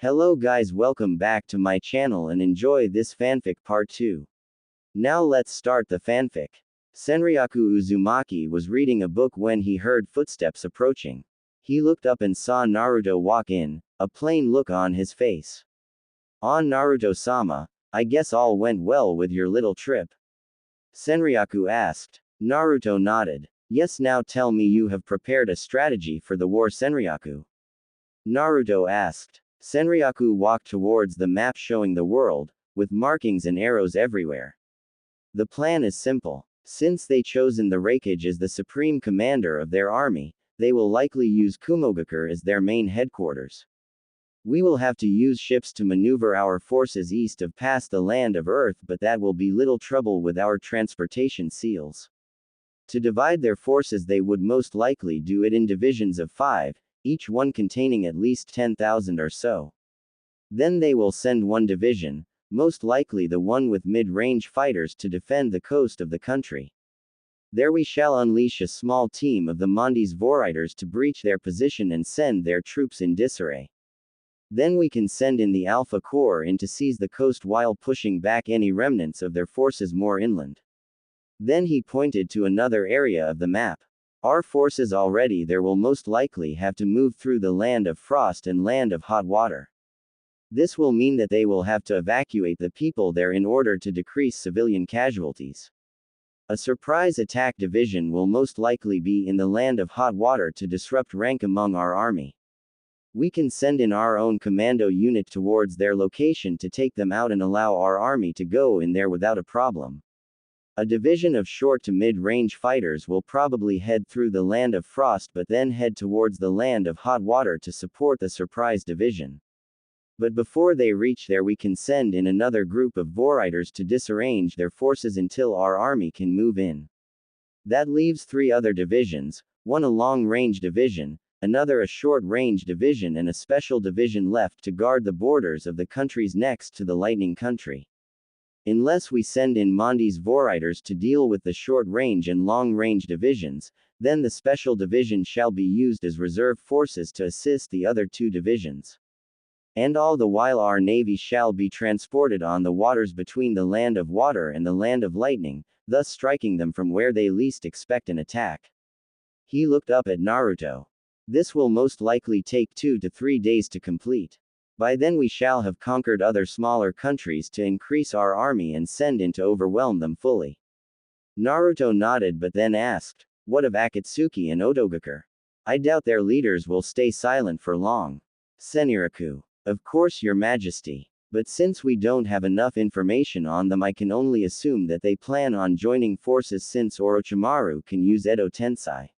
Hello guys, welcome back to my channel and enjoy this fanfic part 2. Now let's start the fanfic. Senryaku Uzumaki was reading a book when he heard footsteps approaching. He looked up and saw Naruto walk in, a plain look on his face. "On Naruto-sama, I guess all went well with your little trip?" Senryaku asked. Naruto nodded. "Yes, now tell me you have prepared a strategy for the war." Senryaku. Naruto asked. Senryaku walked towards the map showing the world, with markings and arrows everywhere. "The plan is simple. Since they chosen the Raikage as the supreme commander of their army, they will likely use Kumogakure as their main headquarters. We will have to use ships to maneuver our forces east of past the land of Earth, but that will be little trouble with our transportation seals. To divide their forces, they would most likely do it in divisions of 5, each one containing at least 10,000 or so. Then they will send one division, most likely the one with mid-range fighters, to defend the coast of the country. There we shall unleash a small team of the Mondes Vorriders to breach their position and send their troops in disarray. Then we can send in the Alpha Corps in to seize the coast while pushing back any remnants of their forces more inland." Then he pointed to another area of the map. "Our forces already there will most likely have to move through the land of frost and land of hot water. This will mean that they will have to evacuate the people there in order to decrease civilian casualties. A surprise attack division will most likely be in the land of hot water to disrupt rank among our army. We can send in our own commando unit towards their location to take them out and allow our army to go in there without a problem. A division of short to mid-range fighters will probably head through the land of frost but then head towards the land of hot water to support the surprise division. But before they reach there we can send in another group of Vorriders to disarrange their forces until our army can move in. That leaves 3 other divisions, one a long-range division, another a short-range division and a special division left to guard the borders of the countries next to the Lightning Country. Unless we send in Mondes Vorriders to deal with the short-range and long-range divisions, then the special division shall be used as reserve forces to assist the other 2 divisions. And all the while our navy shall be transported on the waters between the land of water and the land of lightning, thus striking them from where they least expect an attack." He looked up at Naruto. "This will most likely take 2 to 3 days to complete. By then we shall have conquered other smaller countries to increase our army and send in to overwhelm them fully." Naruto nodded but then asked, "What of Akatsuki and Otogakure? I doubt their leaders will stay silent for long." Senryaku. "Of course, Your Majesty. But since we don't have enough information on them, I can only assume that they plan on joining forces since Orochimaru can use Edo Tensei.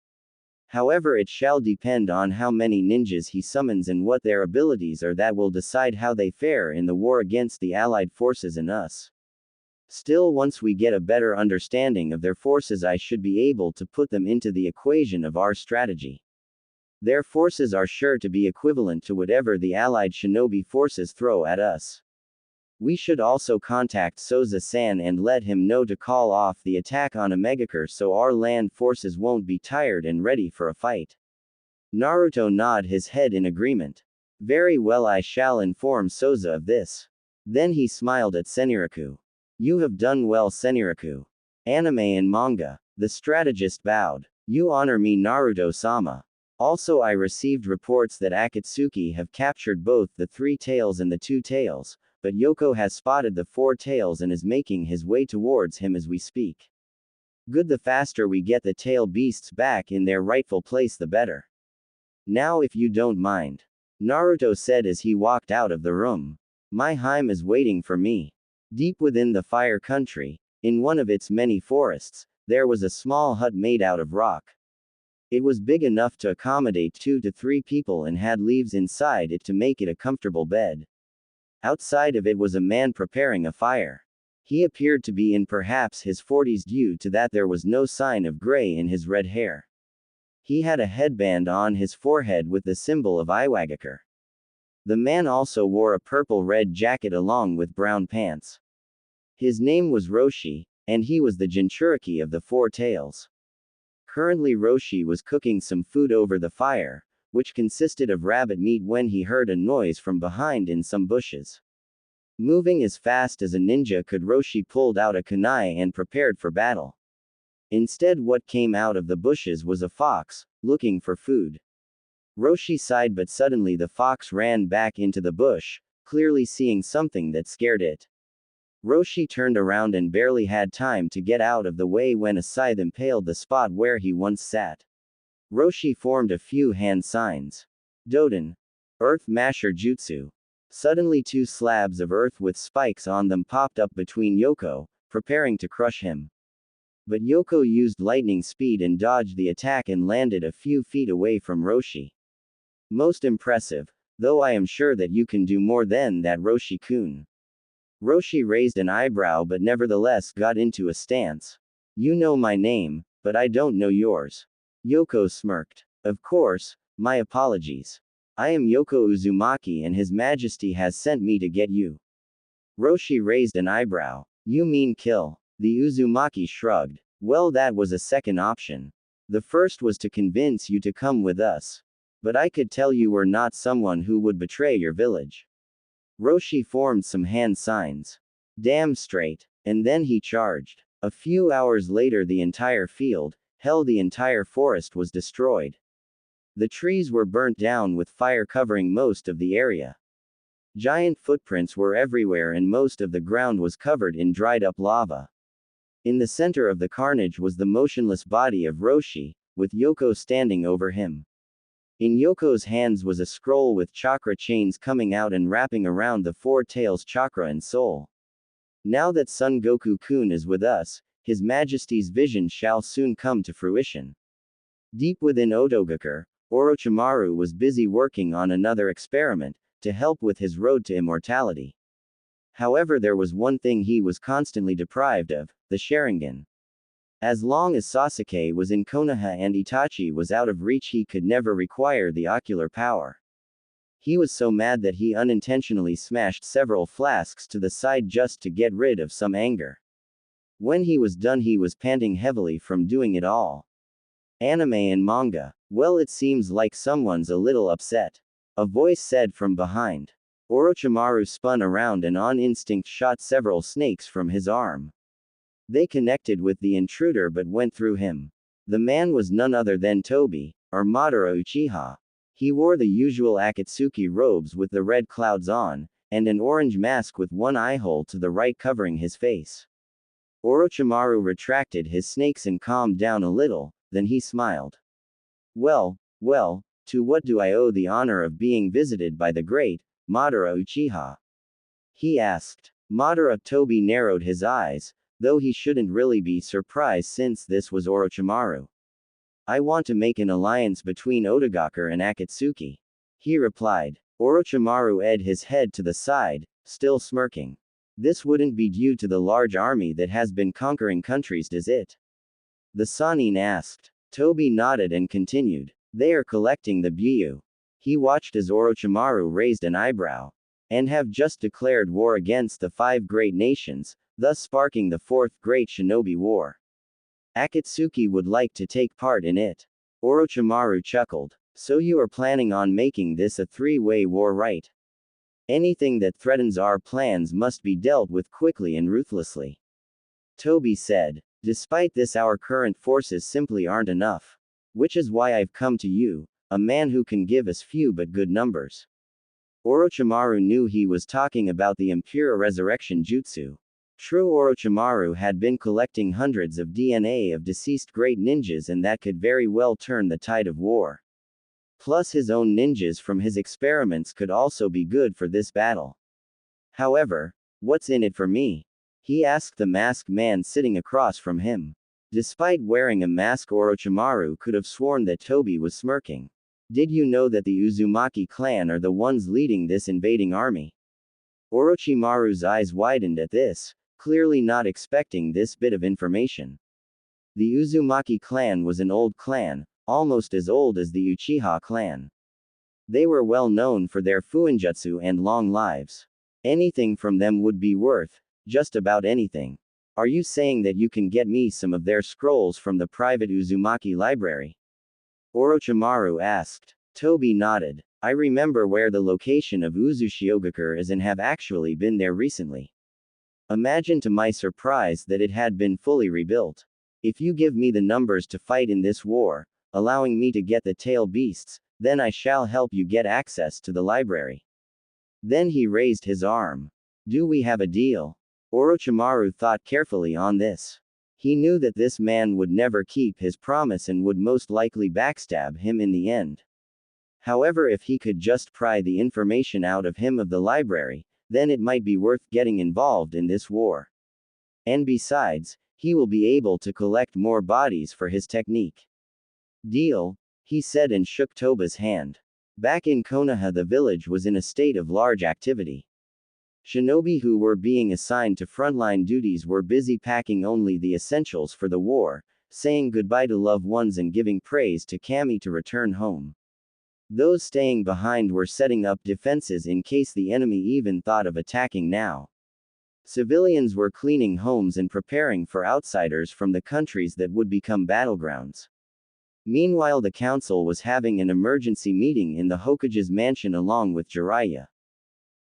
However, it shall depend on how many ninjas he summons and what their abilities are that will decide how they fare in the war against the allied forces and us. Still, once we get a better understanding of their forces, I should be able to put them into the equation of our strategy. Their forces are sure to be equivalent to whatever the allied shinobi forces throw at us. We should also contact Soza-san and let him know to call off the attack on Omegakure so our land forces won't be tired and ready for a fight." Naruto nodded his head in agreement. "Very well, I shall inform Soza of this." Then he smiled at Senryaku. "You have done well, Senryaku. Anime and manga." The strategist bowed. "You honor me, Naruto-sama. Also, I received reports that Akatsuki have captured both the 3 tails and the 2 tails. But Yoko has spotted the 4 tails and is making his way towards him as we speak. Good, the faster we get the tail beasts back in their rightful place the better. Now if you don't mind," Naruto said as he walked out of the room. "My Harem is waiting for me." Deep within the Fire Country, in one of its many forests, there was a small hut made out of rock. It was big enough to accommodate 2 to 3 people and had leaves inside it to make it a comfortable bed. Outside of it was a man preparing a fire. He appeared to be in perhaps his 40s due to that there was no sign of gray in his red hair. He had a headband on his forehead with the symbol of Iwagakure. The man also wore a purple-red jacket along with brown pants. His name was Roshi, and he was the Jinchuriki of the 4 tails. Currently Roshi was cooking some food over the fire, which consisted of rabbit meat when he heard a noise from behind in some bushes. Moving as fast as a ninja could, Roshi pulled out a kunai and prepared for battle. Instead, what came out of the bushes was a fox, looking for food. Roshi sighed, but suddenly the fox ran back into the bush, clearly seeing something that scared it. Roshi turned around and barely had time to get out of the way when a scythe impaled the spot where he once sat. Roshi formed a few hand signs. Doden. Earth Masher Jutsu. Suddenly 2 slabs of earth with spikes on them popped up between Yoko, preparing to crush him. But Yoko used lightning speed and dodged the attack and landed a few feet away from Roshi. Most impressive, though I am sure that you can do more than that, Roshi-kun. Roshi raised an eyebrow but nevertheless got into a stance. You know my name, but I don't know yours. Yoko smirked. Of course, my apologies. I am Yoko Uzumaki and His Majesty has sent me to get you. Roshi raised an eyebrow. You mean kill? The Uzumaki shrugged. Well, that was a second option. The first was to convince you to come with us. But I could tell you were not someone who would betray your village. Roshi formed some hand signs. Damn straight. And then he charged. A few hours later, the entire field, hell, the entire forest was destroyed. The trees were burnt down with fire covering most of the area. Giant footprints were everywhere and most of the ground was covered in dried up lava. In the center of the carnage was the motionless body of Roshi, with Yoko standing over him. In Yoko's hands was a scroll with chakra chains coming out and wrapping around the 4 tails chakra and soul. Now that Son Goku-kun is with us, His Majesty's vision shall soon come to fruition. Deep within Otogakure, Orochimaru was busy working on another experiment, to help with his road to immortality. However, there was one thing he was constantly deprived of, the Sharingan. As long as Sasuke was in Konoha and Itachi was out of reach, he could never acquire the ocular power. He was so mad that he unintentionally smashed several flasks to the side just to get rid of some anger. When he was done, he was panting heavily from doing it all. Anime and manga. Well, it seems like someone's a little upset. A voice said from behind. Orochimaru spun around and on instinct shot several snakes from his arm. They connected with the intruder but went through him. The man was none other than Tobi, or Madara Uchiha. He wore the usual Akatsuki robes with the red clouds on, and an orange mask with one eye hole to the right covering his face. Orochimaru retracted his snakes and calmed down a little, then he smiled. Well, to what do I owe the honor of being visited by the great Madara Uchiha? He asked. Madara Tobi narrowed his eyes, though he shouldn't really be surprised since this was Orochimaru. I want to make an alliance between Otogakure and Akatsuki. He replied. Orochimaru edged his head to the side, still smirking. This wouldn't be due to the large army that has been conquering countries, does it? The Sannin asked. Tobi nodded and continued. They are collecting the Byu. He watched as Orochimaru raised an eyebrow. And have just declared war against the 5 great nations, thus sparking the 4th Great Shinobi War. Akatsuki would like to take part in it. Orochimaru chuckled. So you are planning on making this a 3-way war, right? Anything that threatens our plans must be dealt with quickly and ruthlessly. Tobi said. Despite this, our current forces simply aren't enough. Which is why I've come to you, a man who can give us few but good numbers. Orochimaru knew he was talking about the Impure Resurrection Jutsu. True, Orochimaru had been collecting hundreds of DNA of deceased great ninjas, and that could very well turn the tide of war. Plus, his own ninjas from his experiments could also be good for this battle. However, what's in it for me? He asked the masked man sitting across from him. Despite wearing a mask, Orochimaru could have sworn that Tobi was smirking. Did you know that the Uzumaki clan are the ones leading this invading army? Orochimaru's eyes widened at this, clearly not expecting this bit of information. The Uzumaki clan was an old clan, almost as old as the Uchiha clan. They were well known for their fuinjutsu and long lives. Anything from them would be worth, just about anything. Are you saying that you can get me some of their scrolls from the private Uzumaki library? Orochimaru asked. Toby nodded. I remember where the location of Uzushiogakure is and have actually been there recently. Imagine to my surprise that it had been fully rebuilt. If you give me the numbers to fight in this war, allowing me to get the tail beasts, then I shall help you get access to the library. Then he raised his arm. Do we have a deal? Orochimaru thought carefully on this. He knew that this man would never keep his promise and would most likely backstab him in the end. However, if he could just pry the information out of him of the library, then it might be worth getting involved in this war. And besides, he will be able to collect more bodies for his technique. Deal, he said and shook Toba's hand. Back in Konoha, the village was in a state of large activity. Shinobi who were being assigned to frontline duties were busy packing only the essentials for the war, saying goodbye to loved ones and giving praise to Kami to return home. Those staying behind were setting up defenses in case the enemy even thought of attacking now. Civilians were cleaning homes and preparing for outsiders from the countries that would become battlegrounds. Meanwhile, the council was having an emergency meeting in the Hokage's mansion along with Jiraiya.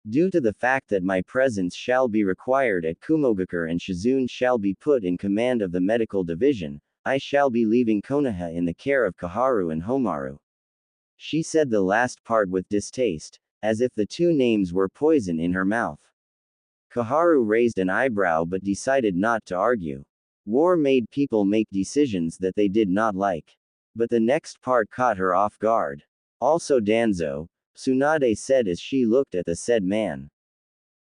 Due to the fact that my presence shall be required at Kumogakure and Shizune shall be put in command of the medical division, I shall be leaving Konoha in the care of Kaharu and Homaru. She said the last part with distaste, as if the two names were poison in her mouth. Kaharu raised an eyebrow but decided not to argue. War made people make decisions that they did not like. But the next part caught her off guard. Also Danzo, Tsunade said as she looked at the said man.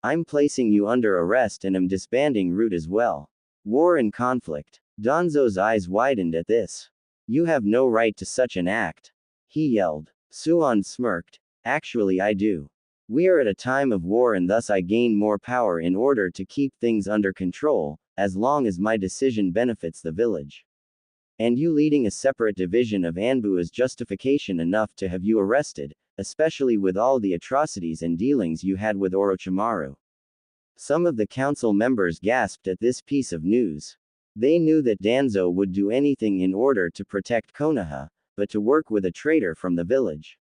I'm placing you under arrest and am disbanding Root as well. War and conflict. Danzo's eyes widened at this. You have no right to such an act. He yelled. Suon smirked. Actually I do. We are at a time of war and thus I gain more power in order to keep things under control, as long as my decision benefits the village. And you leading a separate division of Anbu is justification enough to have you arrested, especially with all the atrocities and dealings you had with Orochimaru. Some of the council members gasped at this piece of news. They knew that Danzo would do anything in order to protect Konoha, but to work with a traitor from the village.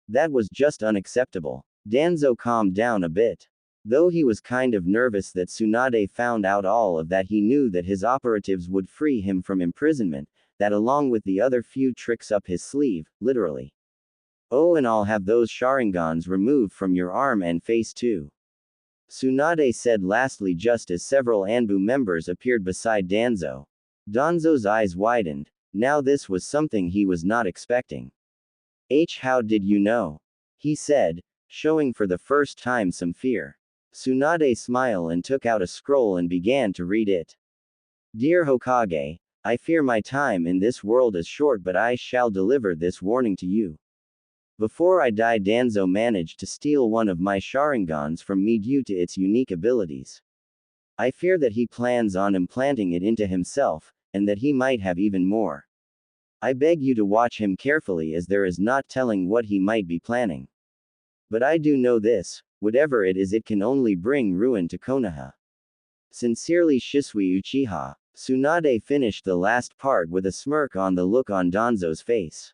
That was just unacceptable. Danzo calmed down a bit. Though he was kind of nervous that Tsunade found out all of that, he knew that his operatives would free him from imprisonment, that along with the other few tricks up his sleeve, literally. Oh, and I'll have those Sharingans removed from your arm and face too. Tsunade said lastly just as several Anbu members appeared beside Danzo. Danzo's eyes widened. Now this was something he was not expecting. How did you know? He said, showing for the first time some fear. Tsunade smiled and took out a scroll and began to read it. Dear Hokage, I fear my time in this world is short, but I shall deliver this warning to you. Before I die, Danzo managed to steal one of my Sharingans from me due to its unique abilities. I fear that he plans on implanting it into himself, and that he might have even more. I beg you to watch him carefully, as there is not telling what he might be planning. But I do know this, whatever it is, it can only bring ruin to Konoha. Sincerely, Shisui Uchiha. Tsunade finished the last part with a smirk on the look on Danzo's face.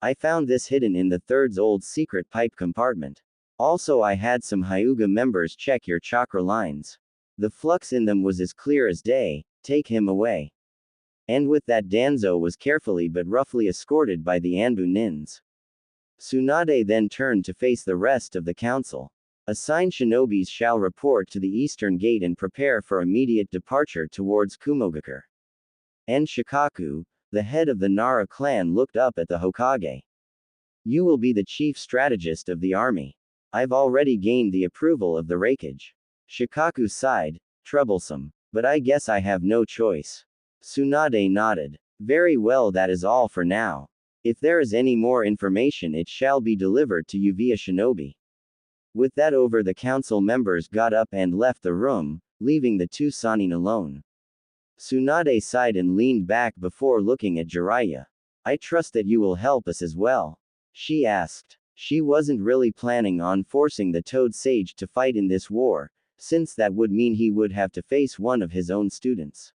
I found this hidden in the third's old secret pipe compartment. Also, I had some Hyuga members check your chakra lines. The flux in them was as clear as day. Take him away. And with that, Danzo was carefully but roughly escorted by the Anbu nins. Tsunade then turned to face the rest of the council. Assigned shinobis shall report to the eastern gate and prepare for immediate departure towards Kumogakure. And Shikaku, the head of the Nara clan, looked up at the Hokage. You will be the chief strategist of the army. I've already gained the approval of the Raikage. Shikaku sighed, troublesome. But I guess I have no choice. Tsunade nodded. Very well, that is all for now. If there is any more information, it shall be delivered to you via shinobi. With that over, the council members got up and left the room, leaving the two Sanin alone. Tsunade sighed and leaned back before looking at Jiraiya. I trust that you will help us as well? She asked. She wasn't really planning on forcing the Toad Sage to fight in this war, since that would mean he would have to face one of his own students.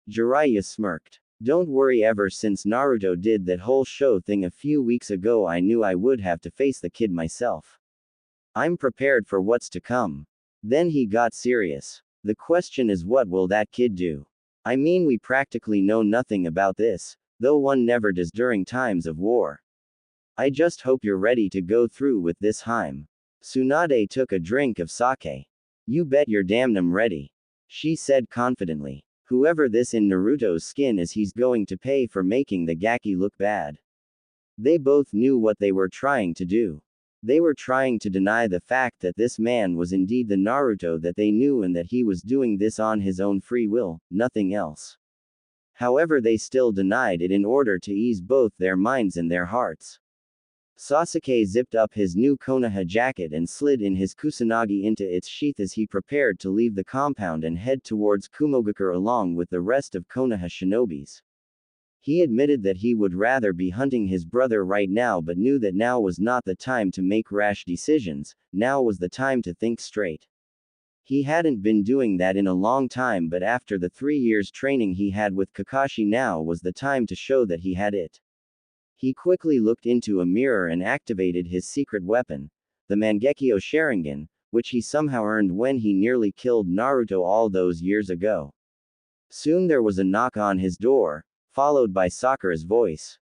Jiraiya smirked. Don't worry, ever since Naruto did that whole show thing a few weeks ago, I knew I would have to face the kid myself. I'm prepared for what's to come. Then he got serious. The question is, what will that kid do? I mean, we practically know nothing about this, though one never does during times of war. I just hope you're ready to go through with this, Harem. Tsunade took a drink of sake. You bet you're damnum ready, she said confidently. Whoever this in Naruto's skin is, he's going to pay for making the Gaki look bad. They both knew what they were trying to do. They were trying to deny the fact that this man was indeed the Naruto that they knew, and that he was doing this on his own free will, nothing else. However, they still denied it in order to ease both their minds and their hearts. Sasuke zipped up his new Konoha jacket and slid in his kusanagi into its sheath as he prepared to leave the compound and head towards Kumogakure along with the rest of Konoha shinobis. He admitted that he would rather be hunting his brother right now, but knew that now was not the time to make rash decisions, now was the time to think straight. He hadn't been doing that in a long time, but after the 3 years training he had with Kakashi, now was the time to show that he had it. He quickly looked into a mirror and activated his secret weapon, the Mangekyo Sharingan, which he somehow earned when he nearly killed Naruto all those years ago. Soon there was a knock on his door, followed by Sakura's voice.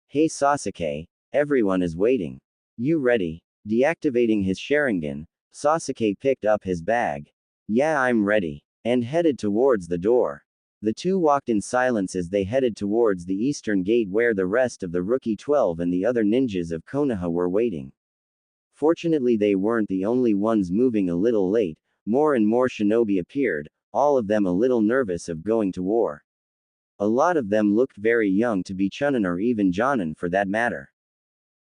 Hey Sasuke, everyone is waiting. You ready? Deactivating his Sharingan, Sasuke picked up his bag. Yeah, I'm ready, and headed towards the door. The two walked in silence as they headed towards the eastern gate where the rest of the Rookie 12 and the other ninjas of Konoha were waiting. Fortunately, they weren't the only ones moving a little late. More and more shinobi appeared, all of them a little nervous of going to war. A lot of them looked very young to be Chunin or even Jonin for that matter.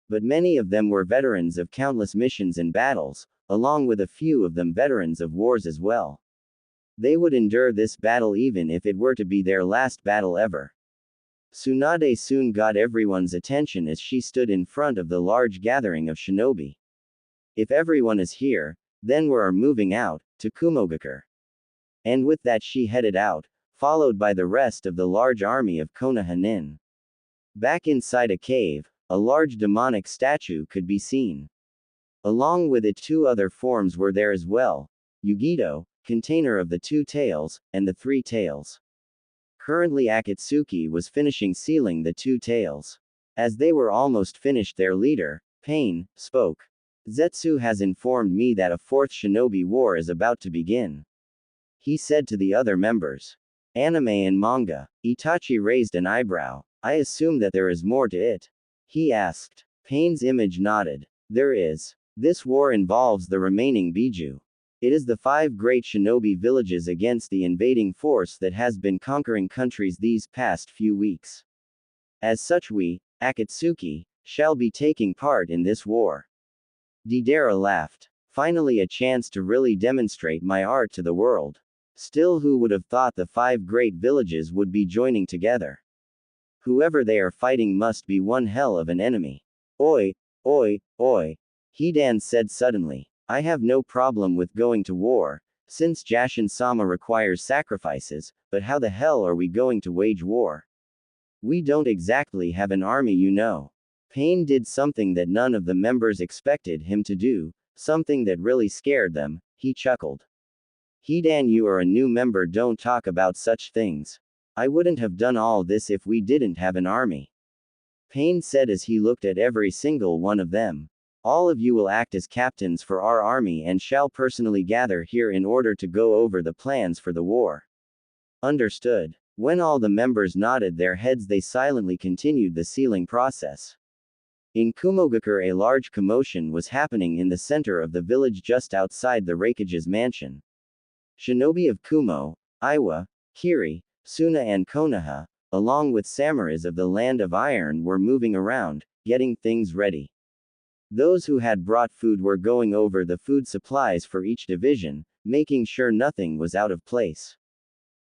But many of them were veterans of countless missions and battles, along with a few of them veterans of wars as well. They would endure this battle even if it were to be their last battle ever. Tsunade soon got everyone's attention as she stood in front of the large gathering of shinobi. If everyone is here, then we're moving out, to Kumogakure. And with that she headed out, followed by the rest of the large army of Konoha nin. Back inside a cave, a large demonic statue could be seen. Along with it, 2 other forms were there as well, Yugito, container of the 2 tails, and the 3 tails. Currently Akatsuki was finishing sealing the 2 tails. As they were almost finished, their leader, Pain, spoke. Zetsu has informed me that a 4th shinobi war is about to begin, he said to the other members. Anime and manga. Itachi raised an eyebrow. I assume that there is more to it, he asked. Pain's image nodded. There is. This war involves the remaining Biju. It is the 5 great shinobi villages against the invading force that has been conquering countries these past few weeks. As such, we, Akatsuki, shall be taking part in this war. Deidara laughed. Finally, a chance to really demonstrate my art to the world. Still, who would have thought the 5 great villages would be joining together? Whoever they are fighting must be one hell of an enemy. Oi, oi, oi, Hidan said suddenly. I have no problem with going to war, since Jashin-sama requires sacrifices, but how the hell are we going to wage war? We don't exactly have an army, you know. Pain did something that none of the members expected him to do, something that really scared them. He chuckled. Hidan, you are a new member, don't talk about such things. I wouldn't have done all this if we didn't have an army, Pain said as he looked at every single one of them. All of you will act as captains for our army and shall personally gather here in order to go over the plans for the war. Understood. When all the members nodded their heads, they silently continued the sealing process. In Kumogakure, a large commotion was happening in the center of the village just outside the Raikage's mansion. Shinobi of Kumo, Iwa, Kiri, Suna and Konoha, along with samurais of the Land of Iron, were moving around, getting things ready. Those who had brought food were going over the food supplies for each division, making sure nothing was out of place.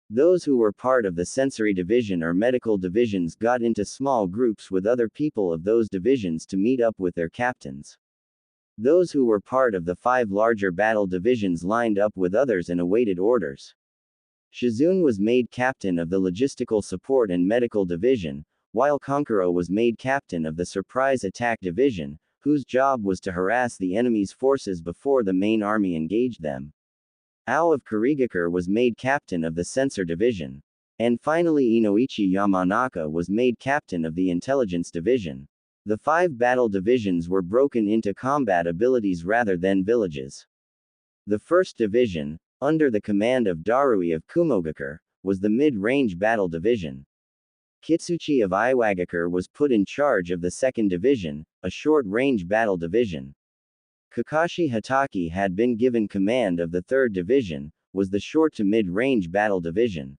Those who were part of the sensory division or medical divisions got into small groups with other people of those divisions to meet up with their captains. Those who were part of the 5 larger battle divisions lined up with others and awaited orders. Shizune was made captain of the Logistical Support and Medical Division, while Konkuro was made captain of the Surprise Attack Division, whose job was to harass the enemy's forces before the main army engaged them. Ao of Kurigakure was made captain of the Sensor Division. And finally Inoichi Yamanaka was made captain of the Intelligence Division. The 5 battle divisions were broken into combat abilities rather than villages. The 1st Division, under the command of Darui of Kumogakure, was the mid-range battle division. Kitsuchi of Iwagakure was put in charge of the 2nd Division, a short-range battle division. Kakashi Hatake had been given command of the 3rd Division, was the short to mid-range battle division.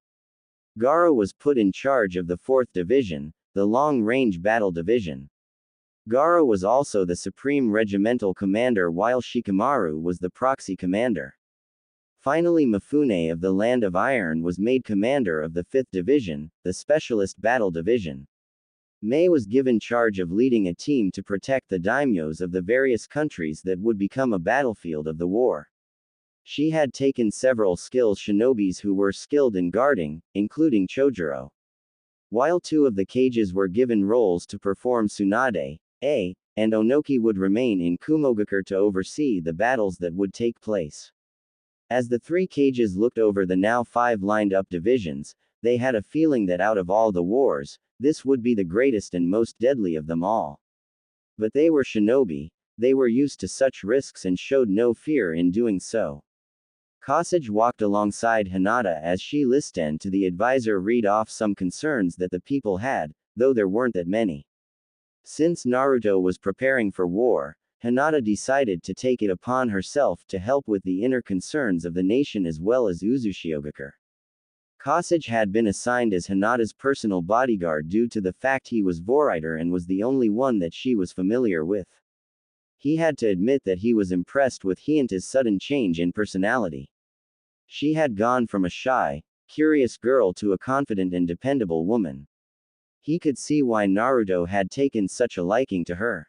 Gaara was put in charge of the 4th Division, the long-range battle division. Gaara was also the supreme regimental commander while Shikamaru was the proxy commander. Finally Mifune of the Land of Iron was made commander of the 5th Division, the specialist battle division. Mei was given charge of leading a team to protect the daimyos of the various countries that would become a battlefield of the war. She had taken several skilled shinobis who were skilled in guarding, including Chojuro. While 2 of the cages were given roles to perform Tsunade, and Onoki would remain in Kumogakure to oversee the battles that would take place. As the 3 cages looked over the now 5 lined-up divisions, they had a feeling that out of all the wars, this would be the greatest and most deadly of them all. But they were shinobi, they were used to such risks and showed no fear in doing so. Kosage walked alongside Hinata as she listened to the advisor read off some concerns that the people had, though there weren't that many. Since Naruto was preparing for war, Hinata decided to take it upon herself to help with the inner concerns of the nation as well as Uzushiogakure. Kosage had been assigned as Hinata's personal bodyguard due to the fact he was Voriter and was the only one that she was familiar with. He had to admit that he was impressed with Hinata's sudden change in personality. She had gone from a shy, curious girl to a confident and dependable woman. He could see why Naruto had taken such a liking to her.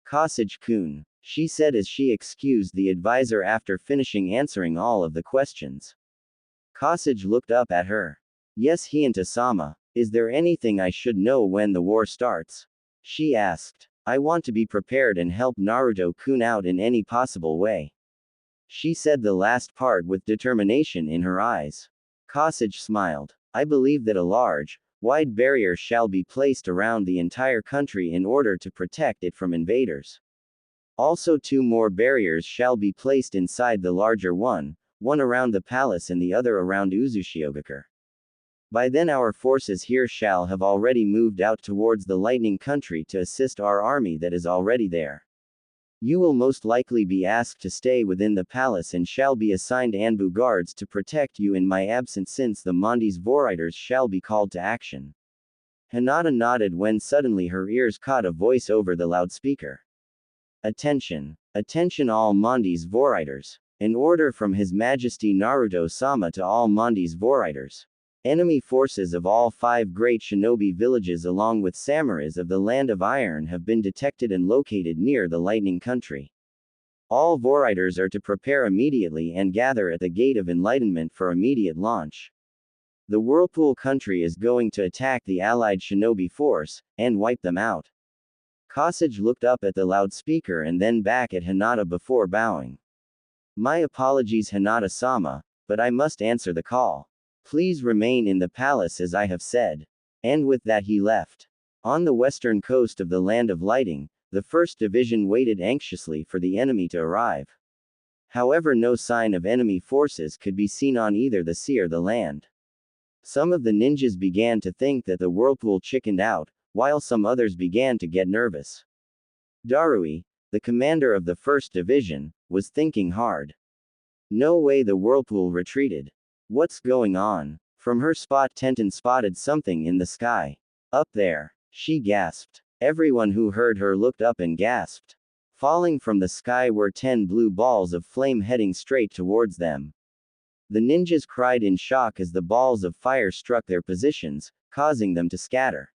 Kosage-kun, she said as she excused the advisor after finishing answering all of the questions. Kosage looked up at her. Yes, Hinata-sama, is there anything I should know when the war starts? She asked. I want to be prepared and help Naruto-kun out in any possible way. She said the last part with determination in her eyes. Kosage smiled. I believe that a large, wide barrier shall be placed around the entire country in order to protect it from invaders. Also 2 more barriers shall be placed inside the larger one around the palace and the other around Uzushiogakure. By then our forces here shall have already moved out towards the Lightning Country to assist our army that is already there. You will most likely be asked to stay within the palace and shall be assigned Anbu guards to protect you in my absence since the Mondes Voriters shall be called to action. Hinata nodded when suddenly her ears caught a voice over the loudspeaker. Attention! Attention all Mondes Voriters! An order from His Majesty Naruto-sama to all Mondes Voriters. Enemy forces of all 5 great shinobi villages along with samurais of the Land of Iron have been detected and located near the Lightning Country. All Voriters are to prepare immediately and gather at the Gate of Enlightenment for immediate launch. The Whirlpool country is going to attack the allied shinobi force, and wipe them out. Kosage looked up at the loudspeaker and then back at Hinata before bowing. My apologies Hinata-sama, but I must answer the call. Please remain in the palace as I have said. And with that he left. On the western coast of the Land of Lighting, the 1st Division waited anxiously for the enemy to arrive. However, no sign of enemy forces could be seen on either the sea or the land. Some of the ninjas began to think that the Whirlpool chickened out, while some others began to get nervous. Darui, the commander of the 1st Division, was thinking hard. No way the Whirlpool retreated. What's going on? From her spot Tenten spotted something in the sky. Up there, she gasped. Everyone who heard her looked up and gasped. Falling from the sky were 10 blue balls of flame heading straight towards them. The ninjas cried in shock as the balls of fire struck their positions, causing them to scatter.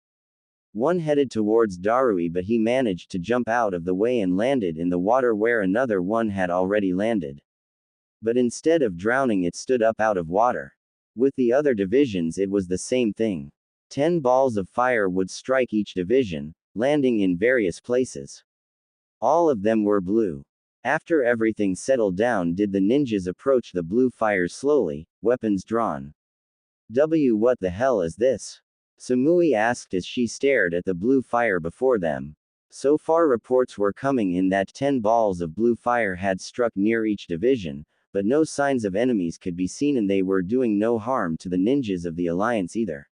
One headed towards Darui but he managed to jump out of the way and landed in the water where another one had already landed. But instead of drowning it stood up out of water. With the other divisions it was the same thing. 10 balls of fire would strike each division, landing in various places. All of them were blue. After everything settled down, did the ninjas approach the blue fires slowly, weapons drawn. What the hell is this? Samui asked as she stared at the blue fire before them. So far reports were coming in that 10 balls of blue fire had struck near each division, but no signs of enemies could be seen and they were doing no harm to the ninjas of the alliance either.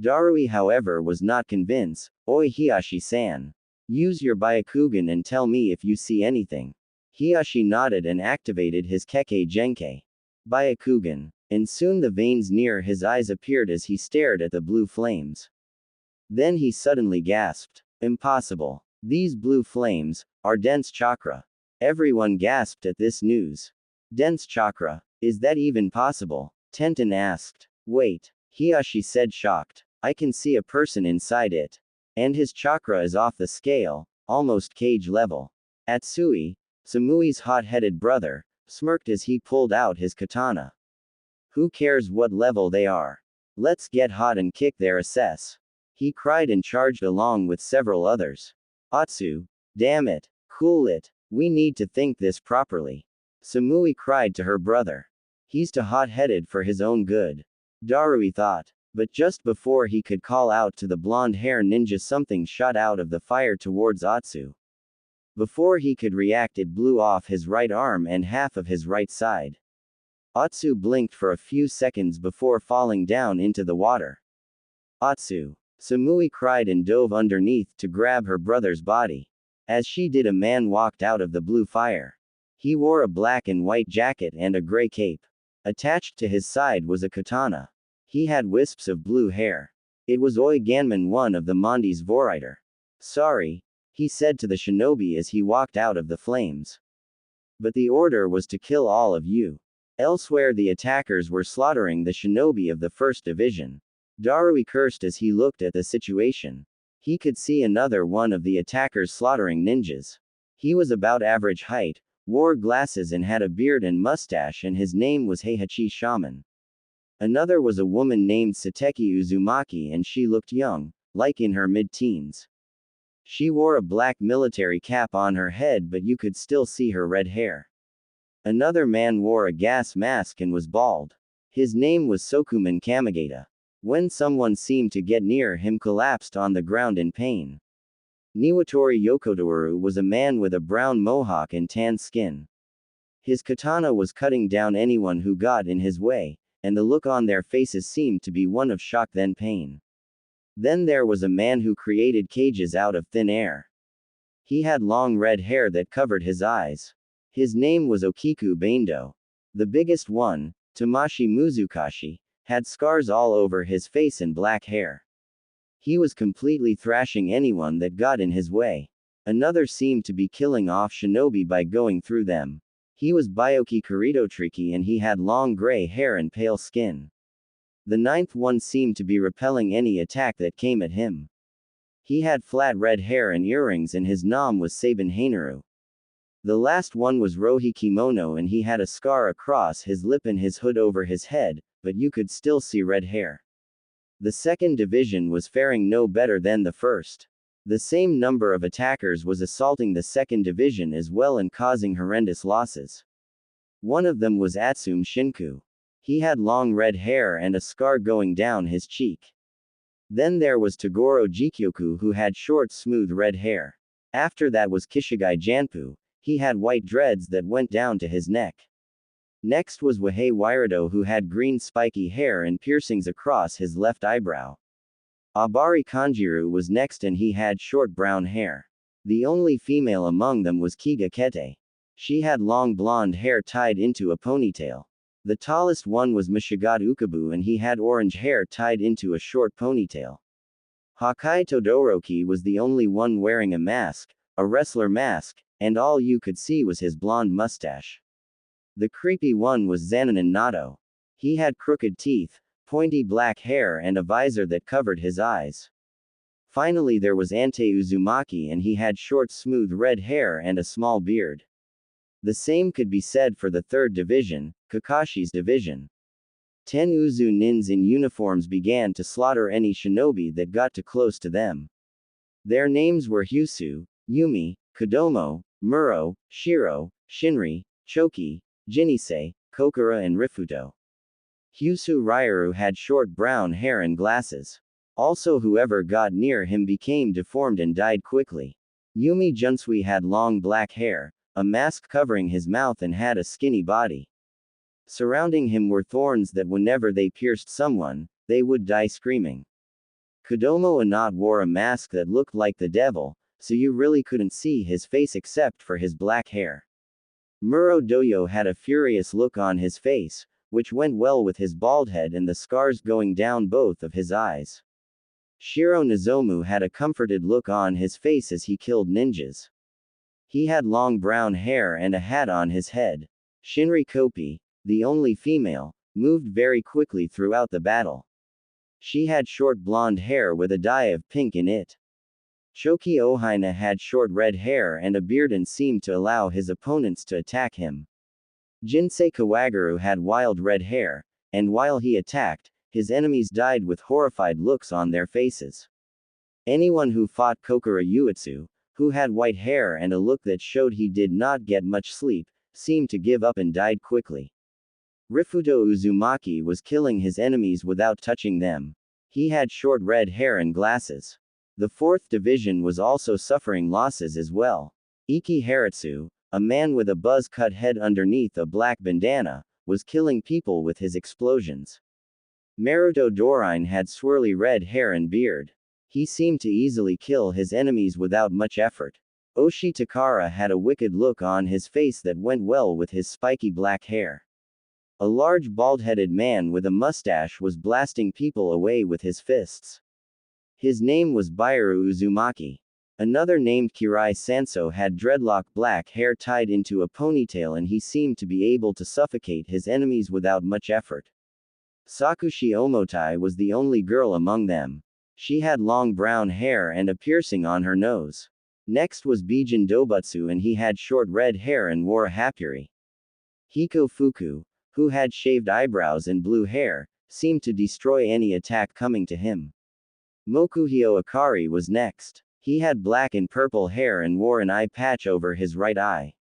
Darui however was not convinced. Oi Hiyashi-san. Use your Byakugan and tell me if you see anything. Hiyashi nodded and activated his Kekkei Genkei Byakugan, and soon the veins near his eyes appeared as he stared at the blue flames. Then he suddenly gasped. Impossible. These blue flames are dense chakra. Everyone gasped at this news. Dense chakra? Is that even possible? Tenten asked. Wait. Hiyashi said shocked. I can see a person inside it. And his chakra is off the scale, almost cage level. Atsui, Samui's hot-headed brother, smirked as he pulled out his katana. Who cares what level they are? Let's get hot and kick their ass. He cried and charged along with several others. Atsu, damn it, cool it, we need to think this properly. Samui cried to her brother. He's too hot-headed for his own good. Darui thought. But just before he could call out to the blonde-hair ninja, something shot out of the fire towards Atsu. Before he could react, it blew off his right arm and half of his right side. Atsu blinked for a few seconds before falling down into the water. Atsu! Samui cried and dove underneath to grab her brother's body. As she did, a man walked out of the blue fire. He wore a black and white jacket and a gray cape. Attached to his side was a katana. He had wisps of blue hair. It was Oi Ganman, one of the Mondi's Voriter. Sorry, he said to the shinobi as he walked out of the flames. But the order was to kill all of you. Elsewhere the attackers were slaughtering the shinobi of the 1st Division. Darui cursed as he looked at the situation. He could see another one of the attackers slaughtering ninjas. He was about average height, wore glasses and had a beard and mustache, and his name was Heihachi Shaman. Another was a woman named Sateki Uzumaki, and she looked young, like in her mid-teens. She wore a black military cap on her head, but you could still see her red hair. Another man wore a gas mask and was bald. His name was Sokuman Kamigata. When someone seemed to get near him, collapsed on the ground in pain. Niwatori Yokotawaru was a man with a brown mohawk and tan skin. His katana was cutting down anyone who got in his way, and the look on their faces seemed to be one of shock then pain. Then there was a man who created cages out of thin air. He had long red hair that covered his eyes. His name was Okiku Bando. The biggest one, Tamashi Muzukashi, had scars all over his face and black hair. He was completely thrashing anyone that got in his way. Another seemed to be killing off shinobi by going through them. He was Byoki Kuritotriki and he had long gray hair and pale skin. The 9th one seemed to be repelling any attack that came at him. He had flat red hair and earrings and his name was Sabin Hainaru. The last one was Rohi Kimono and he had a scar across his lip and his hood over his head, but you could still see red hair. The 2nd Division was faring no better than the 1st. The same number of attackers was assaulting the 2nd Division as well and causing horrendous losses. One of them was Atsum Shinku. He had long red hair and a scar going down his cheek. Then there was Toguro Jikyoku who had short smooth red hair. After that was Kishigai Janpu. He had white dreads that went down to his neck. Next was Wahei Wairado who had green spiky hair and piercings across his left eyebrow. Abari Kanjiru was next and he had short brown hair. The only female among them was Kiga Kete. She had long blonde hair tied into a ponytail. The tallest one was Mishigat Ukabu and he had orange hair tied into a short ponytail. Hakai Todoroki was the only one wearing a mask, a wrestler mask, and all you could see was his blonde mustache. The creepy one was Zananan Nato. He had crooked teeth, pointy black hair and a visor that covered his eyes. Finally there was Ante Uzumaki and he had short smooth red hair and a small beard. The same could be said for the 3rd Division, Kakashi's division. 10 Uzu nins in uniforms began to slaughter any shinobi that got too close to them. Their names were Hyusu, Yumi, Kodomo, Muro, Shiro, Shinri, Choki, Jinisei, Kokura and Rifuto. Hyusu Ryaru had short brown hair and glasses. Also whoever got near him became deformed and died quickly. Yumi Junsui had long black hair, a mask covering his mouth and had a skinny body. Surrounding him were thorns that whenever they pierced someone, they would die screaming. Kodomo Anat wore a mask that looked like the devil, so you really couldn't see his face except for his black hair. Muro Doyo had a furious look on his face, which went well with his bald head and the scars going down both of his eyes. Shiro Nozomu had a comforted look on his face as he killed ninjas. He had long brown hair and a hat on his head. Shinri Kopi, the only female, moved very quickly throughout the battle. She had short blonde hair with a dye of pink in it. Choki Ohina had short red hair and a beard and seemed to allow his opponents to attack him. Jinsei Kawagaru had wild red hair, and while he attacked, his enemies died with horrified looks on their faces. Anyone who fought Kokura Uetsu, who had white hair and a look that showed he did not get much sleep, seemed to give up and died quickly. Rifuto Uzumaki was killing his enemies without touching them. He had short red hair and glasses. The 4th Division was also suffering losses as well. Iki Haratsu, a man with a buzz-cut head underneath a black bandana, was killing people with his explosions. Naruto Dorine had swirly red hair and beard. He seemed to easily kill his enemies without much effort. Oshi Takara had a wicked look on his face that went well with his spiky black hair. A large bald-headed man with a mustache was blasting people away with his fists. His name was Bairu Uzumaki. Another named Kirai Sanso had dreadlock black hair tied into a ponytail and he seemed to be able to suffocate his enemies without much effort. Sakushi Omotai was the only girl among them. She had long brown hair and a piercing on her nose. Next was Bijin Dobutsu and he had short red hair and wore a hapuri. Hiko Fuku, who had shaved eyebrows and blue hair, seemed to destroy any attack coming to him. Mokuhio Akari was next. He had black and purple hair and wore an eye patch over his right eye.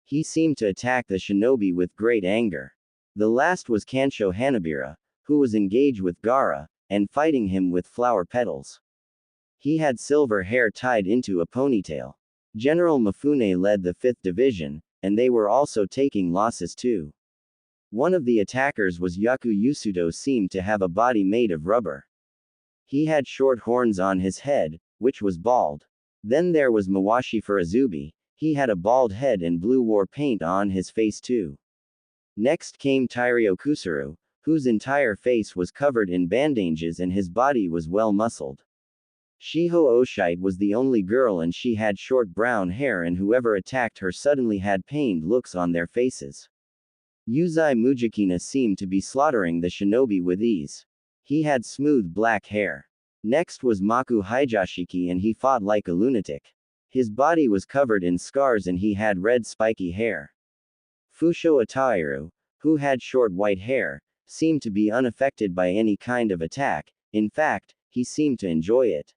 He seemed to attack the shinobi with great anger. The last was Kansho Hanabira, who was engaged with Gaara, and fighting him with flower petals. He had silver hair tied into a ponytail. General Mifune led the 5th Division, and they were also taking losses too. One of the attackers was Yaku Yusuto seemed to have a body made of rubber. He had short horns on his head, which was bald. Then there was Mawashi Furuzubi, he had a bald head and blue war paint on his face too. Next came Tairio Kusuru, whose entire face was covered in bandages and his body was well muscled. Shiho Oshite was the only girl and she had short brown hair and whoever attacked her suddenly had pained looks on their faces. Yuzai Mujikina seemed to be slaughtering the shinobi with ease. He had smooth black hair. Next was Maku Hijashiki and he fought like a lunatic. His body was covered in scars and he had red spiky hair. Fusho Atairu, who had short white hair, seemed to be unaffected by any kind of attack, in fact, he seemed to enjoy it.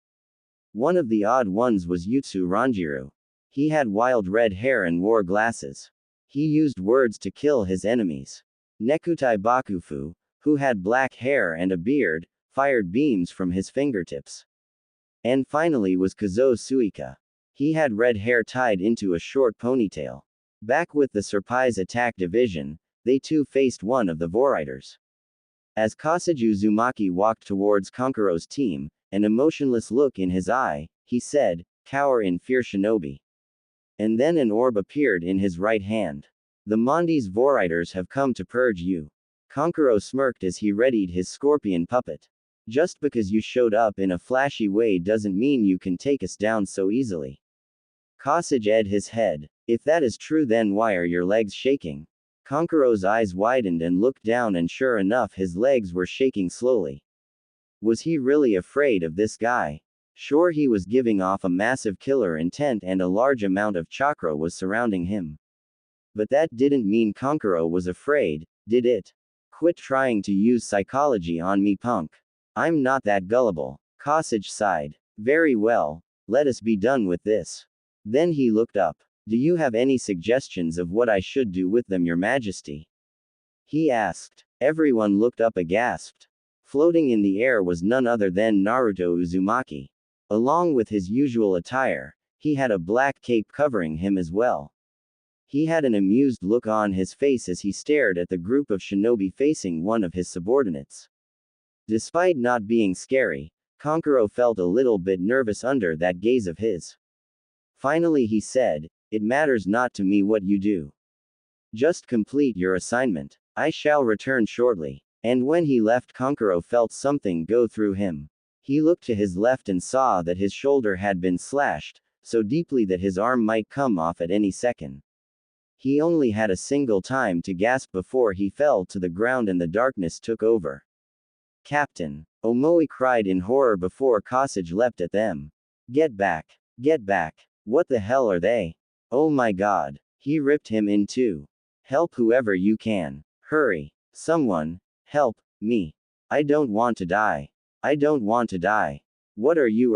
One of the odd ones was Yutsu Ranjiru. He had wild red hair and wore glasses. He used words to kill his enemies. Nekutai Bakufu, who had black hair and a beard, fired beams from his fingertips. And finally was Kazo Suika. He had red hair tied into a short ponytail. Back with the Surprise Attack Division, they too faced one of the Voriders. As Kasaju Uzumaki walked towards Konkuro's team, an emotionless look in his eye, he said, "Cower in fear, shinobi." And then an orb appeared in his right hand. "The Mondi's Voriders have come to purge you." Konkuro smirked as he readied his scorpion puppet. "Just because you showed up in a flashy way doesn't mean you can take us down so easily." Kasage edged his head. "If that is true, then why are your legs shaking?" Konkuro's eyes widened and looked down, and sure enough his legs were shaking slowly. Was he really afraid of this guy? Sure, he was giving off a massive killer intent and a large amount of chakra was surrounding him. But that didn't mean Konkuro was afraid, did it? Quit trying to use psychology on me, punk. I'm not that gullible. Kosage sighed. Very well, let us be done with this. Then he looked up. Do you have any suggestions of what I should do with them, Your Majesty? He asked. Everyone looked up aghast. Floating in the air was none other than Naruto Uzumaki. Along with his usual attire, he had a black cape covering him as well. He had an amused look on his face as he stared at the group of shinobi facing one of his subordinates. Despite not being scary, Kankuro felt a little bit nervous under that gaze of his. Finally he said, "It matters not to me what you do. Just complete your assignment. I shall return shortly." And when he left, Kankuro felt something go through him. He looked to his left and saw that his shoulder had been slashed, so deeply that his arm might come off at any second. He only had a single time to gasp before he fell to the ground and the darkness took over. "Captain!" Omoi cried in horror before Kosage leapt at them. "Get back! Get back! What the hell are they? Oh my god!" He ripped him in two. "Help whoever you can. Hurry! Someone! Help me! I don't want to die. I don't want to die. What are you,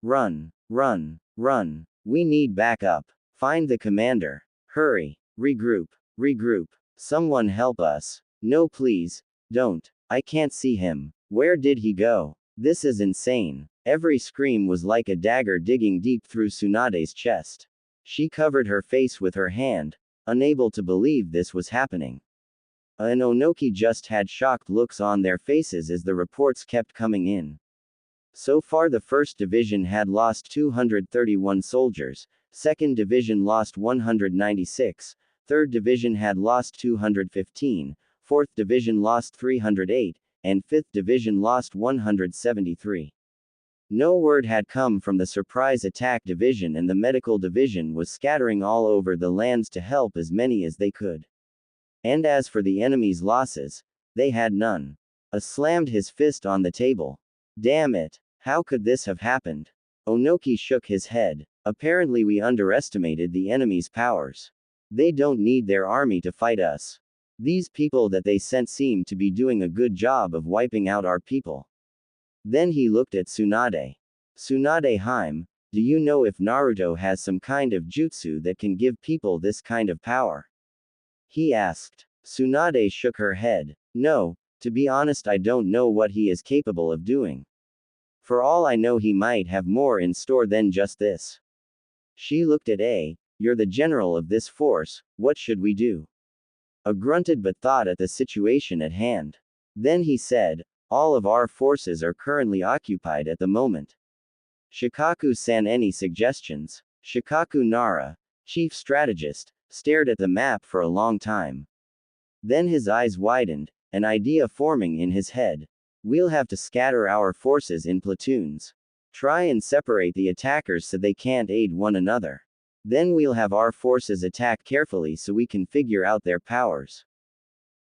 Run! Run! Run! We need backup. Find the commander. Hurry! Regroup! Regroup! Someone help us! No, please! Don't! I can't see him. Where did he go? This is insane." Every scream was like a dagger digging deep through Tsunade's chest. She covered her face with her hand, unable to believe this was happening. And Onoki just had shocked looks on their faces as the reports kept coming in. So far the 1st Division had lost 231 soldiers, 2nd Division lost 196, 3rd Division had lost 215, 4th Division lost 308, and 5th Division lost 173. No word had come from the Surprise Attack Division, and the Medical Division was scattering all over the lands to help as many as they could. And as for the enemy's losses, they had none. Slammed his fist on the table. Damn it! How could this have happened? Onoki shook his head. Apparently we underestimated the enemy's powers. They don't need their army to fight us. These people that they sent seem to be doing a good job of wiping out our people. Then he looked at Tsunade. "Tsunade Harem, do you know if Naruto has some kind of jutsu that can give people this kind of power?" he asked. Tsunade shook her head. "No, to be honest I don't know what he is capable of doing. For all I know he might have more in store than just this." She looked at A. "You're the general of this force, what should we do?" A grunted but thought at the situation at hand. Then he said, "All of our forces are currently occupied at the moment. Shikaku-san, any suggestions?" Shikaku Nara, chief strategist, stared at the map for a long time. Then his eyes widened, an idea forming in his head. "We'll have to scatter our forces in platoons. Try and separate the attackers so they can't aid one another. Then we'll have our forces attack carefully so we can figure out their powers.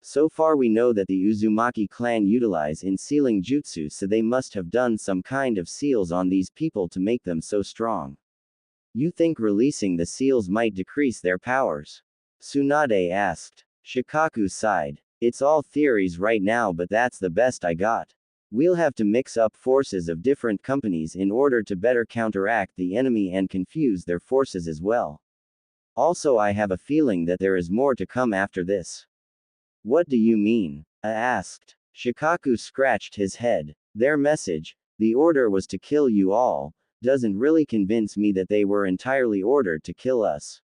So far we know that the Uzumaki clan utilize in sealing jutsu, so they must have done some kind of seals on these people to make them so strong. You think releasing the seals might decrease their powers?" Tsunade asked. Shikaku sighed. "It's all theories right now, but that's the best I got. We'll have to mix up forces of different companies in order to better counteract the enemy and confuse their forces as well. Also I have a feeling that there is more to come after this." "What do you mean?" I asked. Shikaku scratched his head. "Their message, the order was to kill you all, doesn't really convince me that they were entirely ordered to kill us.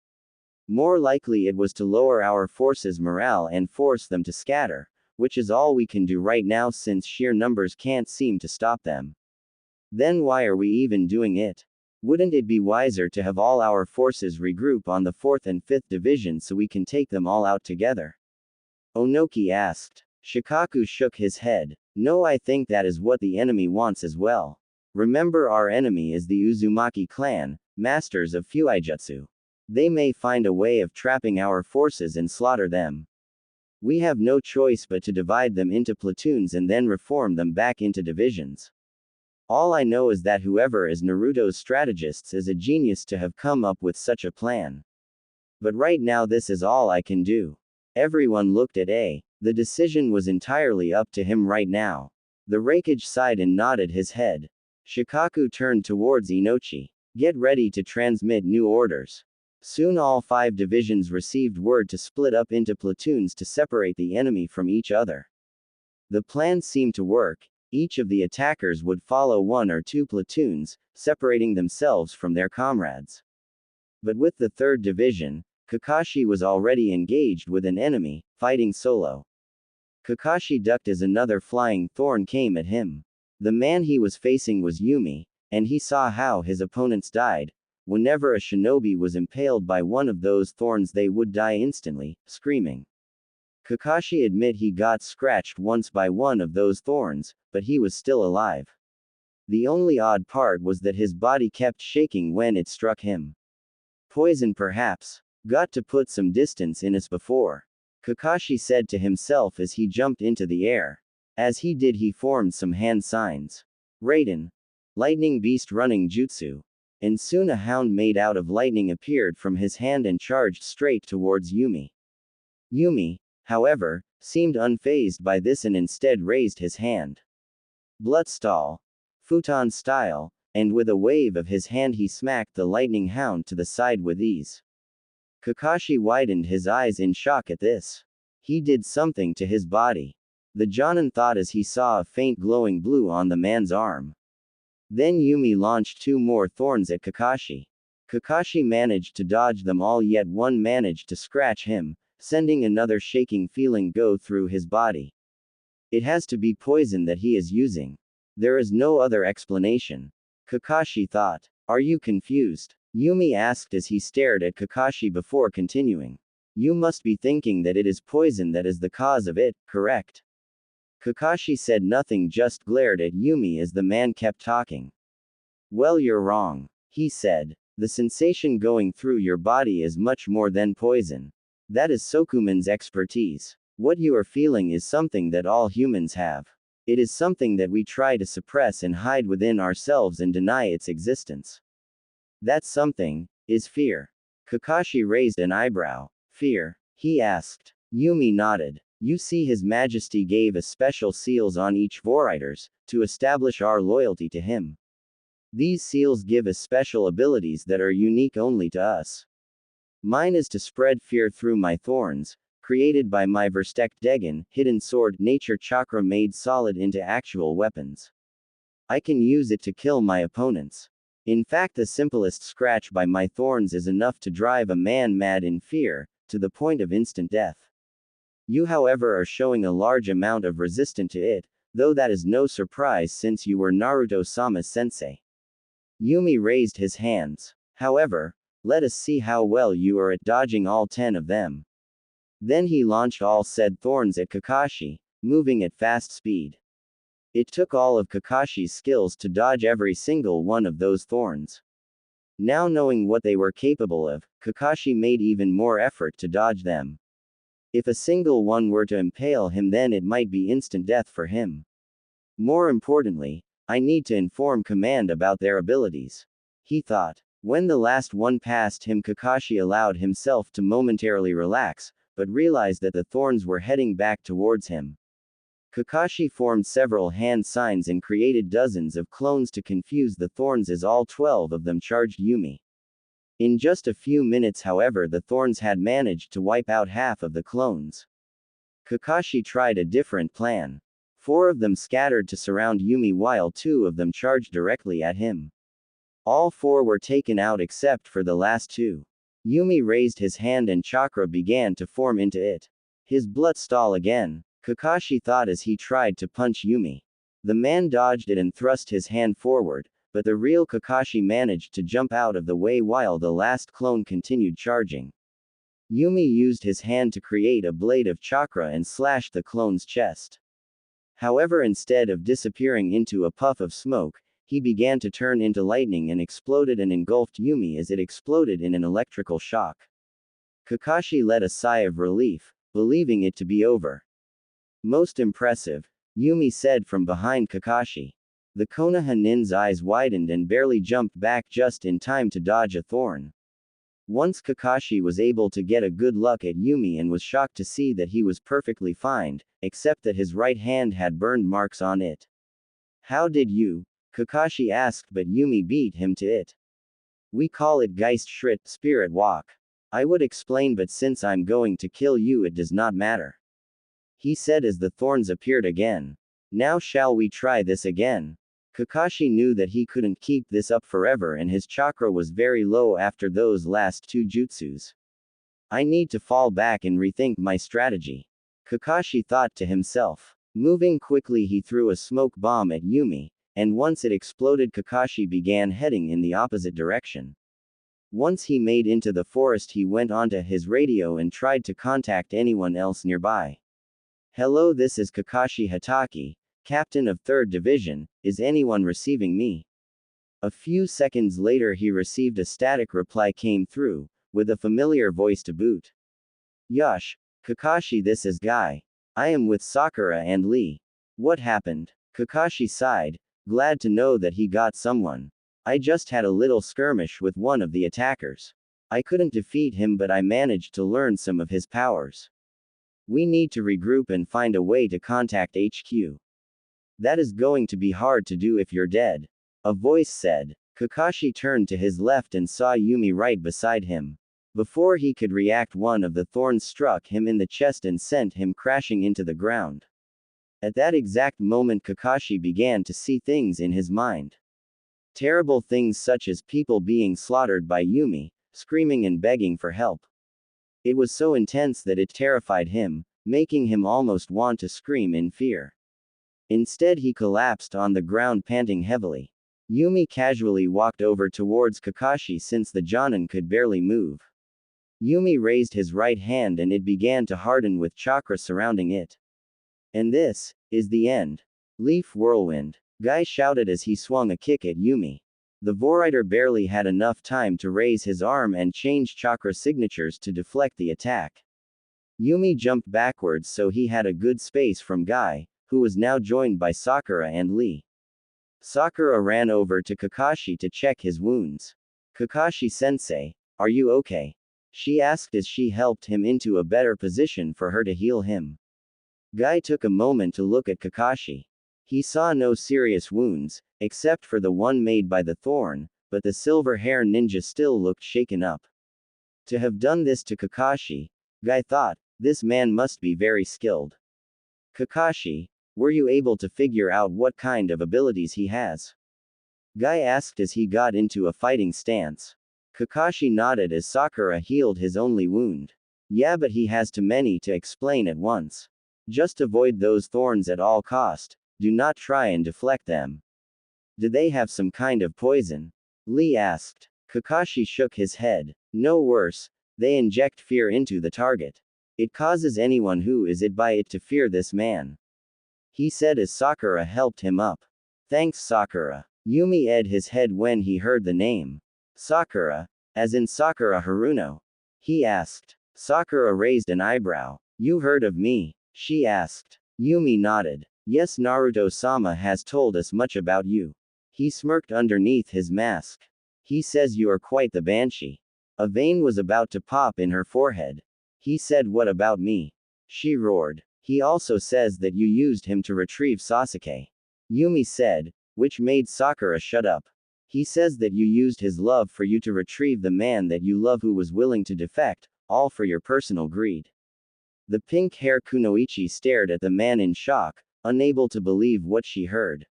More likely it was to lower our forces' morale and force them to scatter, which is all we can do right now since sheer numbers can't seem to stop them. Then why are we even doing it? Wouldn't it be wiser to have all our forces regroup on the 4th and 5th Division so we can take them all out together?" Onoki asked. Shikaku shook his head. "No, I think that is what the enemy wants as well. Remember, our enemy is the Uzumaki clan, masters of Fuijutsu. They may find a way of trapping our forces and slaughter them. We have no choice but to divide them into platoons and then reform them back into divisions. All I know is that whoever is Naruto's strategist is a genius to have come up with such a plan. But right now this is all I can do. Everyone looked at A. The decision was entirely up to him right now. The Raikage sighed and nodded his head. Shikaku turned towards Inochi. Get ready to transmit new orders. Soon all 5 divisions received word to split up into platoons to separate the enemy from each other. The plan seemed to work. Each of the attackers would follow 1 or 2 platoons, separating themselves from their comrades. But with the 3rd division, Kakashi was already engaged with an enemy, fighting solo. Kakashi ducked as another flying thorn came at him. The man he was facing was Yumi, and he saw how his opponents died. Whenever a shinobi was impaled by one of those thorns, they would die instantly, screaming. Kakashi admitted he got scratched once by one of those thorns, but he was still alive. The only odd part was that his body kept shaking when it struck him. Poison perhaps. Got to put some distance in us before. Kakashi said to himself as he jumped into the air. As he did, he formed some hand signs. Raiden. Lightning beast running jutsu. And soon a hound made out of lightning appeared from his hand and charged straight towards Yumi. Yumi, however, seemed unfazed by this and instead raised his hand. Bloodstall. Futon style, and with a wave of his hand he smacked the lightning hound to the side with ease. Kakashi widened his eyes in shock at this. He did something to his body. The Jonin thought as he saw a faint glowing blue on the man's arm. Then Yumi launched 2 more thorns at Kakashi. Kakashi managed to dodge them all, yet one managed to scratch him, sending another shaking feeling go through his body. It has to be poison that he is using. There is no other explanation. Kakashi thought. Are you confused? Yumi asked as he stared at Kakashi before continuing. You must be thinking that it is poison that is the cause of it, correct? Kakashi said nothing, just glared at Yumi as the man kept talking. Well, you're wrong, he said. The sensation going through your body is much more than poison. That is Sokuman's expertise. What you are feeling is something that all humans have. It is something that we try to suppress and hide within ourselves and deny its existence. That something is fear. Kakashi raised an eyebrow. Fear? He asked. Yumi nodded. You see, His Majesty gave us special seals on each Vorriders, to establish our loyalty to him. These seals give us special abilities that are unique only to us. Mine is to spread fear through my thorns, created by my Verstekt Degen, hidden sword, nature chakra made solid into actual weapons. I can use it to kill my opponents. In fact, the simplest scratch by my thorns is enough to drive a man mad in fear, to the point of instant death. You, however, are showing a large amount of resistance to it, though that is no surprise since you were Naruto-sama's sensei. Yumi raised his hands. However, let us see how well you are at dodging all 10 of them. Then he launched all said thorns at Kakashi, moving at fast speed. It took all of Kakashi's skills to dodge every single one of those thorns. Now knowing what they were capable of, Kakashi made even more effort to dodge them. If a single one were to impale him, then it might be instant death for him. More importantly, I need to inform command about their abilities, he thought. When the last one passed him, Kakashi allowed himself to momentarily relax, but realized that the thorns were heading back towards him. Kakashi formed several hand signs and created dozens of clones to confuse the thorns as all 12 of them charged Yumi. In just a few minutes, however, the thorns had managed to wipe out half of the clones. Kakashi tried a different plan. 4 of them scattered to surround Yumi while 2 of them charged directly at him. All 4 were taken out except for the last 2. Yumi raised his hand and chakra began to form into it. His blood stall again, Kakashi thought as he tried to punch Yumi. The man dodged it and thrust his hand forward, but the real Kakashi managed to jump out of the way while the last clone continued charging. Yumi used his hand to create a blade of chakra and slashed the clone's chest. However, instead of disappearing into a puff of smoke, he began to turn into lightning and exploded and engulfed Yumi as it exploded in an electrical shock. Kakashi let a sigh of relief, believing it to be over. Most impressive, Yumi said from behind Kakashi. The Konoha nin's eyes widened and barely jumped back just in time to dodge a thorn. Once Kakashi was able to get a good look at Yumi and was shocked to see that he was perfectly fine, except that his right hand had burned marks on it. How did you? Kakashi asked, but Yumi beat him to it. We call it Geist Schritt, spirit walk. I would explain, but since I'm going to kill you, it does not matter. He said as the thorns appeared again. Now shall we try this again? Kakashi knew that he couldn't keep this up forever and his chakra was very low after those last two jutsus. I need to fall back and rethink my strategy. Kakashi thought to himself. Moving quickly, he threw a smoke bomb at Yumi, and once it exploded, Kakashi began heading in the opposite direction. Once he made into the forest, he went onto his radio and tried to contact anyone else nearby. Hello, this is Kakashi Hatake, Captain of 3rd Division, is anyone receiving me? A few seconds later he received a static reply came through, with a familiar voice to boot. Yosh, Kakashi, this is Guy. I am with Sakura and Lee. What happened? Kakashi sighed, glad to know that he got someone. I just had a little skirmish with one of the attackers. I couldn't defeat him, but I managed to learn some of his powers. We need to regroup and find a way to contact HQ. That is going to be hard to do if you're dead. A voice said. Kakashi turned to his left and saw Yumi right beside him. Before he could react, one of the thorns struck him in the chest and sent him crashing into the ground. At that exact moment, Kakashi began to see things in his mind. Terrible things such as people being slaughtered by Yumi, screaming and begging for help. It was so intense that it terrified him, making him almost want to scream in fear. Instead, he collapsed on the ground, panting heavily. Yumi casually walked over towards Kakashi since the Jonin could barely move. Yumi raised his right hand and it began to harden with chakra surrounding it. And this is the end. Leaf Whirlwind. Guy shouted as he swung a kick at Yumi. The Voriter barely had enough time to raise his arm and change chakra signatures to deflect the attack. Yumi jumped backwards so he had a good space from Guy, who was now joined by Sakura and Lee. Sakura ran over to Kakashi to check his wounds. Kakashi-sensei, are you okay? She asked as she helped him into a better position for her to heal him. Guy took a moment to look at Kakashi. He saw no serious wounds, except for the one made by the thorn, but the silver hair ninja still looked shaken up. To have done this to Kakashi, Guy thought, this man must be very skilled. Kakashi, were you able to figure out what kind of abilities he has? Guy asked as he got into a fighting stance. Kakashi nodded as Sakura healed his only wound. Yeah, but he has too many to explain at once. Just avoid those thorns at all cost. Do not try and deflect them. Do they have some kind of poison? Lee asked. Kakashi shook his head. No worse, they inject fear into the target. It causes anyone who is it by it to fear this man. He said as Sakura helped him up. Thanks, Sakura. Yumi ed his head when he heard the name. Sakura, as in Sakura Haruno? He asked. Sakura raised an eyebrow. You heard of me? She asked. Yumi nodded. Yes, Naruto-sama has told us much about you. He smirked underneath his mask. He says you are quite the banshee. A vein was about to pop in her forehead. He said, what about me? She roared. He also says that you used him to retrieve Sasuke. Yumi said, which made Sakura shut up. He says that you used his love for you to retrieve the man that you love who was willing to defect, all for your personal greed. The pink-haired Kunoichi stared at the man in shock, unable to believe what she heard.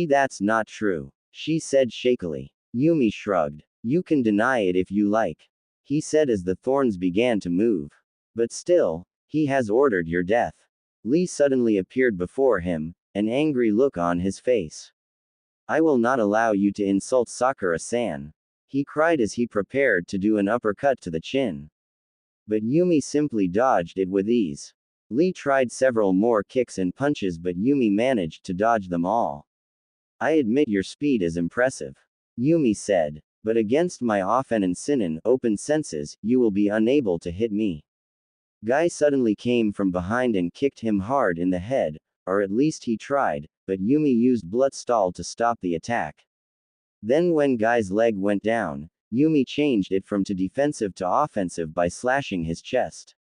That's not true, she said shakily. Yumi shrugged. You can deny it if you like. He said as the thorns began to move. But still, he has ordered your death. Lee suddenly appeared before him, an angry look on his face. I will not allow you to insult Sakura-san. He cried as he prepared to do an uppercut to the chin. But Yumi simply dodged it with ease. Lee tried several more kicks and punches, but Yumi managed to dodge them all. I admit your speed is impressive. Yumi said. But against my offen and sinin, open senses, you will be unable to hit me. Guy suddenly came from behind and kicked him hard in the head, or at least he tried, but Yumi used Bloodstall to stop the attack. Then when Guy's leg went down, Yumi changed it from to defensive to offensive by slashing his chest.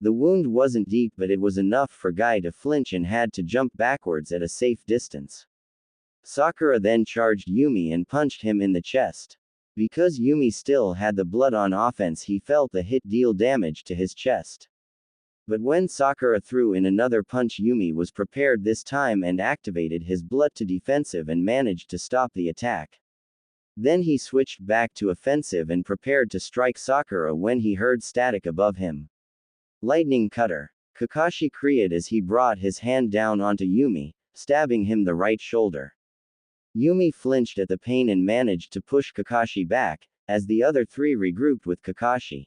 The wound wasn't deep, but it was enough for Guy to flinch and had to jump backwards at a safe distance. Sakura then charged Yumi and punched him in the chest. Because Yumi still had the blood on offense, he felt the hit deal damage to his chest. But when Sakura threw in another punch, Yumi was prepared this time and activated his blood to defensive and managed to stop the attack. Then he switched back to offensive and prepared to strike Sakura when he heard static above him. Lightning cutter. Kakashi cried as he brought his hand down onto Yumi, stabbing him the right shoulder. Yumi flinched at the pain and managed to push Kakashi back, as the other three regrouped with Kakashi.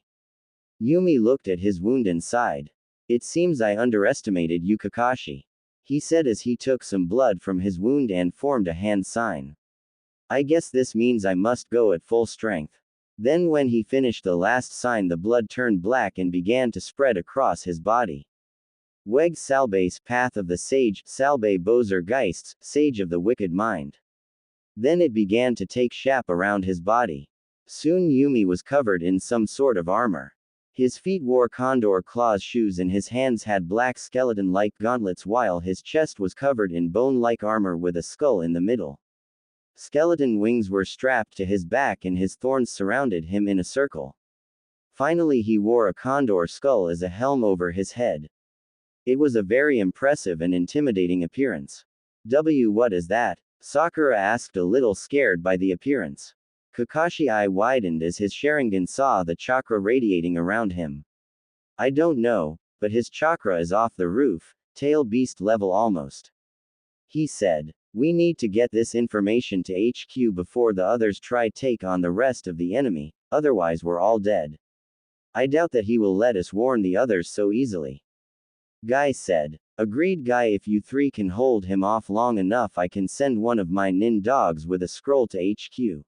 Yumi looked at his wound and sighed. "It seems I underestimated you, Kakashi," he said as he took some blood from his wound and formed a hand sign. "I guess this means I must go at full strength." Then when he finished the last sign, the blood turned black and began to spread across his body. Weg Salbe's path of the sage, Salbe Bozer Geists, sage of the wicked mind. Then it began to take shape around his body. Soon Yumi was covered in some sort of armor. His feet wore condor claws shoes and his hands had black skeleton-like gauntlets, while his chest was covered in bone-like armor with a skull in the middle. Skeleton wings were strapped to his back and his thorns surrounded him in a circle. Finally he wore a condor skull as a helm over his head. It was a very impressive and intimidating appearance. What is that?" Sakura asked, a little scared by the appearance. Kakashi's eye widened as his Sharingan saw the chakra radiating around him. "I don't know, but his chakra is off the roof, tail beast level almost," he said. "We need to get this information to HQ before the others try take on the rest of the enemy, otherwise we're all dead. I doubt that he will let us warn the others so easily." Guy said. "Agreed, Guy. If you three can hold him off long enough, I can send one of my nin dogs with a scroll to HQ."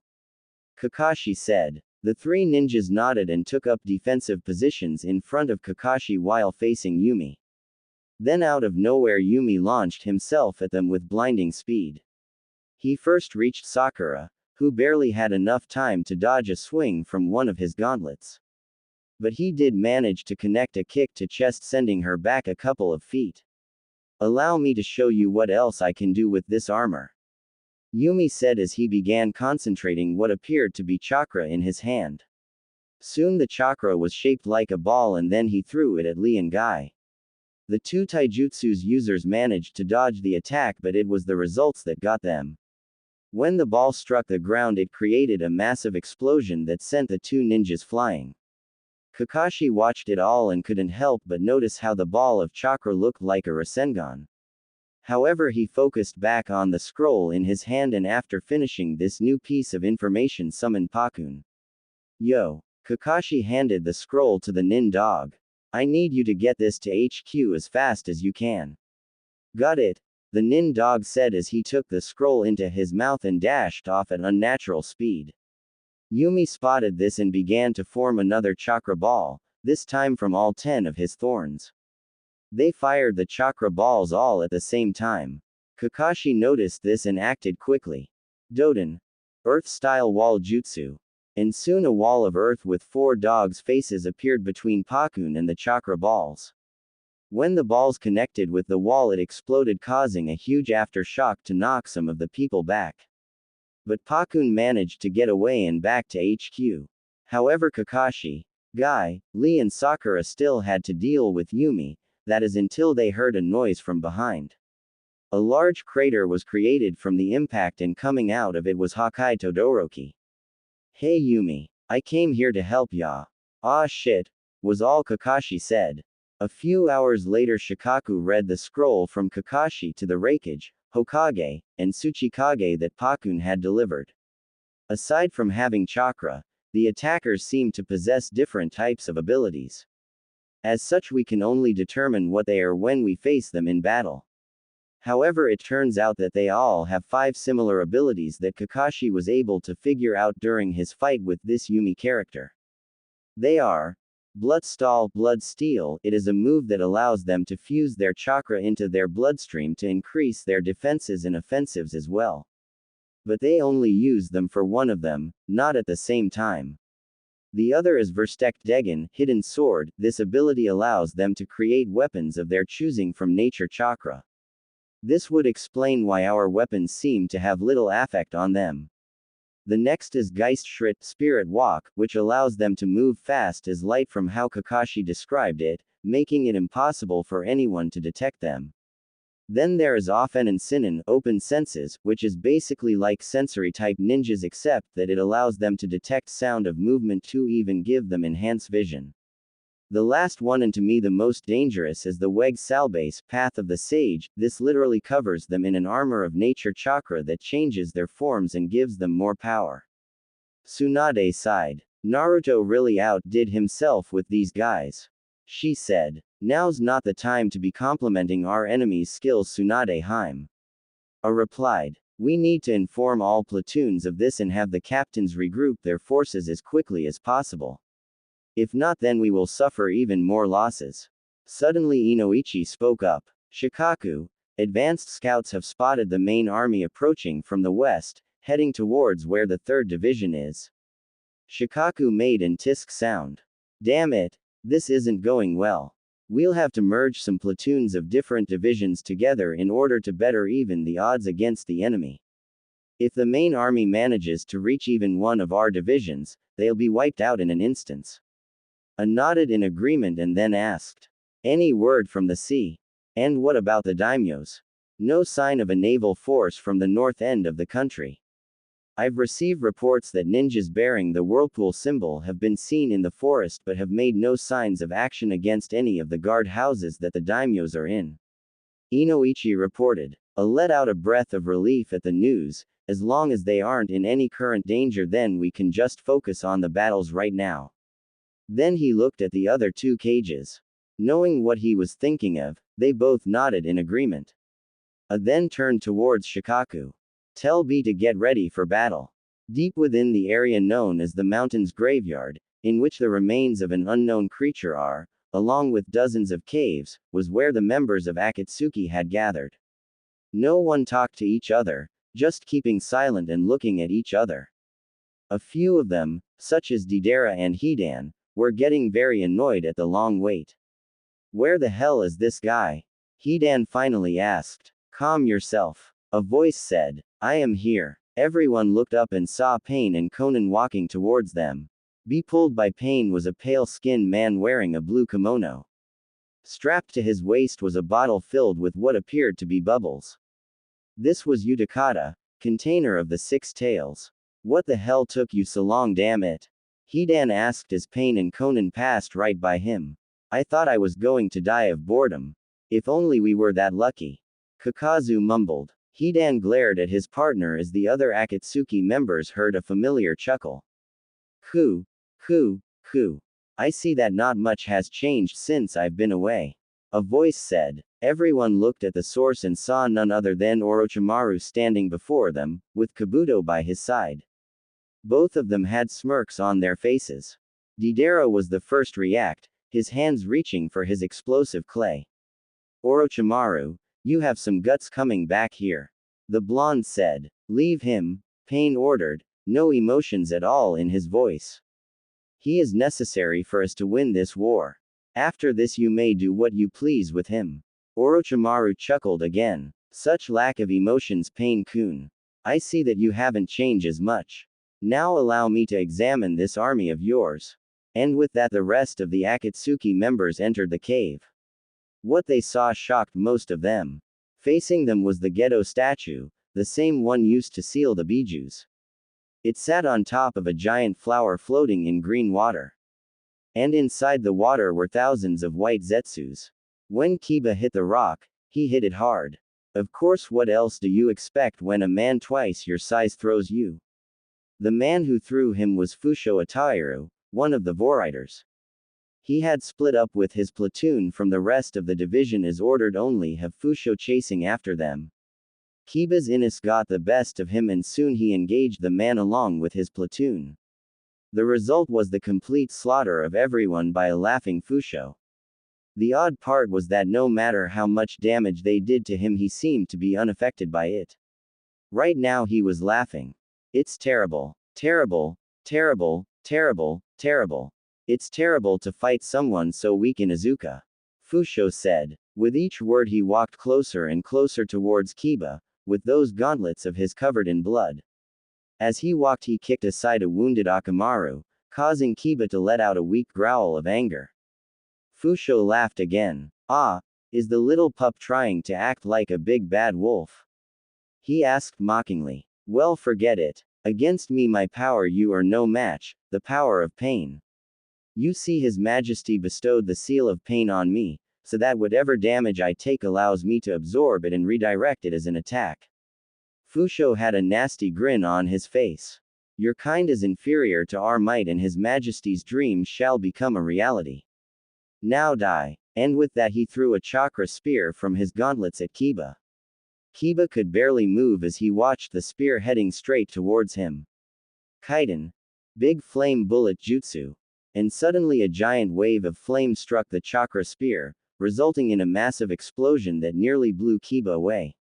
Kakashi said. The three ninjas nodded and took up defensive positions in front of Kakashi while facing Yumi. Then out of nowhere Yumi launched himself at them with blinding speed. He first reached Sakura, who barely had enough time to dodge a swing from one of his gauntlets. But he did manage to connect a kick to chest, sending her back a couple of feet. "Allow me to show you what else I can do with this armor," Yumi said as he began concentrating what appeared to be chakra in his hand. Soon the chakra was shaped like a ball and then he threw it at Lee and Guy. The two taijutsu's users managed to dodge the attack, but it was the results that got them. When the ball struck the ground, it created a massive explosion that sent the two ninjas flying. Kakashi watched it all and couldn't help but notice how the ball of chakra looked like a Rasengan. However, he focused back on the scroll in his hand and after finishing this new piece of information summoned Pakun. "Yo." Kakashi handed the scroll to the nin dog. "I need you to get this to HQ as fast as you can." "Got it," the nin dog said as he took the scroll into his mouth and dashed off at unnatural speed. Yumi spotted this and began to form another chakra ball, this time from all 10 of his thorns. They fired the chakra balls all at the same time. Kakashi noticed this and acted quickly. Doden. Earth-style wall jutsu. And soon a wall of earth with 4 dogs' faces appeared between Pakun and the chakra balls. When the balls connected with the wall, it exploded, causing a huge aftershock to knock some of the people back. But Pakun managed to get away and back to HQ. However, Kakashi, Guy, Lee and Sakura still had to deal with Yumi, that is until they heard a noise from behind. A large crater was created from the impact and coming out of it was Hakai Todoroki. "Hey Yumi, I came here to help ya." "Ah shit," was all Kakashi said. A few hours later Shikaku read the scroll from Kakashi to the Raikage, Hokage, and Tsuchikage that Pakun had delivered. Aside from having chakra, the attackers seem to possess different types of abilities. As such, we can only determine what they are when we face them in battle. However, it turns out that they all have 5 similar abilities that Kakashi was able to figure out during his fight with this Yumi character. They are Bloodstall, Blood Steel. It is a move that allows them to fuse their chakra into their bloodstream to increase their defenses and offensives as well. But they only use them for one of them, not at the same time. The other is Versteckt Degen, hidden sword. This ability allows them to create weapons of their choosing from nature chakra. This would explain why our weapons seem to have little affect on them. The next is Geist Schritt, Spirit Walk, which allows them to move fast as light from how Kakashi described it, making it impossible for anyone to detect them. Then there is Offen and Sinnen, Open Senses, which is basically like sensory-type ninjas except that it allows them to detect sound of movement to even give them enhanced vision. The last one and to me the most dangerous is the Weg Salbase, Path of the Sage. This literally covers them in an armor of nature chakra that changes their forms and gives them more power. Tsunade sighed. Naruto really outdid himself with these guys. She said. Now's not the time to be complimenting our enemy's skills, Tsunade Harem. A replied. We need to inform all platoons of this and have the captains regroup their forces as quickly as possible. If not, then we will suffer even more losses. Suddenly Inoichi spoke up. Shikaku, advanced scouts have spotted the main army approaching from the west, heading towards where the 3rd Division is. Shikaku made an tisk sound. Damn it, this isn't going well. We'll have to merge some platoons of different divisions together in order to better even the odds against the enemy. If the main army manages to reach even one of our divisions, they'll be wiped out in an instant. I nodded in agreement and then asked. Any word from the sea? And what about the daimyos? No sign of a naval force from the north end of the country. I've received reports that ninjas bearing the whirlpool symbol have been seen in the forest but have made no signs of action against any of the guard houses that the daimyos are in. Inoichi reported. I let out a breath of relief at the news. As long as they aren't in any current danger, then we can just focus on the battles right now. Then he looked at the other 2 cages. Knowing what he was thinking of, they both nodded in agreement. I then turned towards Shikaku. Tell B to get ready for battle. Deep within the area known as the mountain's graveyard, in which the remains of an unknown creature are, along with dozens of caves, was where the members of Akatsuki had gathered. No one talked to each other, just keeping silent and looking at each other. A few of them, such as Deidara and Hidan, were getting very annoyed at the long wait. Where the hell is this guy? Hidan finally asked. Calm yourself. A voice said. I am here. Everyone looked up and saw Pain and Conan walking towards them. Be pulled by Pain was a pale-skinned man wearing a blue kimono. Strapped to his waist was a bottle filled with what appeared to be bubbles. This was Utakata, container of the 6 tails. What the hell took you so long, damn it? Hidan asked as Pain and Conan passed right by him. I thought I was going to die of boredom. If only we were that lucky. Kakazu mumbled. Hidan glared at his partner as the other Akatsuki members heard a familiar chuckle. Ku. I see that not much has changed since I've been away. A voice said. Everyone looked at the source and saw none other than Orochimaru standing before them, with Kabuto by his side. Both of them had smirks on their faces. Deidara was the first react, his hands reaching for his explosive clay. Orochimaru, you have some guts coming back here. The blonde said. Leave him, Pain ordered, no emotions at all in his voice. He is necessary for us to win this war. After this you may do what you please with him. Orochimaru chuckled again. Such lack of emotions, Pain-kun. I see that you haven't changed as much. Now allow me to examine this army of yours. And with that the rest of the Akatsuki members entered the cave. What they saw shocked most of them. Facing them was the Gedo statue, the same one used to seal the bijus. It sat on top of a giant flower floating in green water. And inside the water were thousands of white zetsus. When Kiba hit the rock, he hit it hard. Of course, what else do you expect when a man twice your size throws you? The man who threw him was Fusho Atairu, one of the Voriders. He had split up with his platoon from the rest of the division as ordered, only have Fusho chasing after them. Kiba's Inus got the best of him and soon he engaged the man along with his platoon. The result was the complete slaughter of everyone by a laughing Fusho. The odd part was that no matter how much damage they did to him, he seemed to be unaffected by it. Right now he was laughing. It's terrible. Terrible. Terrible. Terrible. Terrible. It's terrible to fight someone so weak in Izuka. Fusho said. With each word he walked closer and closer towards Kiba, with those gauntlets of his covered in blood. As he walked he kicked aside a wounded Akamaru, causing Kiba to let out a weak growl of anger. Fusho laughed again. Ah, is the little pup trying to act like a big bad wolf? He asked mockingly. Well, forget it. Against me my power you are no match, the power of pain. You see His Majesty bestowed the seal of pain on me, so that whatever damage I take allows me to absorb it and redirect it as an attack. Fusho had a nasty grin on his face. Your kind is inferior to our might and His Majesty's dreams shall become a reality. Now die. And with that he threw a chakra spear from his gauntlets at Kiba. Kiba could barely move as he watched the spear heading straight towards him. Kaiden. Big flame bullet jutsu. And suddenly a giant wave of flame struck the chakra spear, resulting in a massive explosion that nearly blew Kiba away.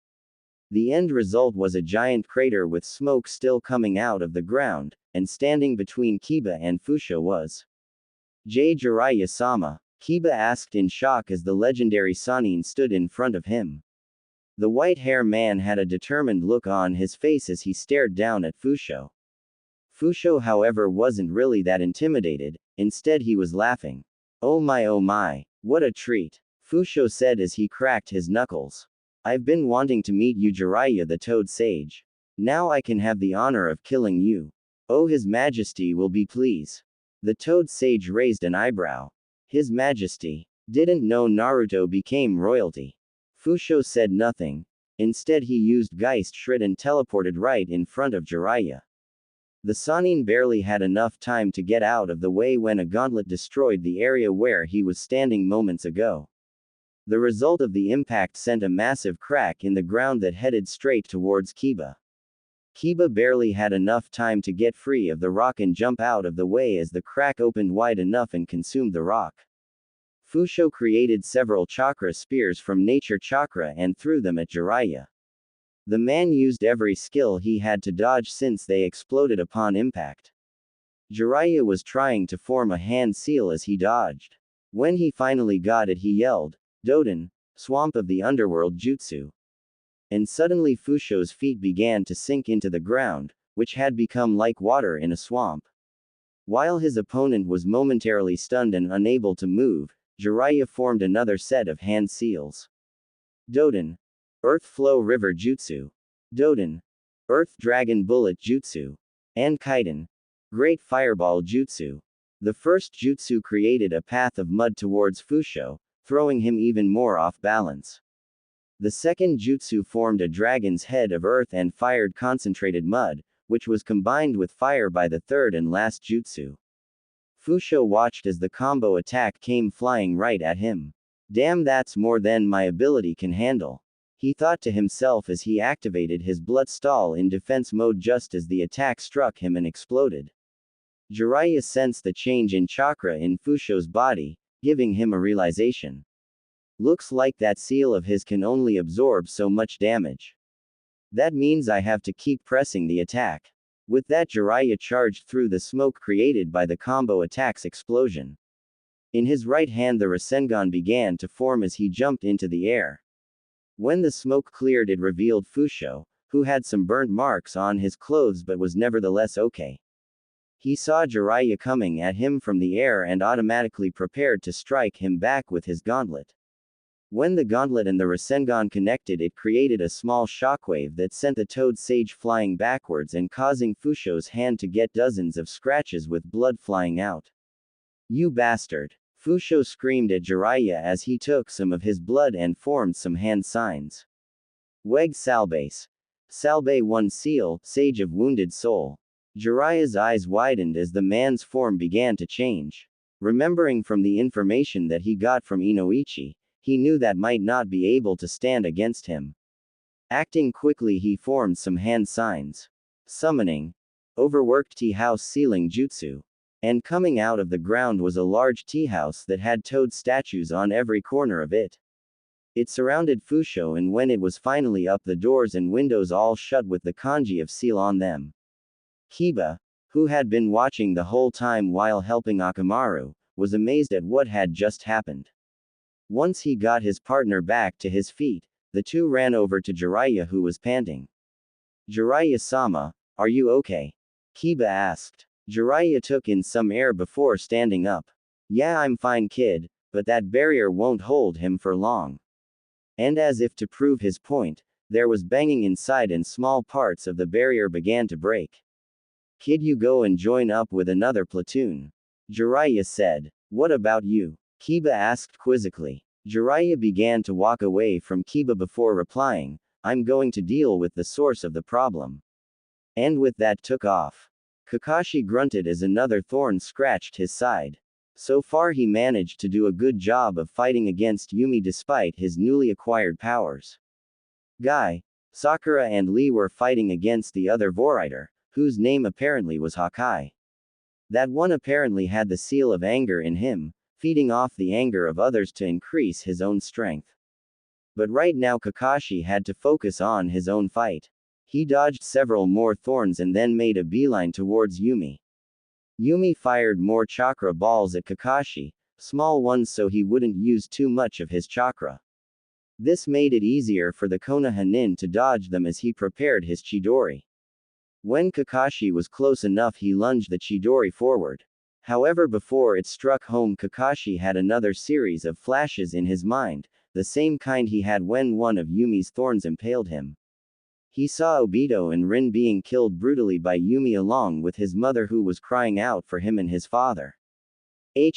The end result was a giant crater with smoke still coming out of the ground, and standing between Kiba and Fusho was Jiraiya-sama. Kiba asked in shock as the legendary Sannin stood in front of him. The white-hair man had a determined look on his face as he stared down at Fusho. Fusho, however, wasn't really that intimidated, instead he was laughing. Oh my, what a treat, Fusho said as he cracked his knuckles. I've been wanting to meet you, Jiraiya the Toad Sage. Now I can have the honor of killing you. Oh, His Majesty will be pleased. The Toad Sage raised an eyebrow. His Majesty didn't know Naruto became royalty. Fusho said nothing. Instead he used Geist Shred and teleported right in front of Jiraiya. The Sannin barely had enough time to get out of the way when a gauntlet destroyed the area where he was standing moments ago. The result of the impact sent a massive crack in the ground that headed straight towards Kiba. Kiba barely had enough time to get free of the rock and jump out of the way as the crack opened wide enough and consumed the rock. Fusho created several chakra spears from nature chakra and threw them at Jiraiya. The man used every skill he had to dodge since they exploded upon impact. Jiraiya was trying to form a hand seal as he dodged. When he finally got it he yelled, Doden, Swamp of the Underworld Jutsu. And suddenly Fusho's feet began to sink into the ground, which had become like water in a swamp. While his opponent was momentarily stunned and unable to move, Jiraiya formed another set of hand seals. Doden. Earth Flow River Jutsu. Doden. Earth Dragon Bullet Jutsu. And Kaiden. Great Fireball Jutsu. The first jutsu created a path of mud towards Fusho, throwing him even more off balance. The second jutsu formed a dragon's head of earth and fired concentrated mud, which was combined with fire by the third and last jutsu. Fusho watched as the combo attack came flying right at him. Damn, that's more than my ability can handle. He thought to himself as he activated his blood stall in defense mode just as the attack struck him and exploded. Jiraiya sensed the change in chakra in Fusho's body, giving him a realization. Looks like that seal of his can only absorb so much damage. That means I have to keep pressing the attack. With that, Jiraiya charged through the smoke created by the combo attack's explosion. In his right hand the Rasengan began to form as he jumped into the air. When the smoke cleared it revealed Fusho, who had some burnt marks on his clothes but was nevertheless okay. He saw Jiraiya coming at him from the air and automatically prepared to strike him back with his gauntlet. When the gauntlet and the Rasengan connected, it created a small shockwave that sent the Toad Sage flying backwards and causing Fusho's hand to get dozens of scratches with blood flying out. You bastard! Fusho screamed at Jiraiya as he took some of his blood and formed some hand signs. Weg Salbase. Salbe 1 Seal, Sage of Wounded Soul. Jiraiya's eyes widened as the man's form began to change. Remembering from the information that he got from Inoichi, he knew that might not be able to stand against him. Acting quickly he formed some hand signs. Summoning. Overworked tea house ceiling jutsu. And coming out of the ground was a large tea house that had toad statues on every corner of it. It surrounded Fusho, and when it was finally up, the doors and windows all shut with the kanji of seal on them. Kiba, who had been watching the whole time while helping Akamaru, was amazed at what had just happened. Once he got his partner back to his feet, the two ran over to Jiraiya, who was panting. Jiraiya-sama, are you okay? Kiba asked. Jiraiya took in some air before standing up. Yeah, I'm fine, kid, but that barrier won't hold him for long. And as if to prove his point, there was banging inside and small parts of the barrier began to break. Kid, you go and join up with another platoon. Jiraiya said. What about you? Kiba asked quizzically. Jiraiya began to walk away from Kiba before replying, I'm going to deal with the source of the problem. And with that took off. Kakashi grunted as another thorn scratched his side. So far he managed to do a good job of fighting against Yumi despite his newly acquired powers. Guy, Sakura and Lee were fighting against the other Vorrider, whose name apparently was Hakai. That one apparently had the seal of anger in him, feeding off the anger of others to increase his own strength. But right now Kakashi had to focus on his own fight. He dodged several more thorns and then made a beeline towards Yumi. Yumi fired more chakra balls at Kakashi, small ones so he wouldn't use too much of his chakra. This made it easier for the Konoha nin to dodge them as he prepared his Chidori. When Kakashi was close enough, he lunged the Chidori forward. However, before it struck home, Kakashi had another series of flashes in his mind, the same kind he had when one of Yumi's thorns impaled him. He saw Obito and Rin being killed brutally by Yumi along with his mother, who was crying out for him and his father.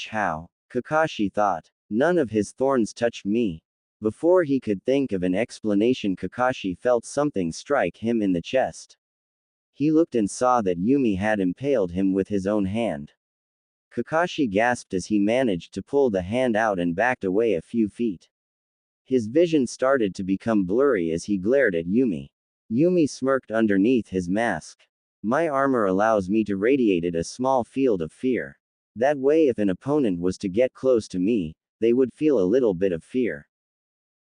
How? Kakashi thought. None of his thorns touched me. Before he could think of an explanation, Kakashi felt something strike him in the chest. He looked and saw that Yumi had impaled him with his own hand. Kakashi gasped as he managed to pull the hand out and backed away a few feet. His vision started to become blurry as he glared at Yumi. Yumi smirked underneath his mask. My armor allows me to radiate a small field of fear. That way, if an opponent was to get close to me, they would feel a little bit of fear.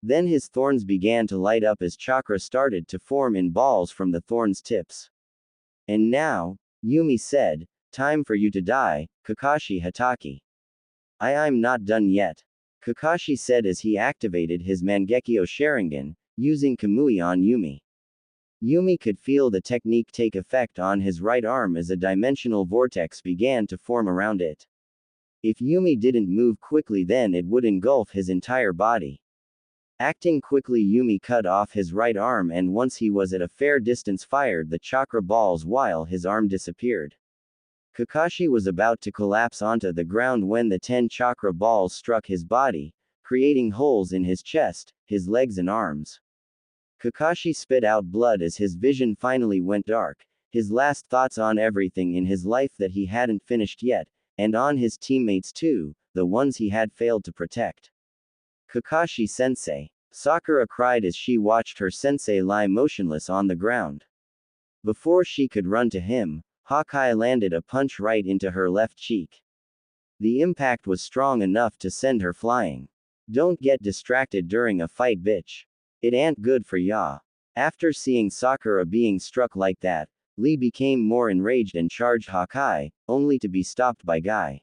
Then his thorns began to light up as chakra started to form in balls from the thorns' tips. And now, Yumi said, time for you to die, Kakashi Hatake. I'm not done yet. Kakashi said as he activated his Mangekyo Sharingan, using Kamui on Yumi. Yumi could feel the technique take effect on his right arm as a dimensional vortex began to form around it. If Yumi didn't move quickly, then it would engulf his entire body. Acting quickly, Yumi cut off his right arm and once he was at a fair distance fired the chakra balls while his arm disappeared. Kakashi was about to collapse onto the ground when the 10 chakra balls struck his body, creating holes in his chest, his legs and arms. Kakashi spit out blood as his vision finally went dark, his last thoughts on everything in his life that he hadn't finished yet, and on his teammates too, the ones he had failed to protect. Kakashi-sensei. Sakura cried as she watched her sensei lie motionless on the ground. Before she could run to him, Hawkeye landed a punch right into her left cheek. The impact was strong enough to send her flying. Don't get distracted during a fight, bitch. It ain't good for ya. After seeing Sakura being struck like that, Lee became more enraged and charged Hawkeye, only to be stopped by Guy.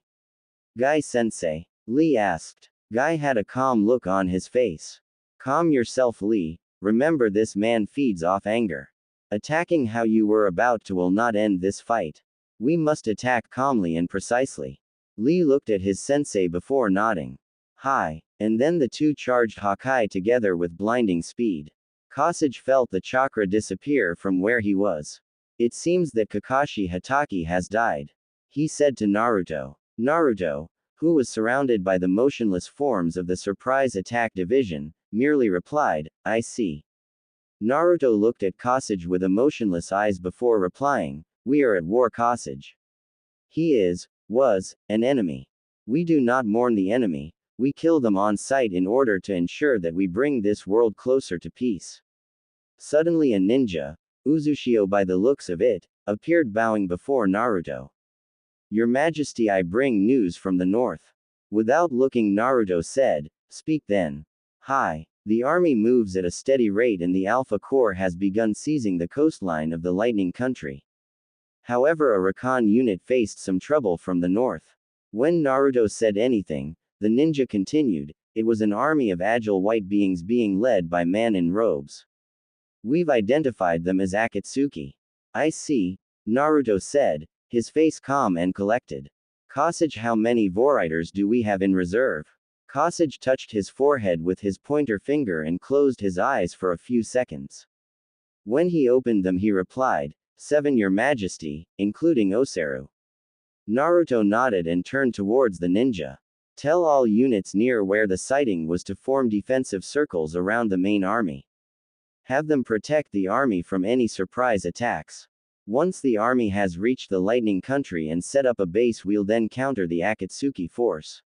Guy-sensei? Lee asked. Guy had a calm look on his face. Calm yourself, Lee. Remember, this man feeds off anger. Attacking how you were about to will not end this fight. We must attack calmly and precisely. Lee looked at his sensei before nodding. Hi. And then the two charged Hawkeye together with blinding speed. Kasage felt the chakra disappear from where he was. It seems that Kakashi Hatake has died. He said to Naruto. Naruto, who was surrounded by the motionless forms of the surprise attack division, merely replied, I see. Naruto looked at Kasage with emotionless eyes before replying, we are at war, Kasage. He was, an enemy. We do not mourn the enemy, we kill them on sight in order to ensure that we bring this world closer to peace. Suddenly a ninja, Uzushio by the looks of it, appeared bowing before Naruto. Your Majesty, I bring news from the north. Without looking, Naruto said, speak then. Hi. The army moves at a steady rate and the Alpha Corps has begun seizing the coastline of the Lightning Country. However, a recon unit faced some trouble from the north. When Naruto said anything, the ninja continued, it was an army of agile white beings being led by man in robes. We've identified them as Akatsuki. I see, Naruto said, his face calm and collected. Kosage, how many Voriders do we have in reserve? Kosage touched his forehead with his pointer finger and closed his eyes for a few seconds. When he opened them he replied, 7 Your Majesty, including Osaru. Naruto nodded and turned towards the ninja. Tell all units near where the sighting was to form defensive circles around the main army. Have them protect the army from any surprise attacks. Once the army has reached the Lightning Country and set up a base, we'll then counter the Akatsuki force.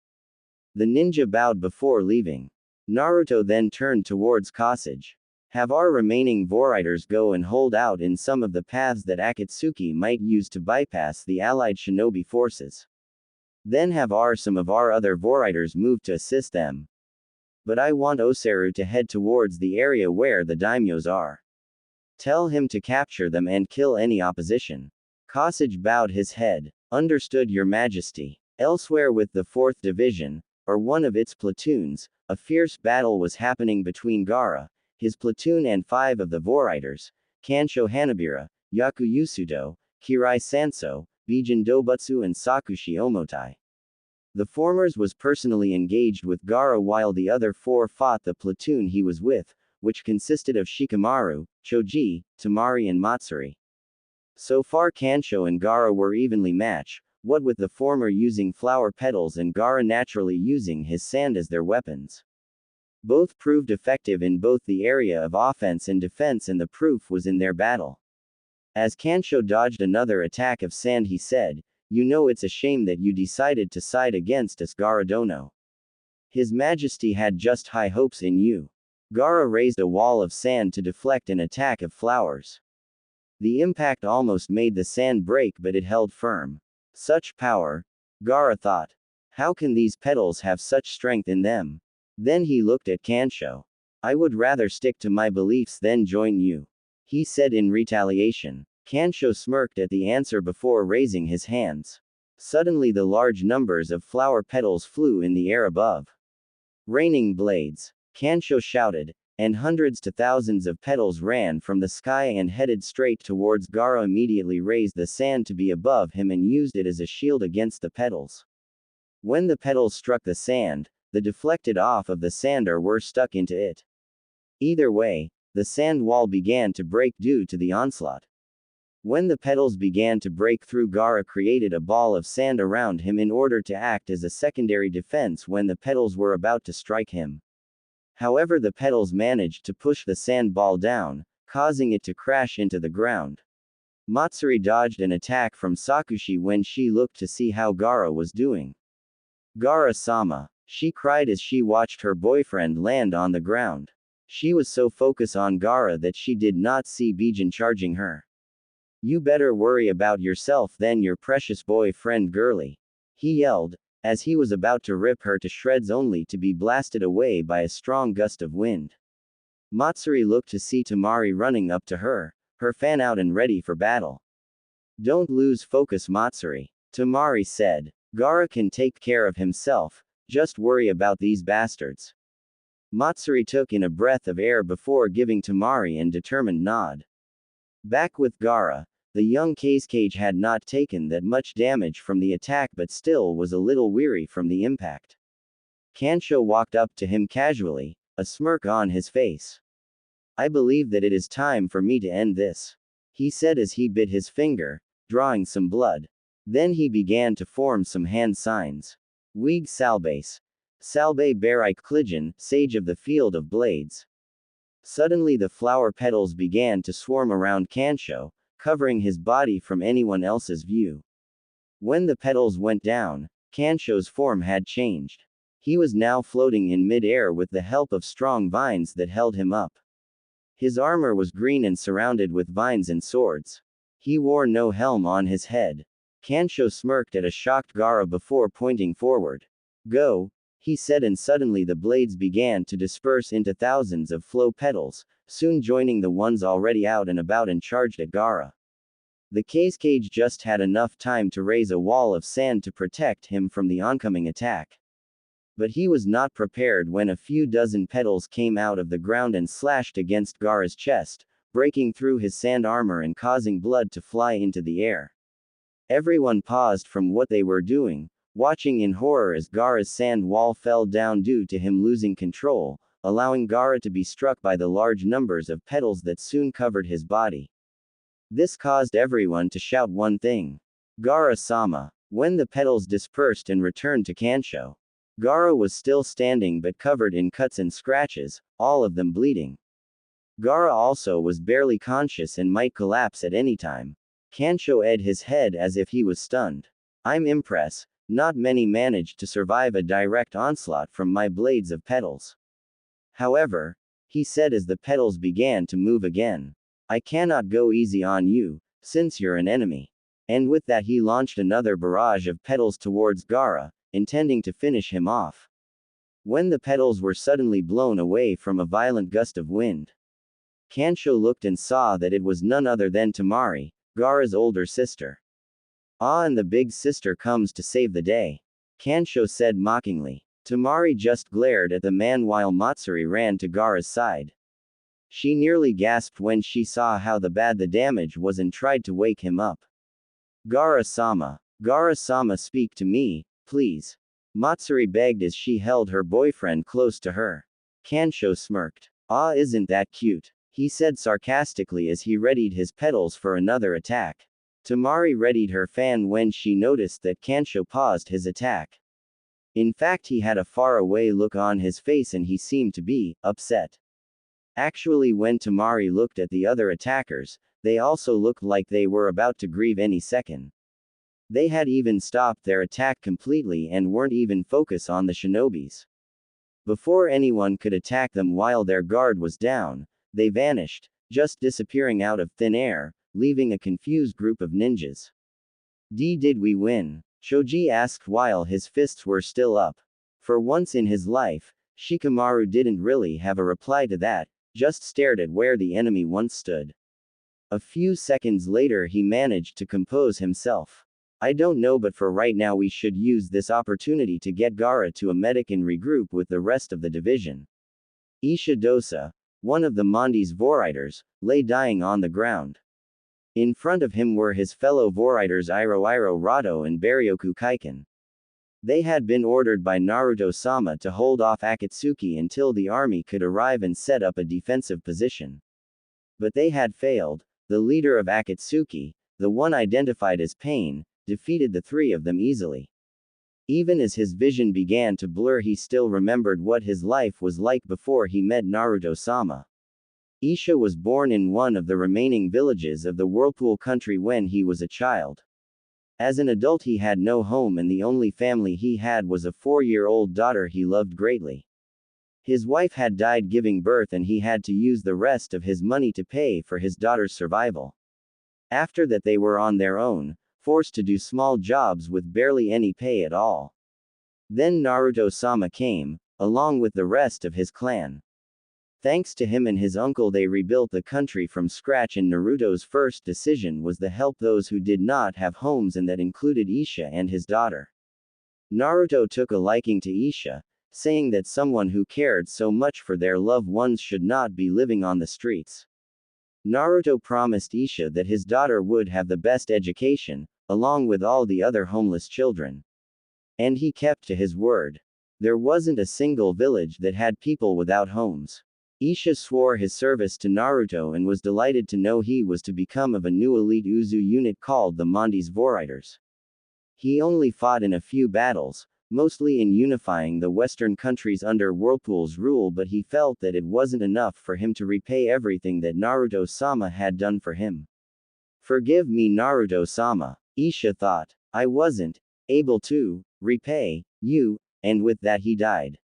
The ninja bowed before leaving. Naruto then turned towards Kosage. Have our remaining Voriders go and hold out in some of the paths that Akatsuki might use to bypass the allied shinobi forces. Then have some of our other Voriders move to assist them. But I want Osaru to head towards the area where the daimyos are. Tell him to capture them and kill any opposition. Kosage bowed his head. Understood, Your Majesty. Elsewhere with the 4th Division, or one of its platoons, a fierce battle was happening between Gaara, his platoon and 5 of the Voriders, Kansho Hanabira, Yaku Yusudo, Kirai Sanso, Bijin Dobutsu and Sakushi Omotai. The former was personally engaged with Gaara while the other 4 fought the platoon he was with, which consisted of Shikamaru, Choji, Tamari and Matsuri. So far Kansho and Gaara were evenly matched, what with the former using flower petals and Gaara naturally using his sand as their weapons. Both proved effective in both the area of offense and defense, and the proof was in their battle. As Kansho dodged another attack of sand he said, you know it's a shame that you decided to side against us, Gaara Dono. His Majesty had just high hopes in you. Gaara raised a wall of sand to deflect an attack of flowers. The impact almost made the sand break, but it held firm. Such power, Gaara thought. How can these petals have such strength in them? Then he looked at Kansho. I would rather stick to my beliefs than join you, he said in retaliation. Kansho smirked at the answer before raising his hands. Suddenly the large numbers of flower petals flew in the air above. Raining blades, Kansho shouted, and hundreds to thousands of petals ran from the sky and headed straight towards Gaara. Immediately raised the sand to be above him and used it as a shield against the petals. When the petals struck the sand, the deflected off of the sand or were stuck into it. Either way, the sand wall began to break due to the onslaught. When the petals began to break through, Gaara created a ball of sand around him in order to act as a secondary defense when the petals were about to strike him. However, the petals managed to push the sand ball down, causing it to crash into the ground. Matsuri dodged an attack from Sakushi when she looked to see how Gaara was doing. Gaara-sama, she cried as she watched her boyfriend land on the ground. She was so focused on Gaara that she did not see Bijin charging her. You better worry about yourself than your precious boyfriend, girly, he yelled, as he was about to rip her to shreds only to be blasted away by a strong gust of wind. Matsuri looked to see Tamari running up to her, her fan out and ready for battle. Don't lose focus, Matsuri, Tamari said. Gaara can take care of himself, just worry about these bastards. Matsuri took in a breath of air before giving Tamari a determined nod. Back with Gaara, the young Kazekage had not taken that much damage from the attack but still was a little weary from the impact. Kansho walked up to him casually, a smirk on his face. I believe that it is time for me to end this, he said as he bit his finger, drawing some blood. Then he began to form some hand signs. Weeg Salbase. Salbe Barik Klijan, Sage of the Field of Blades. Suddenly the flower petals began to swarm around Kansho, covering his body from anyone else's view. When the petals went down, Kansho's form had changed. He was now floating in mid-air with the help of strong vines that held him up. His armor was green and surrounded with vines and swords. He wore no helm on his head. Kansho smirked at a shocked Gaara before pointing forward. Go, he said, and suddenly the blades began to disperse into thousands of flow petals, soon joining the ones already out and about and charged at Gaara. The cage just had enough time to raise a wall of sand to protect him from the oncoming attack. But he was not prepared when a few dozen petals came out of the ground and slashed against Gaara's chest, breaking through his sand armor and causing blood to fly into the air. Everyone paused from what they were doing, watching in horror as Gaara's sand wall fell down due to him losing control, allowing Gaara to be struck by the large numbers of petals that soon covered his body. This caused everyone to shout one thing. Gaara-sama. When the petals dispersed and returned to Kansho, Gaara was still standing but covered in cuts and scratches, all of them bleeding. Gaara also was barely conscious and might collapse at any time. Kansho edged his head as if he was stunned. I'm impressed. Not many managed to survive a direct onslaught from my blades of petals. However, he said as the petals began to move again, I cannot go easy on you, since you're an enemy. And with that he launched another barrage of petals towards Gaara, intending to finish him off. When the petals were suddenly blown away from a violent gust of wind, Kansho looked and saw that it was none other than Temari, Gaara's older sister. Ah, and the big sister comes to save the day, Kansho said mockingly. Temari just glared at the man while Matsuri ran to Gaara's side. She nearly gasped when she saw how bad the damage was and tried to wake him up. Gaara-sama. Gaara-sama, speak to me, please. Matsuri begged as she held her boyfriend close to her. Kansho smirked. Ah, isn't that cute? He said sarcastically as he readied his petals for another attack. Temari readied her fan when she noticed that Kansho paused his attack. In fact, he had a far-away look on his face and he seemed to be upset. Actually, when Temari looked at the other attackers, they also looked like they were about to grieve any second. They had even stopped their attack completely and weren't even focused on the shinobis. Before anyone could attack them while their guard was down, they vanished, just disappearing out of thin air, leaving a confused group of ninjas. Did we win? Shoji asked while his fists were still up. For once in his life, Shikamaru didn't really have a reply to that, just stared at where the enemy once stood. A few seconds later he managed to compose himself. I don't know, but for right now we should use this opportunity to get Gaara to a medic and regroup with the rest of the division. Ishidosa, one of the Mondi's Voriders, lay dying on the ground. In front of him were his fellow Voriders Iroh Rado and Baryoku Kaiken. They had been ordered by Naruto-sama to hold off Akatsuki until the army could arrive and set up a defensive position. But they had failed. The leader of Akatsuki, the one identified as Pain, defeated the three of them easily. Even as his vision began to blur, he still remembered what his life was like before he met Naruto-sama. Isha was born in one of the remaining villages of the Whirlpool country when he was a child. As an adult he had no home and the only family he had was a 4-year-old daughter he loved greatly. His wife had died giving birth and he had to use the rest of his money to pay for his daughter's survival. After that they were on their own, forced to do small jobs with barely any pay at all. Then Naruto-sama came, along with the rest of his clan. Thanks to him and his uncle they rebuilt the country from scratch, and Naruto's first decision was to help those who did not have homes, and that included Isha and his daughter. Naruto took a liking to Isha, saying that someone who cared so much for their loved ones should not be living on the streets. Naruto promised Isha that his daughter would have the best education, along with all the other homeless children. And he kept to his word. There wasn't a single village that had people without homes. Isha swore his service to Naruto and was delighted to know he was to become of a new elite Uzu unit called the Mondi's Voriders. He only fought in a few battles, mostly in unifying the Western countries under Whirlpool's rule, but he felt that it wasn't enough for him to repay everything that Naruto-sama had done for him. Forgive me, Naruto-sama, Isha thought. I wasn't able to repay you, and with that he died.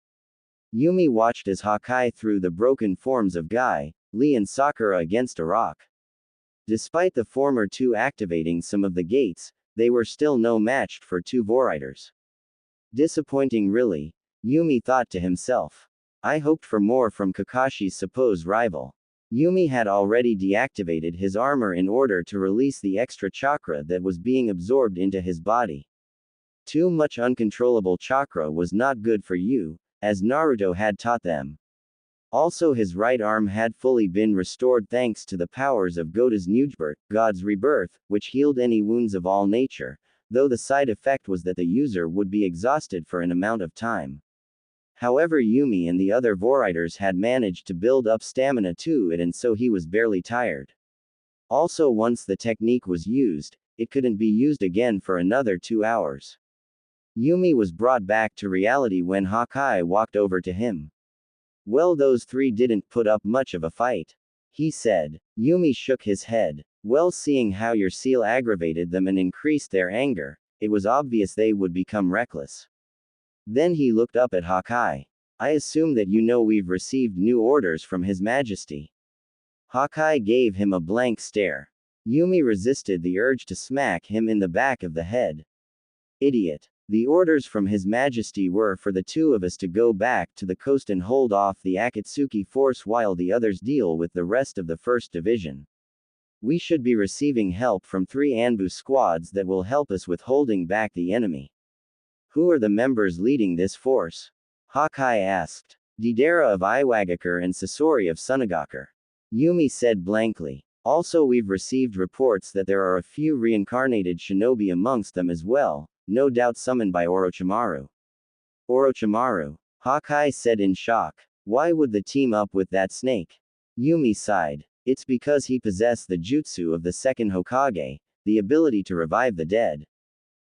Yumi watched as Hawkeye threw the broken forms of Guy, Lee and Sakura against a rock. Despite the former two activating some of the gates, they were still no match for two Voriders. Disappointing really. Yumi thought to himself. I hoped for more from Kakashi's supposed rival. Yumi had already deactivated his armor in order to release the extra chakra that was being absorbed into his body. Too much uncontrollable chakra was not good for you, as Naruto had taught them. Also, his right arm had fully been restored thanks to the powers of Goda's Nujbert, God's rebirth, which healed any wounds of all nature, though the side effect was that the user would be exhausted for an amount of time. However, Yumi and the other Voriders had managed to build up stamina to it, and so he was barely tired. Also, once the technique was used, it couldn't be used again for another 2 hours. Yumi was brought back to reality when Hawkeye walked over to him. Well, those three didn't put up much of a fight, he said. Yumi shook his head. Well, seeing how your seal aggravated them and increased their anger, it was obvious they would become reckless. Then he looked up at Hawkeye. I assume that you know we've received new orders from His Majesty. Hawkeye gave him a blank stare. Yumi resisted the urge to smack him in the back of the head. Idiot. The orders from His Majesty were for the two of us to go back to the coast and hold off the Akatsuki force while the others deal with the rest of the 1st Division. We should be receiving help from 3 Anbu squads that will help us with holding back the enemy. Who are the members leading this force? Hawkeye asked. Deidara of Iwagakure and Sasori of Sunagakure. Yumi said blankly. Also, we've received reports that there are a few reincarnated shinobi amongst them as well, no doubt summoned by Orochimaru. Orochimaru? Hawkeye said in shock. Why would they team up with that snake? Yumi sighed. It's because he possessed the jutsu of the 2nd Hokage, the ability to revive the dead.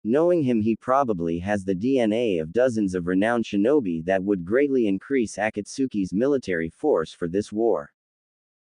Knowing him, he probably has the DNA of dozens of renowned shinobi that would greatly increase Akatsuki's military force for this war.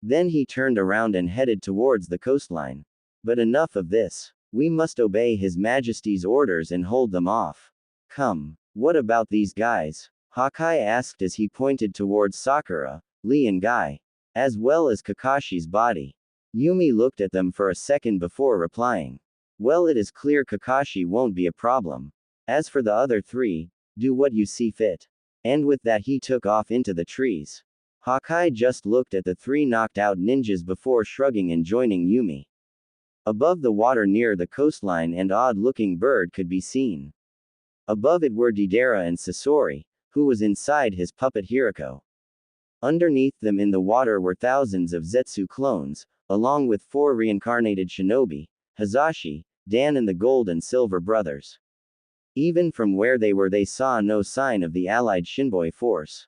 Then he turned around and headed towards the coastline. But enough of this. We must obey His Majesty's orders and hold them off. Come. What about these guys? Hawkeye asked as he pointed towards Sakura, Lee and Guy, as well as Kakashi's body. Yumi looked at them for a second before replying. Well, it is clear Kakashi won't be a problem. As for the other 3, do what you see fit. And with that, he took off into the trees. Hawkeye just looked at the 3 knocked out ninjas before shrugging and joining Yumi. Above the water near the coastline, an odd-looking bird could be seen. Above it were Deidara and Sasori, who was inside his puppet Hirako. Underneath them in the water were thousands of Zetsu clones, along with 4 reincarnated shinobi, Hazashi, Dan and the Gold and Silver brothers. Even from where they were, they saw no sign of the allied Shinboi force.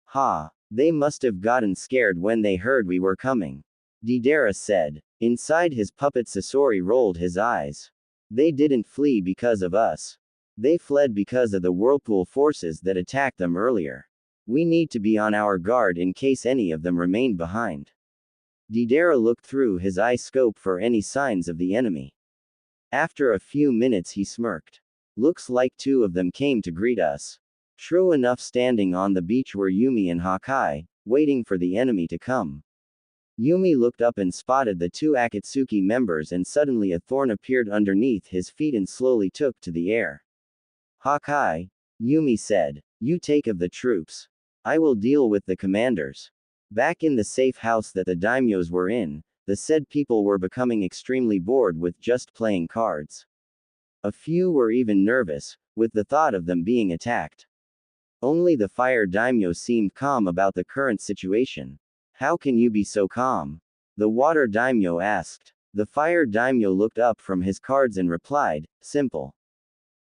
Ha! They must have gotten scared when they heard we were coming. Deidara said. Inside his puppet, Sasori rolled his eyes. They didn't flee because of us. They fled because of the Whirlpool forces that attacked them earlier. We need to be on our guard in case any of them remained behind. Deidara looked through his eye scope for any signs of the enemy. After a few minutes he smirked. Looks like 2 of them came to greet us. True enough, standing on the beach were Yumi and Hawkeye, waiting for the enemy to come. Yumi looked up and spotted the 2 Akatsuki members, and suddenly a thorn appeared underneath his feet and slowly took to the air. Hawkeye, Yumi said, you take of the troops. I will deal with the commanders. Back in the safe house that the daimyos were in, the said people were becoming extremely bored with just playing cards. A few were even nervous, with the thought of them being attacked. Only the fire daimyo seemed calm about the current situation. How can you be so calm? The water daimyo asked. The fire daimyo looked up from his cards and replied, simple.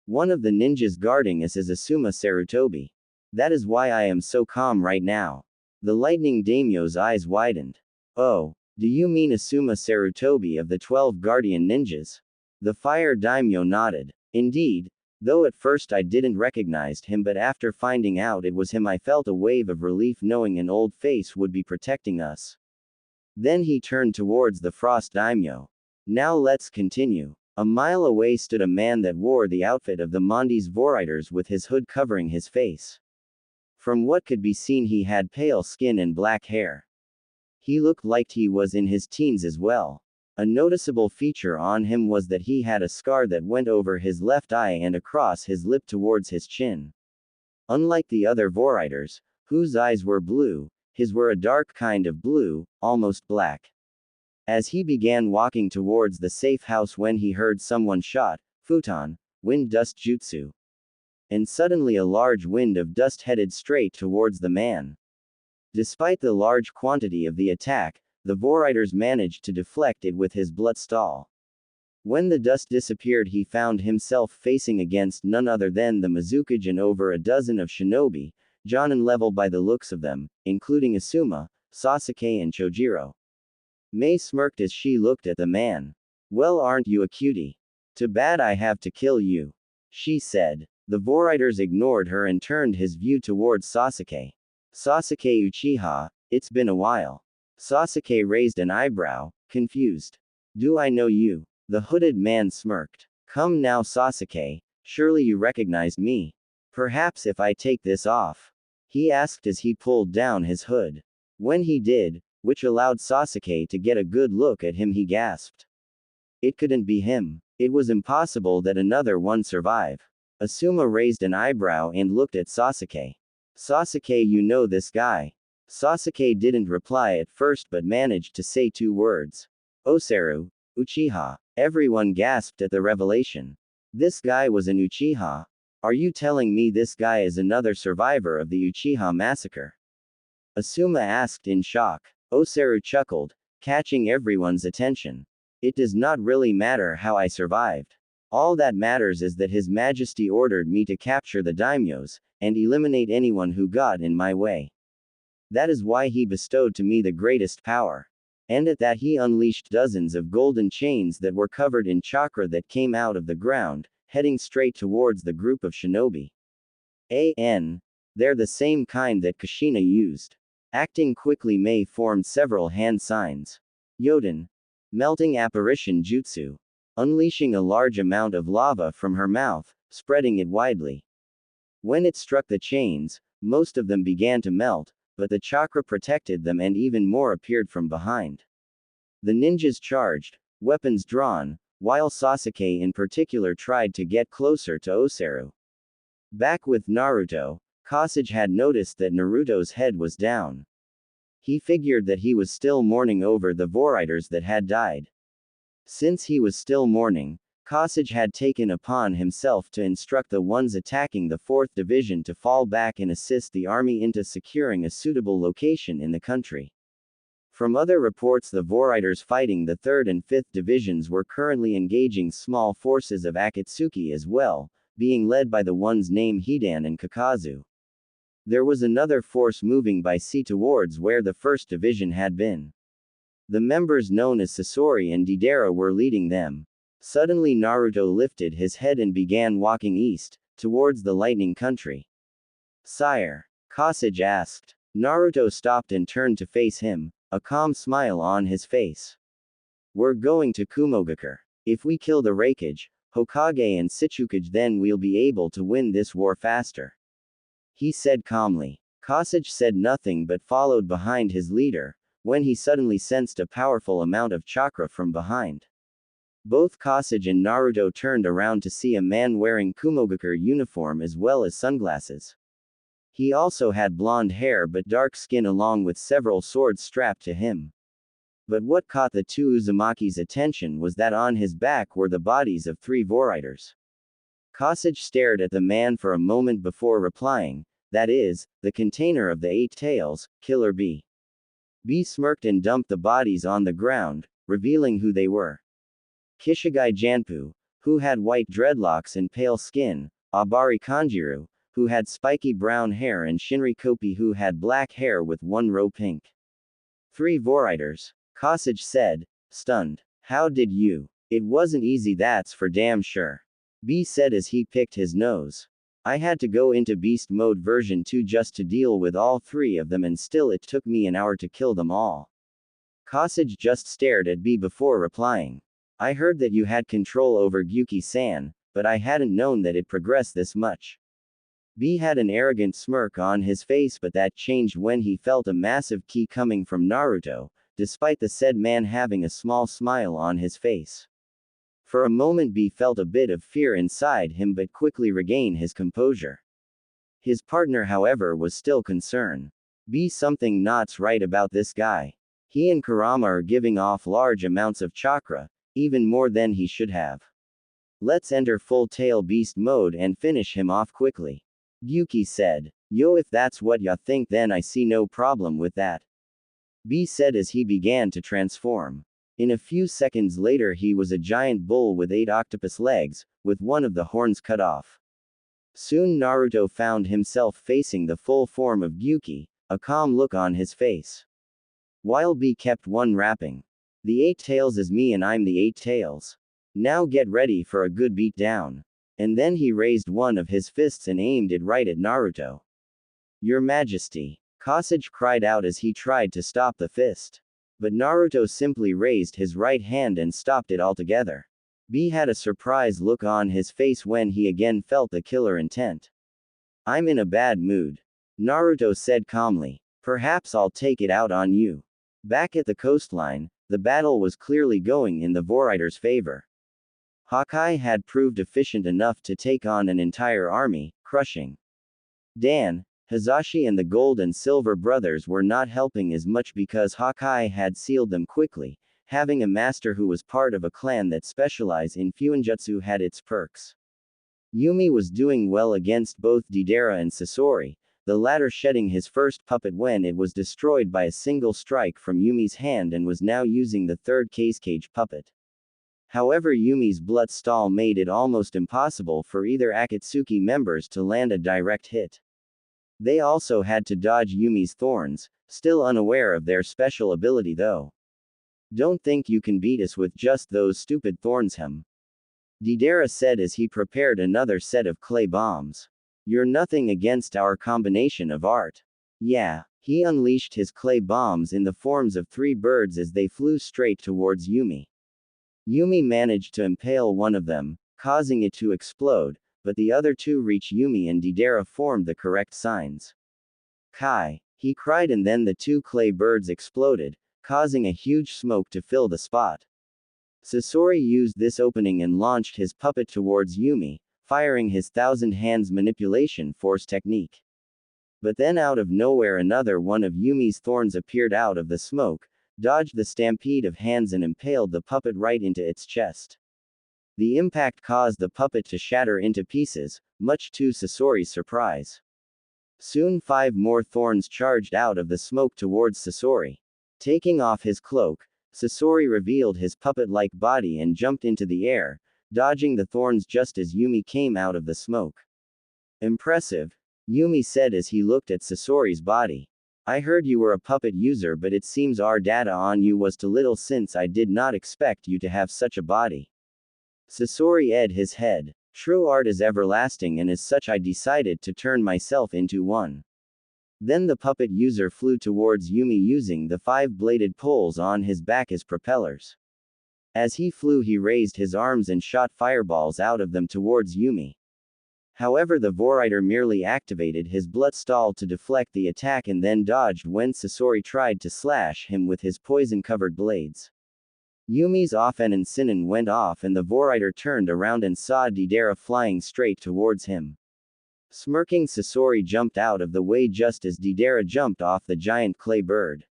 One of the ninjas guarding us is Asuma Sarutobi. That is why I am so calm right now. The lightning daimyo's eyes widened. Oh, do you mean Asuma Sarutobi of the 12 guardian ninjas? The fire daimyo nodded. Indeed. Though at first I didn't recognize him, but after finding out it was him, I felt a wave of relief knowing an old face would be protecting us. Then he turned towards the frost daimyo. Now let's continue. A mile away stood a man that wore the outfit of the Mondes Voriders with his hood covering his face. From what could be seen, he had pale skin and black hair. He looked like he was in his teens as well. A noticeable feature on him was that he had a scar that went over his left eye and across his lip towards his chin. Unlike the other Voriders, whose eyes were blue, his were a dark kind of blue, almost black. As he began walking towards the safe house when he heard someone shout, "Futon, wind dust jutsu." And suddenly a large wind of dust headed straight towards the man. Despite the large quantity of the attack, the Voriders managed to deflect it with his bloodstall. When the dust disappeared, he found himself facing against none other than the Mizukage and over a dozen of shinobi, Jonin level by the looks of them, including Asuma, Sasuke and Chojiro. Mei smirked as she looked at the man. "Well, aren't you a cutie? Too bad I have to kill you," she said. The Voriders ignored her and turned his view towards Sasuke. "Sasuke Uchiha, it's been a while." Sasuke raised an eyebrow, confused. "Do I know you?" The hooded man smirked. "Come now, Sasuke, surely you recognized me. Perhaps if I take this off?" he asked as he pulled down his hood. When he did, which allowed Sasuke to get a good look at him, he gasped. It couldn't be him. It was impossible that another one survive. Asuma raised an eyebrow and looked at Sasuke. "Sasuke, you know this guy?" Sasuke didn't reply at first but managed to say 2 words. "Oseru, Uchiha." Everyone gasped at the revelation. This guy was an Uchiha? Are you telling me this guy is another survivor of the Uchiha massacre? Asuma asked in shock. Oseru chuckled, catching everyone's attention. "It does not really matter how I survived. All that matters is that His Majesty ordered me to capture the daimyos, and eliminate anyone who got in my way. That is why he bestowed to me the greatest power." And at that he unleashed dozens of golden chains that were covered in chakra that came out of the ground, heading straight towards the group of shinobi. They're the same kind that Kushina used. Acting quickly, Mei formed several hand signs. Yoden. Melting apparition jutsu. Unleashing a large amount of lava from her mouth, spreading it widely. When it struck the chains, most of them began to melt, but the chakra protected them and even more appeared from behind. The ninjas charged, weapons drawn, while Sasuke in particular tried to get closer to Oseru. Back with Naruto, Kasage had noticed that Naruto's head was down. He figured that he was still mourning over the Voriders that had died. Since he was still mourning, Kasage had taken upon himself to instruct the ones attacking the 4th Division to fall back and assist the army into securing a suitable location in the country. From other reports, the Voriders fighting the 3rd and 5th Divisions were currently engaging small forces of Akatsuki as well, being led by the ones named Hidan and Kakazu. There was another force moving by sea towards where the 1st Division had been. The members known as Sasori and Deidara were leading them. Suddenly Naruto lifted his head and began walking east, towards the lightning country. "Sire?" Kasage asked. Naruto stopped and turned to face him, a calm smile on his face. "We're going to Kumogakure. If we kill the Raikage, Hokage and Shichukage, then we'll be able to win this war faster," he said calmly. Kasage said nothing but followed behind his leader, when he suddenly sensed a powerful amount of chakra from behind. Both Kasage and Naruto turned around to see a man wearing Kumogakure uniform as well as sunglasses. He also had blonde hair but dark skin along with several swords strapped to him. But what caught the 2 Uzumaki's attention was that on his back were the bodies of 3 Voriders. Kasage stared at the man for a moment before replying, "That is, the container of the 8 tails, Killer B." B smirked and dumped the bodies on the ground, revealing who they were. Kishigai Janpu, who had white dreadlocks and pale skin, Abari Kanjiru, who had spiky brown hair, and Shinri Kopi, who had black hair with 1 row pink. 3 Voriders, Kasage said, stunned. "How did you? It wasn't easy, that's for damn sure," B said as he picked his nose. "I had to go into Beast Mode version 2 just to deal with all 3 of them, and still it took me an hour to kill them all." Kasage just stared at B before replying. "I heard that you had control over Gyuki-san, but I hadn't known that it progressed this much." B had an arrogant smirk on his face, but that changed when he felt a massive ki coming from Naruto, despite the said man having a small smile on his face. For a moment B felt a bit of fear inside him but quickly regained his composure. His partner, however, was still concerned. Be something not's right about this guy. He and Kurama are giving off large amounts of chakra, even more than he should have. Let's enter full tail beast mode and finish him off quickly. Yuki said. Yo, if that's what ya think, then I see no problem with that. B said as he began to transform. In a few seconds later, he was a giant bull with 8 octopus legs, with one of the horns cut off. Soon Naruto found himself facing the full form of Yuki, a calm look on his face. While B kept one rapping. The 8 tails is me and I'm the 8 tails. Now get ready for a good beat down. And then he raised one of his fists and aimed it right at Naruto. Your Majesty. Kosage cried out as he tried to stop the fist. But Naruto simply raised his right hand and stopped it altogether. B had a surprised look on his face when he again felt the killer intent. I'm in a bad mood. Naruto said calmly. Perhaps I'll take it out on you. Back at the coastline, the battle was clearly going in the Vorrider's favor. Hawkeye had proved efficient enough to take on an entire army, crushing. Dan, Hizashi and the Gold and Silver brothers were not helping as much because Hawkeye had sealed them quickly. Having a master who was part of a clan that specialized in Fuinjutsu had its perks. Yumi was doing well against both Deidara and Sasori, the latter shedding his first puppet when it was destroyed by a single strike from Yumi's hand and was now using the third cage puppet. However, Yumi's blood stall made it almost impossible for either Akatsuki members to land a direct hit. They also had to dodge Yumi's thorns, still unaware of their special ability though. Don't think you can beat us with just those stupid thorns, him. Deidara said as he prepared another set of clay bombs. You're nothing against our combination of art. Yeah, he unleashed his clay bombs in the forms of 3 birds as they flew straight towards Yumi. Yumi managed to impale one of them, causing it to explode, but the other 2 reached Yumi and Deidara formed the correct signs. Kai, he cried, and then the 2 clay birds exploded, causing a huge smoke to fill the spot. Sasori used this opening and launched his puppet towards Yumi, firing his 1,000 hands manipulation force technique. But then out of nowhere another one of Yumi's thorns appeared out of the smoke, dodged the stampede of hands and impaled the puppet right into its chest. The impact caused the puppet to shatter into pieces, much to Sasori's surprise. Soon 5 more thorns charged out of the smoke towards Sasori. Taking off his cloak, Sasori revealed his puppet-like body and jumped into the air, dodging the thorns just as Yumi came out of the smoke. Impressive, Yumi said as he looked at Sasori's body. I heard you were a puppet user, but it seems our data on you was too little since I did not expect you to have such a body. Sasori edged his head. True art is everlasting, and as such I decided to turn myself into one. Then the puppet user flew towards Yumi using the 5-bladed poles on his back as propellers. As he flew, he raised his arms and shot fireballs out of them towards Yumi. However, the Vorrider merely activated his blood stall to deflect the attack and then dodged when Sasori tried to slash him with his poison-covered blades. Yumi's Offenen Sinnen went off and the Vorrider turned around and saw Deidara flying straight towards him. Smirking, Sasori jumped out of the way just as Deidara jumped off the giant clay bird.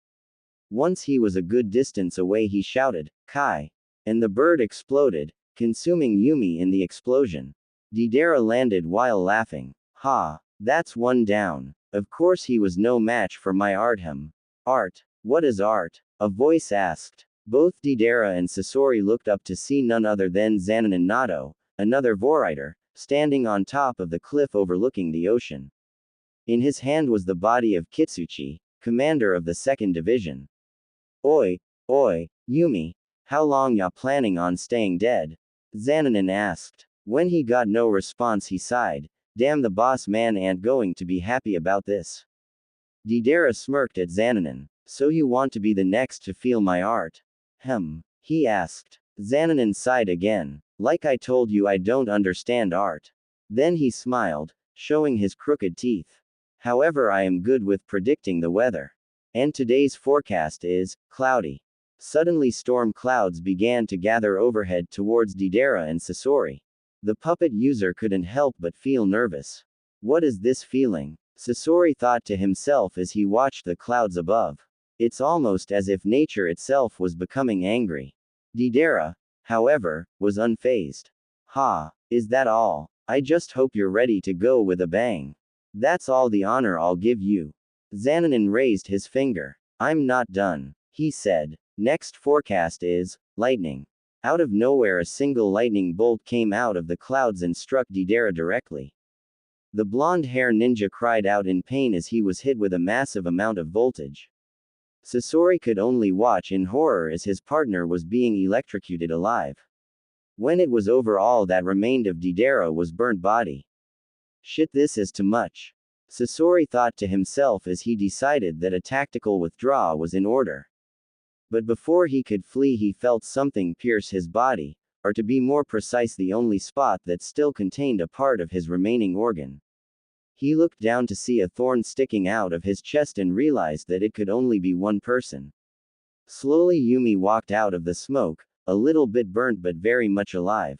Once he was a good distance away, he shouted, Kai! And the bird exploded, consuming Yumi in the explosion. Deidara landed while laughing. Ha! That's one down. Of course he was no match for my Harem. Art? What is art? A voice asked. Both Deidara and Sasori looked up to see none other than Xananin Nato, another Vorrider, standing on top of the cliff overlooking the ocean. In his hand was the body of Kitsuchi, commander of the 2nd Division. Oi, Yumi. How long ya planning on staying dead? Xananin asked. When he got no response, he sighed. Damn, the boss man ain't going to be happy about this. Deidara smirked at Xananin. So you want to be the next to feel my art? He asked. Xananin sighed again. Like I told you, I don't understand art. Then he smiled, showing his crooked teeth. However, I am good with predicting the weather. And today's forecast is cloudy. Suddenly storm clouds began to gather overhead towards Deidara and Sasori. The puppet user couldn't help but feel nervous. What is this feeling? Sasori thought to himself as he watched the clouds above. It's almost as if nature itself was becoming angry. Deidara, however, was unfazed. Ha, is that all? I just hope you're ready to go with a bang. That's all the honor I'll give you. Xananin raised his finger. I'm not done, he said. Next forecast is lightning. Out of nowhere, a single lightning bolt came out of the clouds and struck Deidara directly. The blonde-haired ninja cried out in pain as he was hit with a massive amount of voltage. Sasori could only watch in horror as his partner was being electrocuted alive. When it was over, all that remained of Deidara was burnt body. Shit, this is too much. Sasori thought to himself as he decided that a tactical withdrawal was in order. But before he could flee, he felt something pierce his body, or to be more precise, the only spot that still contained a part of his remaining organ. He looked down to see a thorn sticking out of his chest and realized that it could only be one person. Slowly Yumi walked out of the smoke, a little bit burnt but very much alive.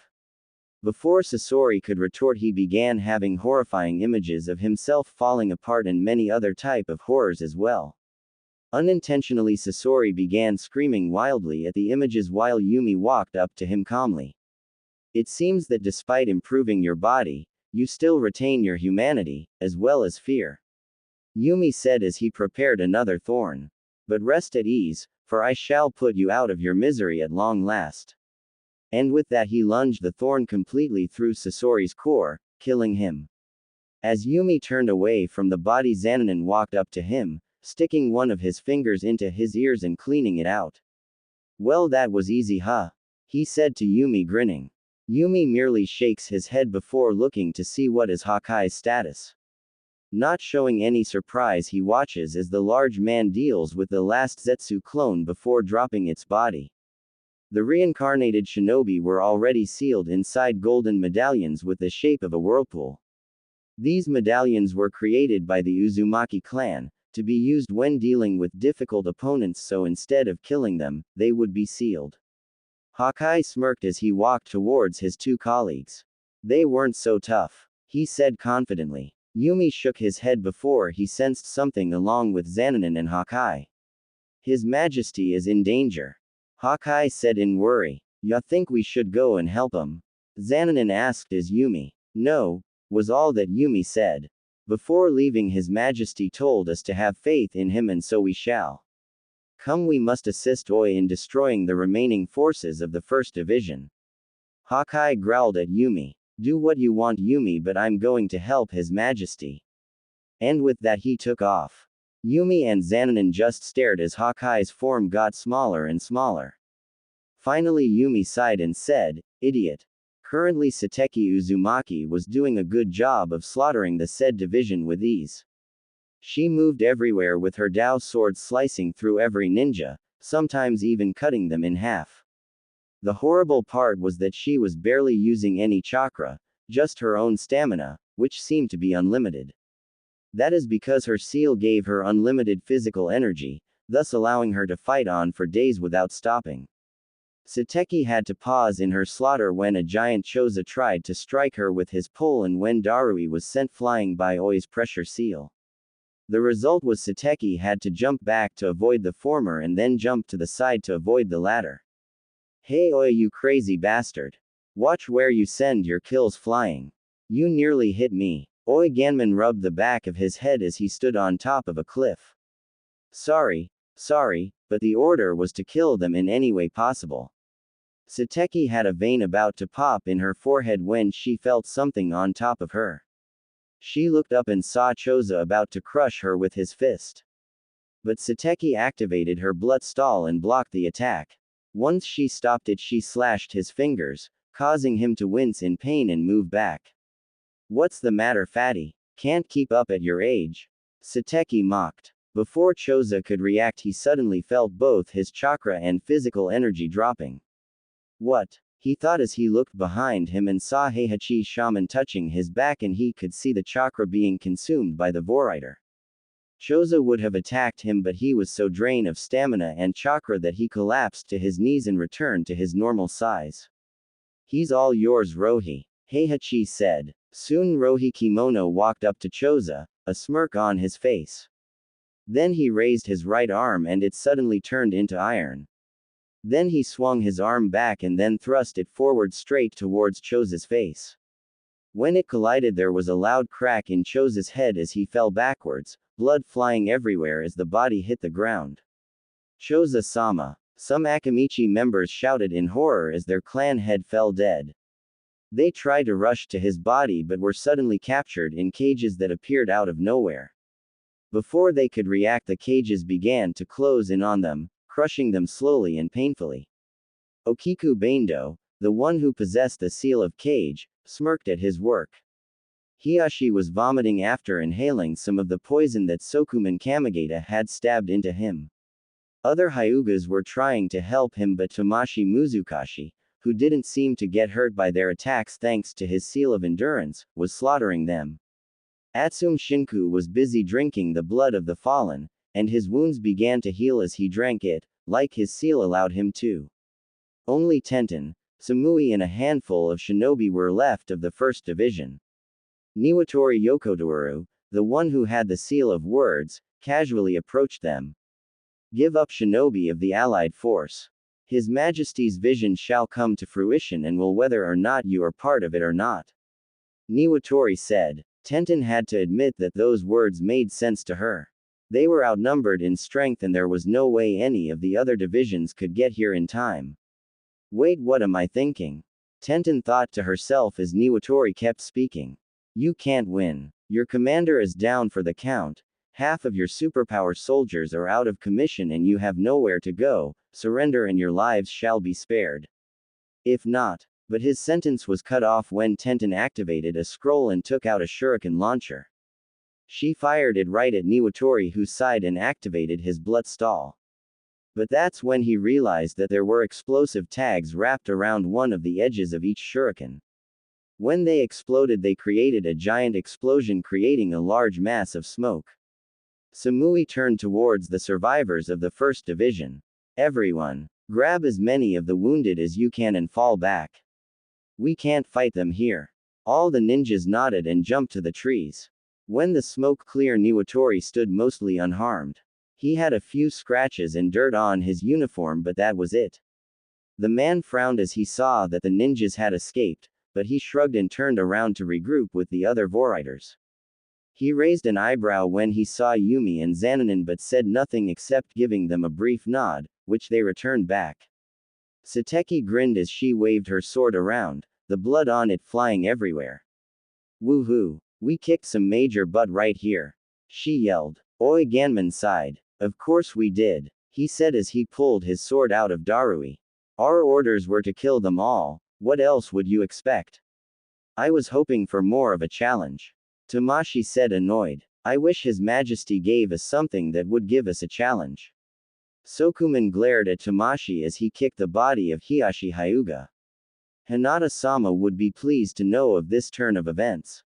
Before Sasori could retort, he began having horrifying images of himself falling apart and many other type of horrors as well. Unintentionally, Sasori began screaming wildly at the images while Yumi walked up to him calmly. It seems that despite improving your body, you still retain your humanity, as well as fear. Yumi said as he prepared another thorn. But rest at ease, for I shall put you out of your misery at long last. And with that he lunged the thorn completely through Sasori's core, killing him. As Yumi turned away from the body, Xananin walked up to him, sticking one of his fingers into his ears and cleaning it out. Well, that was easy, huh? He said to Yumi, grinning. Yumi merely shakes his head before looking to see what is Hakai's status. Not showing any surprise, he watches as the large man deals with the last Zetsu clone before dropping its body. The reincarnated shinobi were already sealed inside golden medallions with the shape of a whirlpool. These medallions were created by the Uzumaki clan, to be used when dealing with difficult opponents, so instead of killing them, they would be sealed. Hakai smirked as he walked towards his two colleagues. They weren't so tough, he said confidently. Yumi shook his head before he sensed something along with Xananin and Hakai. His Majesty is in danger, Hakai said in worry. Ya think we should go and help him? Xananin asked as Yumi. No, was all that Yumi said. Before leaving, His Majesty told us to have faith in him, and so we shall. Come, we must assist Oi in destroying the remaining forces of the First Division. Hakai growled at Yumi. Do what you want, Yumi, but I'm going to help His Majesty. And with that he took off. Yumi and Xananin just stared as Hakai's form got smaller and smaller. Finally Yumi sighed and said, Idiot. Currently Sateki Uzumaki was doing a good job of slaughtering the said division with ease. She moved everywhere with her Dao sword, slicing through every ninja, sometimes even cutting them in half. The horrible part was that she was barely using any chakra, just her own stamina, which seemed to be unlimited. That is because her seal gave her unlimited physical energy, thus allowing her to fight on for days without stopping. Sateki had to pause in her slaughter when a giant Choza tried to strike her with his pole and when Darui was sent flying by Oi's pressure seal. The result was Sateki had to jump back to avoid the former and then jump to the side to avoid the latter. Hey Oi, you crazy bastard. Watch where you send your kills flying. You nearly hit me. Oi Ganman rubbed the back of his head as he stood on top of a cliff. Sorry, but the order was to kill them in any way possible. Sateki had a vein about to pop in her forehead when she felt something on top of her. She looked up and saw Choza about to crush her with his fist. But Sateki activated her blood stall and blocked the attack. Once she stopped it, she slashed his fingers, causing him to wince in pain and move back. What's the matter, fatty? Can't keep up at your age? Sateki mocked. Before Choza could react, he suddenly felt both his chakra and physical energy dropping. What? He thought as he looked behind him and saw Heihachi shaman touching his back, and he could see the chakra being consumed by the Voriter. Choza would have attacked him, but he was so drained of stamina and chakra that he collapsed to his knees and returned to his normal size. He's all yours, Rohi, Heihachi said. Soon Rohi Kimono walked up to Choza, a smirk on his face. Then he raised his right arm and it suddenly turned into iron. Then he swung his arm back and then thrust it forward straight towards Choza's face. When it collided, there was a loud crack in Choza's head as he fell backwards, blood flying everywhere as the body hit the ground. Choza-sama. Some Akamichi members shouted in horror as their clan head fell dead. They tried to rush to his body but were suddenly captured in cages that appeared out of nowhere. Before they could react, the cages began to close in on them, crushing them slowly and painfully. Okiku Bando, the one who possessed the seal of cage, smirked at his work. Hiyashi was vomiting after inhaling some of the poison that Sokuman Kamigata had stabbed into him. Other Hyugas were trying to help him, but Tomashi Muzukashi, who didn't seem to get hurt by their attacks thanks to his seal of endurance, was slaughtering them. Atsume Shinku was busy drinking the blood of the fallen, and his wounds began to heal as he drank it, like his seal allowed him to. Only Tenten, Samui and a handful of shinobi were left of the first division. Niwatori Yokotoru, the one who had the seal of words, casually approached them. Give up shinobi of the allied force. His Majesty's vision shall come to fruition and will whether or not you are part of it or not. Niwatori said. Tenten had to admit that those words made sense to her. They were outnumbered in strength and there was no way any of the other divisions could get here in time. Wait, what am I thinking? Tenten thought to herself as Niwatori kept speaking. You can't win. Your commander is down for the count. Half of your superpower soldiers are out of commission and you have nowhere to go. Surrender and your lives shall be spared. If not. But his sentence was cut off when Tenten activated a scroll and took out a shuriken launcher. She fired it right at Niwatori, who sighed and activated his blood stall. But that's when he realized that there were explosive tags wrapped around one of the edges of each shuriken. When they exploded, they created a giant explosion, creating a large mass of smoke. Samui turned towards the survivors of the first division. Everyone, grab as many of the wounded as you can and fall back. We can't fight them here. All the ninjas nodded and jumped to the trees. When the smoke cleared, Niwatori stood mostly unharmed. He had a few scratches and dirt on his uniform, but that was it. The man frowned as he saw that the ninjas had escaped, but he shrugged and turned around to regroup with the other Vorriders. He raised an eyebrow when he saw Yumi and Xananin but said nothing except giving them a brief nod, which they returned back. Sateki grinned as she waved her sword around, the blood on it flying everywhere. Woohoo! We kicked some major butt right here. She yelled. Oi, Ganman sighed. Of course we did, he said as he pulled his sword out of Darui. Our orders were to kill them all, what else would you expect? I was hoping for more of a challenge. Tomashi said, annoyed. I wish His Majesty gave us something that would give us a challenge. Sokuman glared at Tomashi as he kicked the body of Hiyashi Hyuga. Hinata-sama would be pleased to know of this turn of events.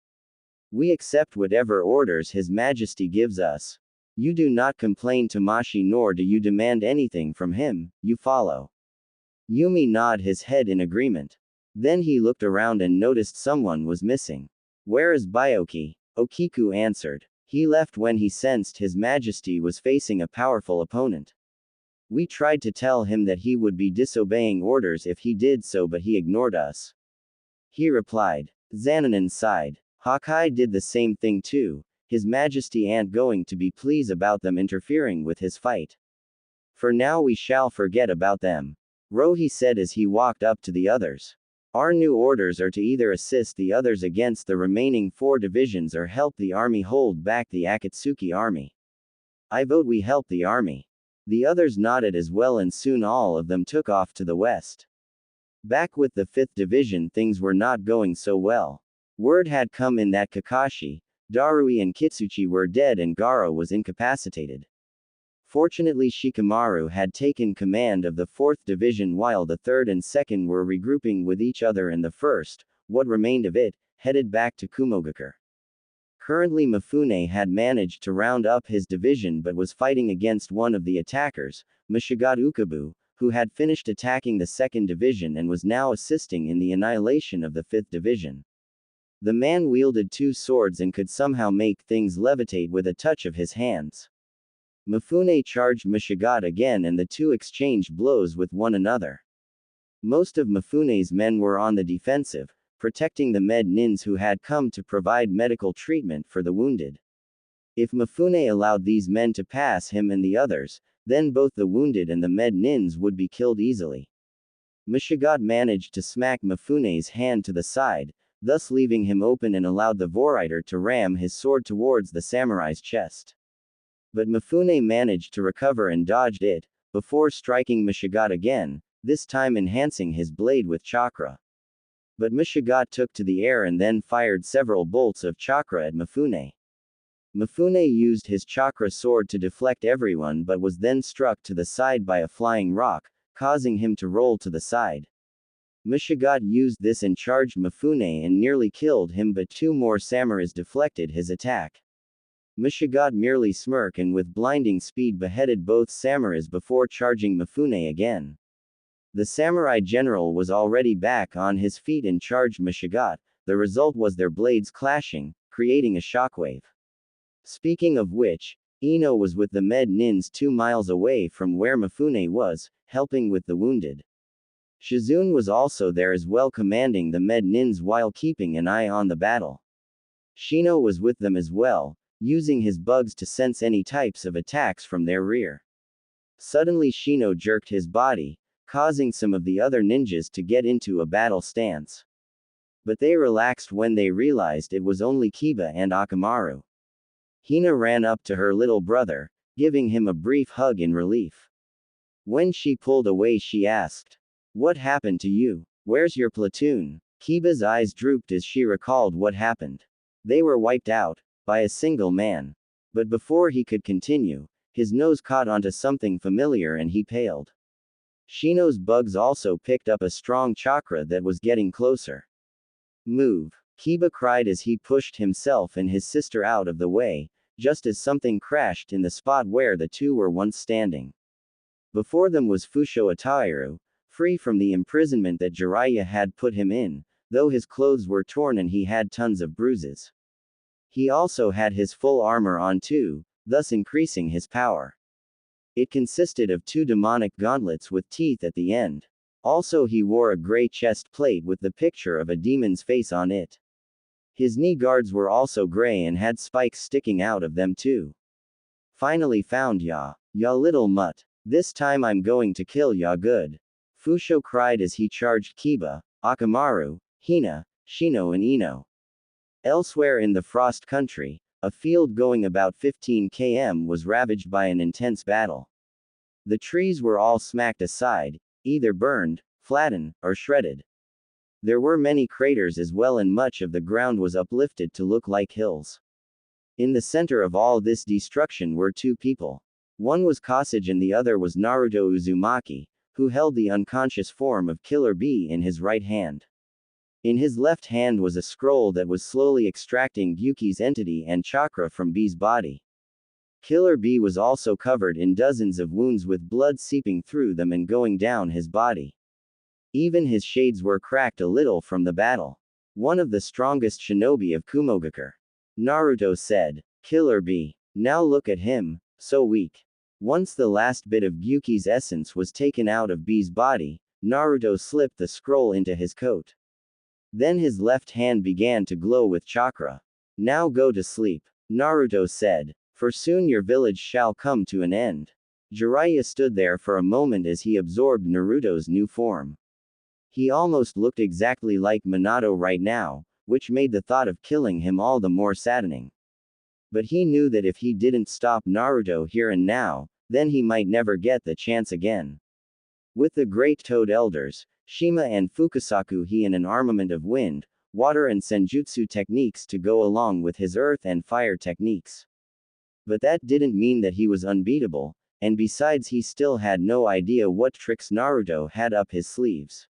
We accept whatever orders His Majesty gives us. You do not complain, Tomashi, nor do you demand anything from him, you follow. Yumi nodded his head in agreement. Then he looked around and noticed someone was missing. Where is Byoki? Okiku answered. He left when he sensed His Majesty was facing a powerful opponent. We tried to tell him that he would be disobeying orders if he did so, but he ignored us. He replied. Xananin sighed. Hakai did the same thing too. His Majesty ain't going to be pleased about them interfering with his fight. For now we shall forget about them. Rohi said as he walked up to the others. Our new orders are to either assist the others against the remaining 4 divisions or help the army hold back the Akatsuki army. I vote we help the army. The others nodded as well and soon all of them took off to the west. Back with the 5th division, things were not going so well. Word had come in that Kakashi, Darui and Kitsuchi were dead and Gaara was incapacitated. Fortunately, Shikamaru had taken command of the 4th division while the 3rd and 2nd were regrouping with each other, and the 1st, what remained of it, headed back to Kumogakure. Currently, Mifune had managed to round up his division but was fighting against one of the attackers, Mashigat Ukabu, who had finished attacking the 2nd division and was now assisting in the annihilation of the 5th division. The man wielded two swords and could somehow make things levitate with a touch of his hands. Mifune charged Mishigat again and the two exchanged blows with one another. Most of Mifune's men were on the defensive, protecting the med nins who had come to provide medical treatment for the wounded. If Mifune allowed these men to pass him and the others, then both the wounded and the med nins would be killed easily. Mishigat managed to smack Mifune's hand to the side, thus leaving him open and allowed the Voriter to ram his sword towards the samurai's chest. But Mifune managed to recover and dodged it, before striking Mishigat again, this time enhancing his blade with chakra. But Mishigat took to the air and then fired several bolts of chakra at Mifune. Mifune used his chakra sword to deflect everyone but was then struck to the side by a flying rock, causing him to roll to the side. Mishigat used this and charged Mifune and nearly killed him, but two more samurais deflected his attack. Mishigat merely smirked and with blinding speed beheaded both samurais before charging Mifune again. The samurai general was already back on his feet and charged Mishigat. The result was their blades clashing, creating a shockwave. Speaking of which, Ino was with the med nins 2 miles away from where Mifune was, helping with the wounded. Shizune was also there as well, commanding the med nins while keeping an eye on the battle. Shino was with them as well, using his bugs to sense any types of attacks from their rear. Suddenly Shino jerked his body, causing some of the other ninjas to get into a battle stance. But they relaxed when they realized it was only Kiba and Akamaru. Hina ran up to her little brother, giving him a brief hug in relief. When she pulled away she asked, "What happened to you? Where's your platoon?" Kiba's eyes drooped as she recalled what happened. They were wiped out, by a single man. But before he could continue, his nose caught onto something familiar and he paled. Shino's bugs also picked up a strong chakra that was getting closer. "Move!" Kiba cried as he pushed himself and his sister out of the way, just as something crashed in the spot where the two were once standing. Before them was Fusho Atairo, free from the imprisonment that Jiraiya had put him in, though his clothes were torn and he had tons of bruises. He also had his full armor on too, thus increasing his power. It consisted of 2 demonic gauntlets with teeth at the end. Also he wore a gray chest plate with the picture of a demon's face on it. His knee guards were also gray and had spikes sticking out of them too. "Finally found ya, ya little mutt. This time I'm going to kill ya good." Fusho cried as he charged Kiba, Akamaru, Hina, Shino and Ino. Elsewhere in the Frost Country, a field going about 15 km was ravaged by an intense battle. The trees were all smacked aside, either burned, flattened, or shredded. There were many craters as well and much of the ground was uplifted to look like hills. In the center of all this destruction were 2 people. One was Kasage and the other was Naruto Uzumaki, who held the unconscious form of Killer Bee in his right hand. In his left hand was a scroll that was slowly extracting Gyuki's entity and chakra from Bee's body. Killer Bee was also covered in dozens of wounds with blood seeping through them and going down his body. Even his shades were cracked a little from the battle. "One of the strongest shinobi of Kumogakure," Naruto said. "Killer Bee. Now look at him, so weak." Once the last bit of Gyuki's essence was taken out of Bee's body, Naruto slipped the scroll into his coat. Then his left hand began to glow with chakra. "Now go to sleep," Naruto said, "for soon your village shall come to an end." Jiraiya stood there for a moment as he absorbed Naruto's new form. He almost looked exactly like Minato right now, which made the thought of killing him all the more saddening. But he knew that if he didn't stop Naruto here and now, then he might never get the chance again. With the great Toad Elders, Shima and Fukasaku, he in an armament of wind, water and senjutsu techniques to go along with his earth and fire techniques. But that didn't mean that he was unbeatable, and besides he still had no idea what tricks Naruto had up his sleeves.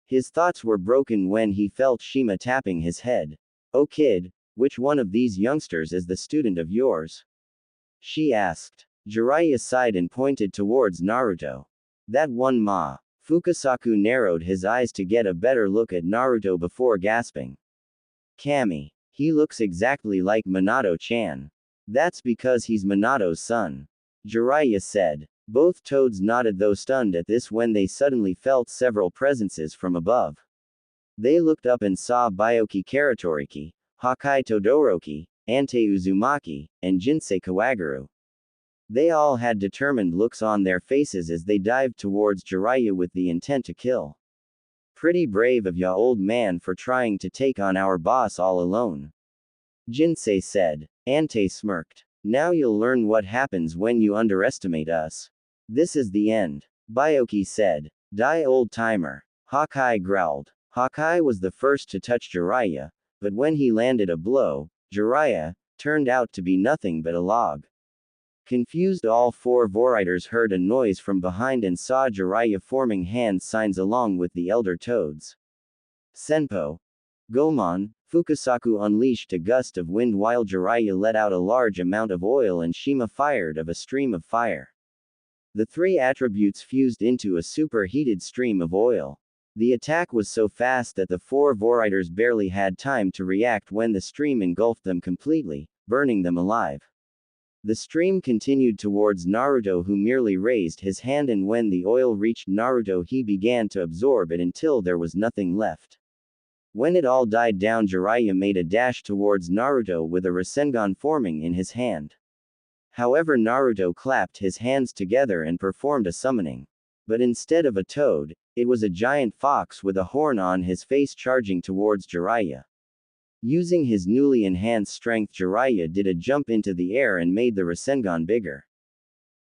His thoughts were broken when he felt Shima tapping his head. "Oh kid, which one of these youngsters is the student of yours?" she asked. Jiraiya sighed and pointed towards Naruto. "That one ma." Fukasaku narrowed his eyes to get a better look at Naruto before gasping. Kami. He looks exactly like Minato-chan. That's because he's Minato's son. Jiraiya said. Both toads nodded, though stunned at this when they suddenly felt several presences from above. They looked up and saw Byoki Karatoriki, Hakai Todoroki, Ante Uzumaki, and Jinsei Kawaguru. They all had determined looks on their faces as they dived towards Jiraiya with the intent to kill. Pretty brave of ya, old man, for trying to take on our boss all alone. Jinsei said. Ante smirked. Now you'll learn what happens when you underestimate us. This is the end. Byoki said. Die, old timer. Hakai growled. Hakai was the first to touch Jiraiya, but when he landed a blow, Jiraiya turned out to be nothing but a log. Confused, all four Voriders heard a noise from behind and saw Jiraiya forming hand signs along with the elder toads. Senpo. Gomon, Fukasaku unleashed a gust of wind while Jiraiya let out a large amount of oil and Shima fired of a stream of fire. The three attributes fused into a superheated stream of oil. The attack was so fast that the four Voriders barely had time to react when the stream engulfed them completely, burning them alive. The stream continued towards Naruto, who merely raised his hand, and when the oil reached Naruto he began to absorb it until there was nothing left. When it all died down, Jiraiya made a dash towards Naruto with a Rasengan forming in his hand. However, Naruto clapped his hands together and performed a summoning. But instead of a toad, it was a giant fox with a horn on his face charging towards Jiraiya. Using his newly enhanced strength, Jiraiya did a jump into the air and made the Rasengan bigger.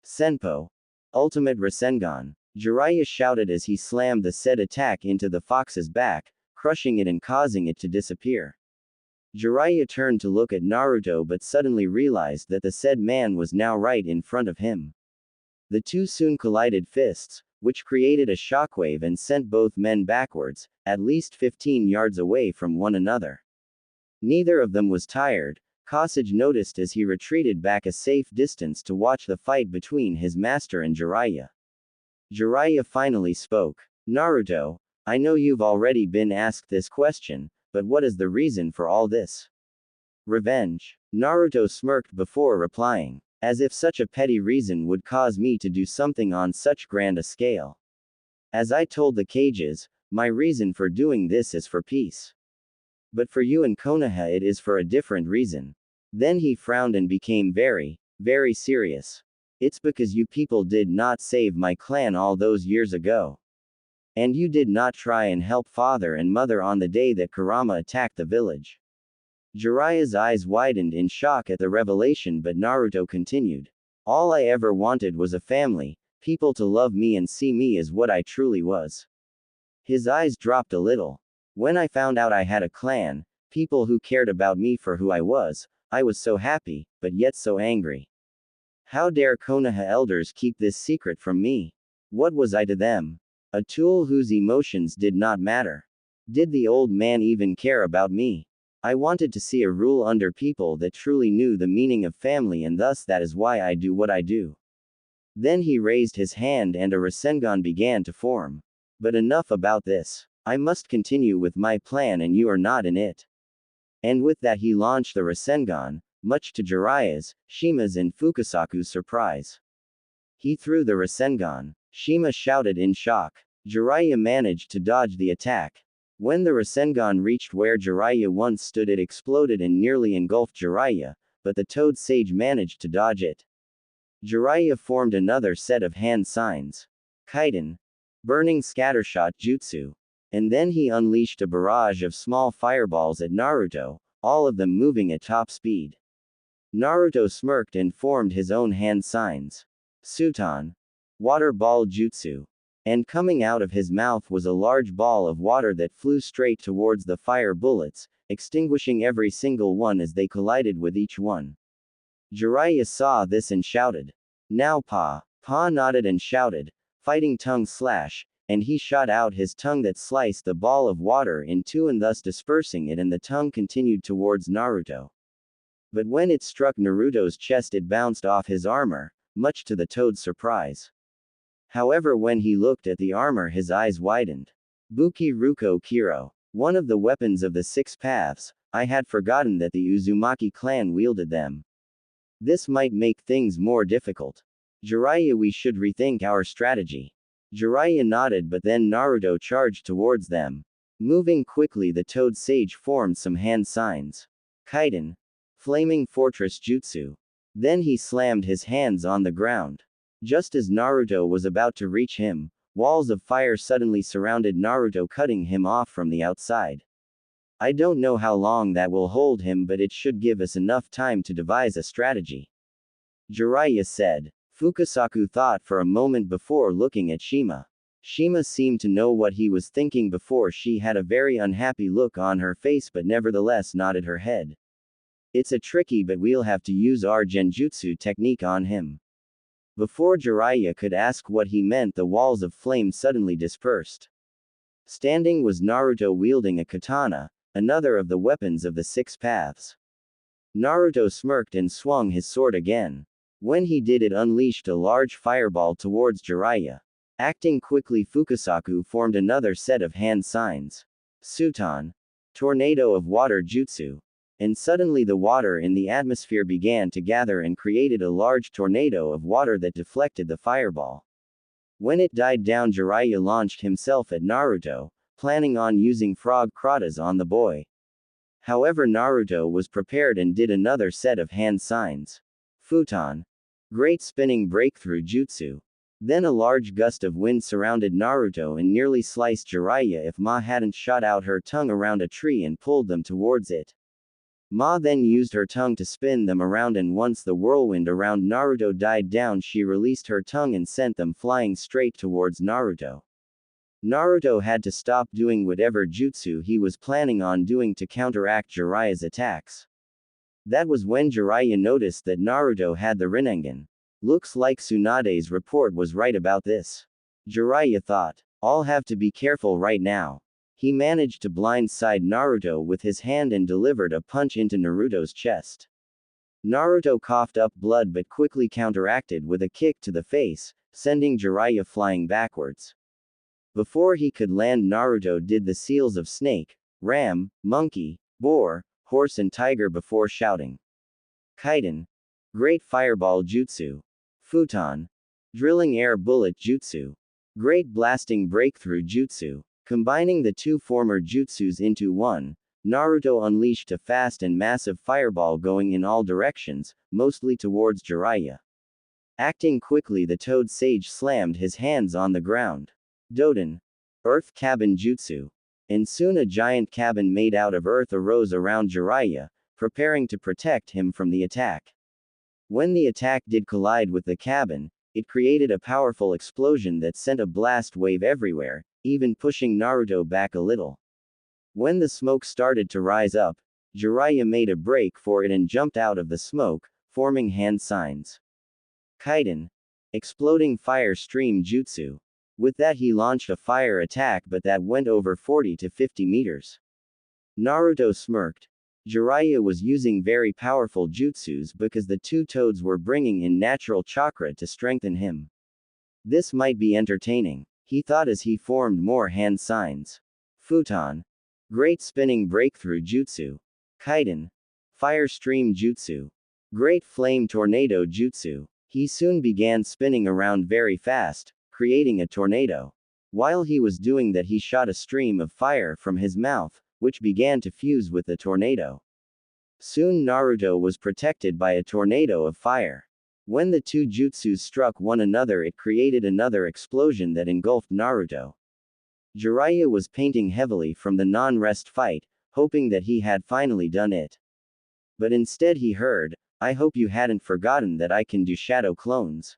Senpo. Ultimate Rasengan. Jiraiya shouted as he slammed the said attack into the fox's back, crushing it and causing it to disappear. Jiraiya turned to look at Naruto but suddenly realized that the said man was now right in front of him. The two soon collided fists, which created a shockwave and sent both men backwards, at least 15 yards away from one another. Neither of them was tired, Kosage noticed as he retreated back a safe distance to watch the fight between his master and Jiraiya. Jiraiya finally spoke. Naruto, I know you've already been asked this question, but what is the reason for all this? Revenge. Naruto smirked before replying. As if such a petty reason would cause me to do something on such grand a scale. As I told the cages, my reason for doing this is for peace. But for you and Konoha it is for a different reason. Then he frowned and became very, very serious. It's because you people did not save my clan all those years ago. And you did not try and help father and mother on the day that Kurama attacked the village. Jiraiya's eyes widened in shock at the revelation, but Naruto continued. All I ever wanted was a family, people to love me and see me as what I truly was. His eyes dropped a little. When I found out I had a clan, people who cared about me for who I was so happy, but yet so angry. How dare Konoha elders keep this secret from me? What was I to them? A tool whose emotions did not matter. Did the old man even care about me? I wanted to see a rule under people that truly knew the meaning of family, and thus that is why I do what I do. Then he raised his hand and a Rasengan began to form. But enough about this. I must continue with my plan and you are not in it. And with that he launched the Rasengan, much to Jiraiya's, Shima's and Fukasaku's surprise. He threw the Rasengan. Shima shouted in shock. Jiraiya managed to dodge the attack. When the Rasengan reached where Jiraiya once stood, it exploded and nearly engulfed Jiraiya, but the Toad Sage managed to dodge it. Jiraiya formed another set of hand signs. Kaiten. Burning Scattershot Jutsu. And then he unleashed a barrage of small fireballs at Naruto, all of them moving at top speed. Naruto smirked and formed his own hand signs. Suton. Water Ball Jutsu. And coming out of his mouth was a large ball of water that flew straight towards the fire bullets, extinguishing every single one as they collided with each one. Jiraiya saw this and shouted. Now Pa. Pa nodded and shouted, fighting tongue slash, and he shot out his tongue that sliced the ball of water in two and thus dispersing it, and the tongue continued towards Naruto. But when it struck Naruto's chest it bounced off his armor, much to the Toad's surprise. However, when he looked at the armor his eyes widened. Buki Ruko Kiro. One of the weapons of the Six Paths, I had forgotten that the Uzumaki clan wielded them. This might make things more difficult. Jiraiya, we should rethink our strategy. Jiraiya nodded, but then Naruto charged towards them. Moving quickly, the Toad Sage formed some hand signs. Kaiden. Flaming Fortress Jutsu. Then he slammed his hands on the ground. Just as Naruto was about to reach him, walls of fire suddenly surrounded Naruto, cutting him off from the outside. I don't know how long that will hold him, but it should give us enough time to devise a strategy. Jiraiya said. Fukasaku thought for a moment before looking at Shima. Shima seemed to know what he was thinking before. She had a very unhappy look on her face, but nevertheless nodded her head. It's a tricky, but we'll have to use our genjutsu technique on him. Before Jiraiya could ask what he meant, the walls of flame suddenly dispersed. Standing was Naruto wielding a katana, another of the weapons of the six paths. Naruto smirked and swung his sword again. When he did, it unleashed a large fireball towards Jiraiya. Acting quickly, Fukasaku formed another set of hand signs. Suton. Tornado of Water Jutsu. And suddenly the water in the atmosphere began to gather and created a large tornado of water that deflected the fireball. When it died down, Jiraiya launched himself at Naruto, planning on using frog kratas on the boy. However, Naruto was prepared and did another set of hand signs. Futon. Great Spinning Breakthrough Jutsu. Then a large gust of wind surrounded Naruto and nearly sliced Jiraiya if Ma hadn't shot out her tongue around a tree and pulled them towards it. Ma then used her tongue to spin them around, and once the whirlwind around Naruto died down, she released her tongue and sent them flying straight towards Naruto. Naruto had to stop doing whatever jutsu he was planning on doing to counteract Jiraiya's attacks. That was when Jiraiya noticed that Naruto had the Rinnegan. Looks like Tsunade's report was right about this. Jiraiya thought, I'll have to be careful right now. He managed to blindside Naruto with his hand and delivered a punch into Naruto's chest. Naruto coughed up blood but quickly counteracted with a kick to the face, sending Jiraiya flying backwards. Before he could land, Naruto did the seals of snake, ram, monkey, boar, horse and tiger before shouting. Kaiden. Great Fireball Jutsu. Futon. Drilling Air Bullet Jutsu. Great Blasting Breakthrough Jutsu. Combining the two former jutsus into one, Naruto unleashed a fast and massive fireball going in all directions, mostly towards Jiraiya. Acting quickly, the Toad Sage slammed his hands on the ground. Doden. Earth Cabin Jutsu. And soon a giant cabin made out of earth arose around Jiraiya, preparing to protect him from the attack. When the attack did collide with the cabin, it created a powerful explosion that sent a blast wave everywhere, even pushing Naruto back a little. When the smoke started to rise up, Jiraiya made a break for it and jumped out of the smoke, forming hand signs. Kaiden. Exploding Fire Stream Jutsu. With that he launched a fire attack, but that went over 40 to 50 meters. Naruto smirked. Jiraiya was using very powerful jutsus because the two toads were bringing in natural chakra to strengthen him. This might be entertaining, he thought as he formed more hand signs. Futon. Great Spinning Breakthrough Jutsu. Kaiden. Fire Stream Jutsu. Great Flame Tornado Jutsu. He soon began spinning around very fast, creating a tornado. While he was doing that, he shot a stream of fire from his mouth, which began to fuse with the tornado. Soon Naruto was protected by a tornado of fire. When the two jutsus struck one another, it created another explosion that engulfed Naruto. Jiraiya was painting heavily from the non-rest fight, hoping that he had finally done it. But instead he heard, "I hope you hadn't forgotten that I can do shadow clones,"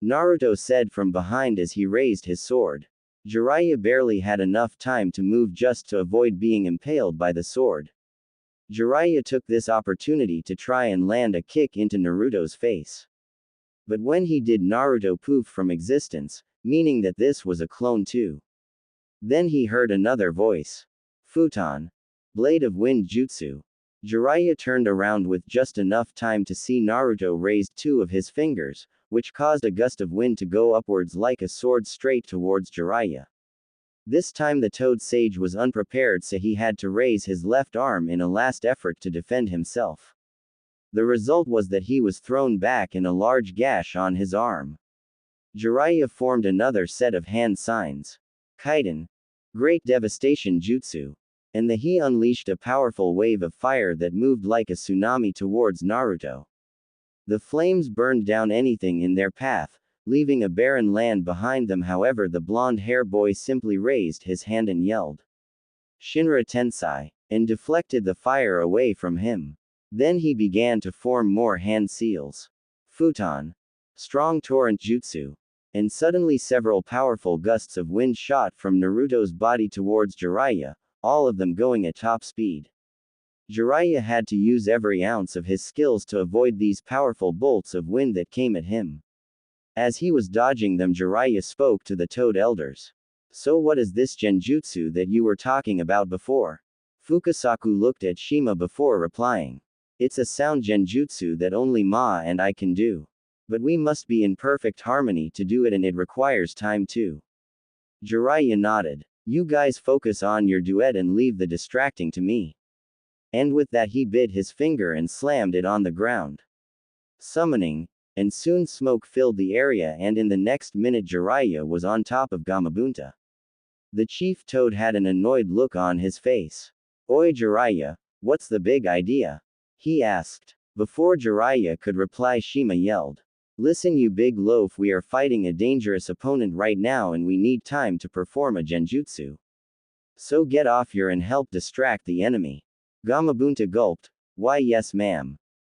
Naruto said from behind as he raised his sword. Jiraiya barely had enough time to move just to avoid being impaled by the sword. Jiraiya took this opportunity to try and land a kick into Naruto's face. But when he did, Naruto poofed from existence, meaning that this was a clone too. Then he heard another voice. Futon. Blade of Wind Jutsu. Jiraiya turned around with just enough time to see Naruto raised two of his fingers, which caused a gust of wind to go upwards like a sword straight towards Jiraiya. This time the Toad Sage was unprepared, so he had to raise his left arm in a last effort to defend himself. The result was that he was thrown back in a large gash on his arm. Jiraiya formed another set of hand signs. Kaiden. Great Devastation Jutsu. And he unleashed a powerful wave of fire that moved like a tsunami towards Naruto. The flames burned down anything in their path, leaving a barren land behind them. However, the blonde-hair boy simply raised his hand and yelled, "Shinra Tensei," and deflected the fire away from him. Then he began to form more hand seals. Futon. Strong Torrent Jutsu. And suddenly several powerful gusts of wind shot from Naruto's body towards Jiraiya, all of them going at top speed. Jiraiya had to use every ounce of his skills to avoid these powerful bolts of wind that came at him. As he was dodging them, Jiraiya spoke to the Toad Elders. "So what is this genjutsu that you were talking about before?" Fukasaku looked at Shima before replying. "It's a sound genjutsu that only Ma and I can do. But we must be in perfect harmony to do it, and it requires time too." Jiraiya nodded. "You guys focus on your duet and leave the distracting to me." And with that he bit his finger and slammed it on the ground. Summoning. And soon smoke filled the area, and in the next minute Jiraiya was on top of Gamabunta. The chief toad had an annoyed look on his face. "Oi Jiraiya, what's the big idea?" he asked. Before Jiraiya could reply, Shima yelled, "Listen you big loaf, we are fighting a dangerous opponent right now and we need time to perform a genjutsu. So get off here and help distract the enemy." Gamabunta gulped. "Why yes ma'am."